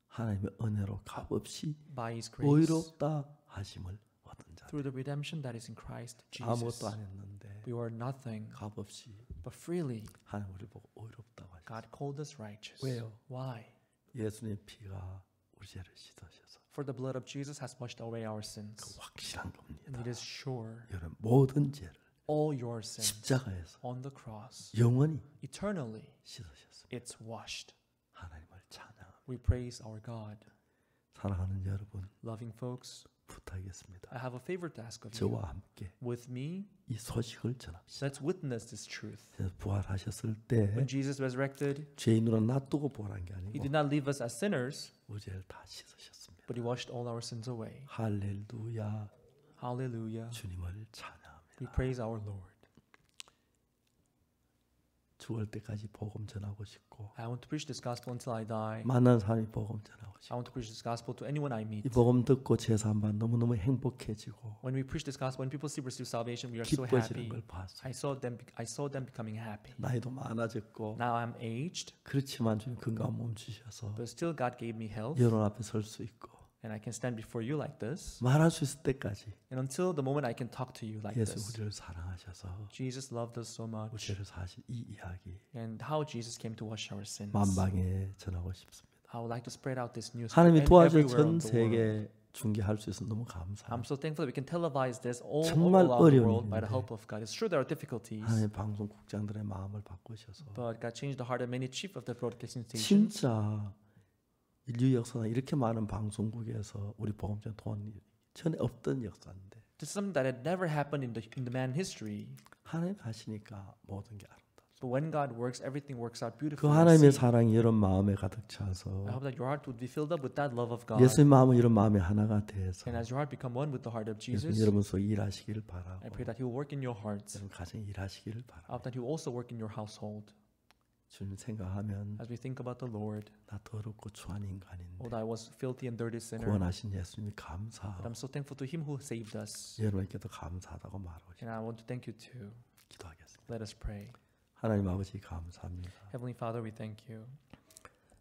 Speaker 1: 하나님의 은혜로 값없이
Speaker 2: by His grace
Speaker 1: 의롭다 하심을 얻은 자.
Speaker 2: through the redemption that is in Christ Jesus.
Speaker 1: 아무것도 안 했는데
Speaker 2: We were nothing,
Speaker 1: 값없이
Speaker 2: but freely
Speaker 1: 하나님 우리 보고 의롭다고 하셨어요.
Speaker 2: God called us righteous.
Speaker 1: 왜요?
Speaker 2: Why?
Speaker 1: 예수님의 피가 우리 죄를 씻으셔서
Speaker 2: For the blood of Jesus has washed away our
Speaker 1: 그
Speaker 2: sins.
Speaker 1: 확실한 겁니다.
Speaker 2: And it is sure.
Speaker 1: 여러분 모든 죄를
Speaker 2: All your sins
Speaker 1: 십자가에서
Speaker 2: on the cross,
Speaker 1: 영원히
Speaker 2: eternally,
Speaker 1: 씻으셨습니다.
Speaker 2: it's washed.
Speaker 1: 하나님을 찬양합니다.
Speaker 2: We praise our God.
Speaker 1: 사랑하는 여러분
Speaker 2: Loving folks,
Speaker 1: 부탁하겠습니다.
Speaker 2: I have a favor to ask of you.
Speaker 1: 저와 함께
Speaker 2: With me,
Speaker 1: 이 소식을 전합시다.
Speaker 2: let's witness this truth.
Speaker 1: 그래서 부활하셨을 때
Speaker 2: When Jesus resurrected,
Speaker 1: 죄인으로 놔두고 부활한 게
Speaker 2: He
Speaker 1: 아니고
Speaker 2: did not leave us as sinners,
Speaker 1: 우리 죄를 다 씻으셨습니다.
Speaker 2: but He washed all our sins away.
Speaker 1: 할렐루야.
Speaker 2: Hallelujah.
Speaker 1: 주님을
Speaker 2: We
Speaker 1: 찬양합니다.
Speaker 2: praise our Lord.
Speaker 1: 죽을 때까지 복음 전하고 싶고
Speaker 2: I want to preach this gospel until I die.
Speaker 1: 만난 사람이 복음 전하고
Speaker 2: I
Speaker 1: 싶고
Speaker 2: want to preach this gospel to anyone I meet.
Speaker 1: 이 복음 듣고 제사함반 너무너무 행복해지고
Speaker 2: When we preach this gospel, when people see receive salvation, we are so
Speaker 1: 기뻐지는
Speaker 2: happy.
Speaker 1: 걸 봤어요.
Speaker 2: I saw them becoming happy.
Speaker 1: 나이도 많아졌고
Speaker 2: Now I'm aged,
Speaker 1: 그렇지만 주님 건강한 몸 주셔서
Speaker 2: but still God gave me health,
Speaker 1: 여러분 앞에 설 수 있고
Speaker 2: and I can stand before you like this.
Speaker 1: 말할 수 있을 때까지
Speaker 2: And until the moment I can talk to you like
Speaker 1: 예수
Speaker 2: this.
Speaker 1: 우리를 사랑하셔서
Speaker 2: Jesus loved us so much,
Speaker 1: 우리를 사실 이 이야기
Speaker 2: and how Jesus came to wash our sins.
Speaker 1: 만방에 전하고 싶습니다.
Speaker 2: I would like to spread out this news
Speaker 1: 하나님이 도와줘
Speaker 2: everywhere
Speaker 1: 전
Speaker 2: on the world.
Speaker 1: 세계 중계할 수 있어서 너무 감사합니다.
Speaker 2: I'm so thankful that we can televise this all
Speaker 1: 정말
Speaker 2: around the
Speaker 1: 어려운
Speaker 2: world by the
Speaker 1: 일인데.
Speaker 2: help of God. It's true there are difficulties,
Speaker 1: 하나님 방송국장들의 마음을 바꾸셔서
Speaker 2: but God changed the heart of many chief of the broadcasting stations.
Speaker 1: 진짜 인류 역사상 이렇게 많은 방송국에서 우리 복음전 통한 일이 전에 없던 역사인데
Speaker 2: This is something that had never happened in the man history.
Speaker 1: 하나님 하시니까 모든 게 아름답습니다.
Speaker 2: But when God works, everything works out
Speaker 1: 그
Speaker 2: beautifully.
Speaker 1: 하나님의 사랑이 여러분 마음에 가득 차서
Speaker 2: I hope that your heart would be filled up with that love of God.
Speaker 1: 예수님 마음은 여러분 마음에 하나가 돼서
Speaker 2: And as your heart become one with the heart of
Speaker 1: 예수님
Speaker 2: Jesus,
Speaker 1: 여러분 속에 일하시기를 바라고
Speaker 2: I pray that He will work in your hearts.
Speaker 1: 여러분 가정에 일하시기를
Speaker 2: I
Speaker 1: 바라고
Speaker 2: hope that He will also work in your household.
Speaker 1: 주님 생각하면
Speaker 2: As we think about the Lord,
Speaker 1: 나 더럽고 추한 인간인데
Speaker 2: oh, that I was filthy and dirty sinner,
Speaker 1: 구원하신 예수님이
Speaker 2: but
Speaker 1: 감사하고
Speaker 2: I'm so thankful to Him who saved us.
Speaker 1: 여러분께도 감사하다고 말하고 싶습니다.
Speaker 2: And I want to thank you too.
Speaker 1: 기도하겠습니다.
Speaker 2: Let us pray.
Speaker 1: 하나님 아버지 감사합니다.
Speaker 2: Heavenly Father, we thank you.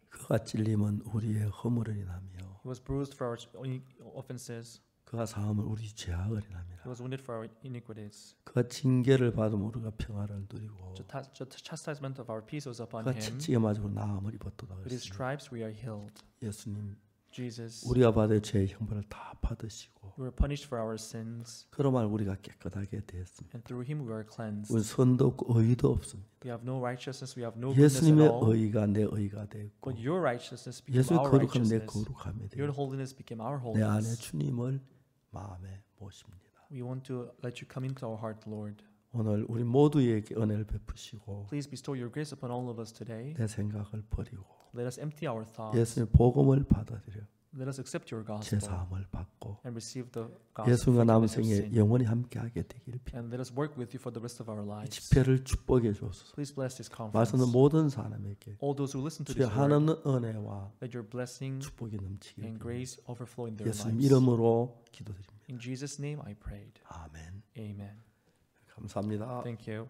Speaker 1: 그가 찔림은 우리의 허물을 인하며
Speaker 2: He was bruised for our offenses.
Speaker 1: 그가 사함을 우리 죄악을
Speaker 2: He
Speaker 1: 인하며
Speaker 2: was wounded for our iniquities.
Speaker 1: 그가 징계를 받으면 우리가 평화를 누리고
Speaker 2: The chastisement of our peace was upon
Speaker 1: 그가
Speaker 2: Him.
Speaker 1: 채찍에 맞고 나음을 입었도다
Speaker 2: With His
Speaker 1: 그랬습니다.
Speaker 2: stripes we are healed.
Speaker 1: 예수님
Speaker 2: Jesus,
Speaker 1: 우리가 받을 죄의 형벌을 다 받으시고
Speaker 2: we were punished for our sins,
Speaker 1: 그로만 우리가 깨끗하게 되었습니다.
Speaker 2: and through Him we are cleansed.
Speaker 1: 우리 선도 없고 의도 없습니다.
Speaker 2: We have no righteousness, we have no goodness at
Speaker 1: 예수님의
Speaker 2: all.
Speaker 1: 의가 내 의가 되었고
Speaker 2: But your righteousness became
Speaker 1: 예수의
Speaker 2: our
Speaker 1: 거룩함이 내
Speaker 2: righteousness.
Speaker 1: 거룩함이
Speaker 2: Your
Speaker 1: 되고
Speaker 2: holiness became our
Speaker 1: 내 안에
Speaker 2: holiness.
Speaker 1: 주님을 마음에 모십니다.
Speaker 2: We want to let you come into our heart, Lord.
Speaker 1: 오늘 우리 모두에게 은혜를 베푸시고
Speaker 2: Please bestow your grace upon all of us today.
Speaker 1: 내 생각을 버리고
Speaker 2: Let us empty our thoughts.
Speaker 1: 예수님의 복음을 받아들여
Speaker 2: Let us accept your
Speaker 1: 제
Speaker 2: gospel
Speaker 1: 사함을 받고
Speaker 2: and receive the gospel
Speaker 1: 예수님과 남은
Speaker 2: forgiveness of
Speaker 1: 생에
Speaker 2: sin.
Speaker 1: 영원히 함께하게 되기를 빌.
Speaker 2: And let us work with you for the rest of our
Speaker 1: 이
Speaker 2: lives.
Speaker 1: 집회를 축복해 주옵소서.
Speaker 2: Please bless this conference.
Speaker 1: 말씀은 모든 사람에게
Speaker 2: All those who listen to
Speaker 1: 주의
Speaker 2: this word,
Speaker 1: 한없는 은혜와
Speaker 2: let your blessing
Speaker 1: 축복이 넘치길
Speaker 2: and
Speaker 1: 빌.
Speaker 2: grace overflow in their
Speaker 1: 예수님
Speaker 2: lives.
Speaker 1: 이름으로 기도드립니다.
Speaker 2: In Jesus' name I prayed.
Speaker 1: 아멘.
Speaker 2: Amen.
Speaker 1: 감사합니다.
Speaker 2: Thank you.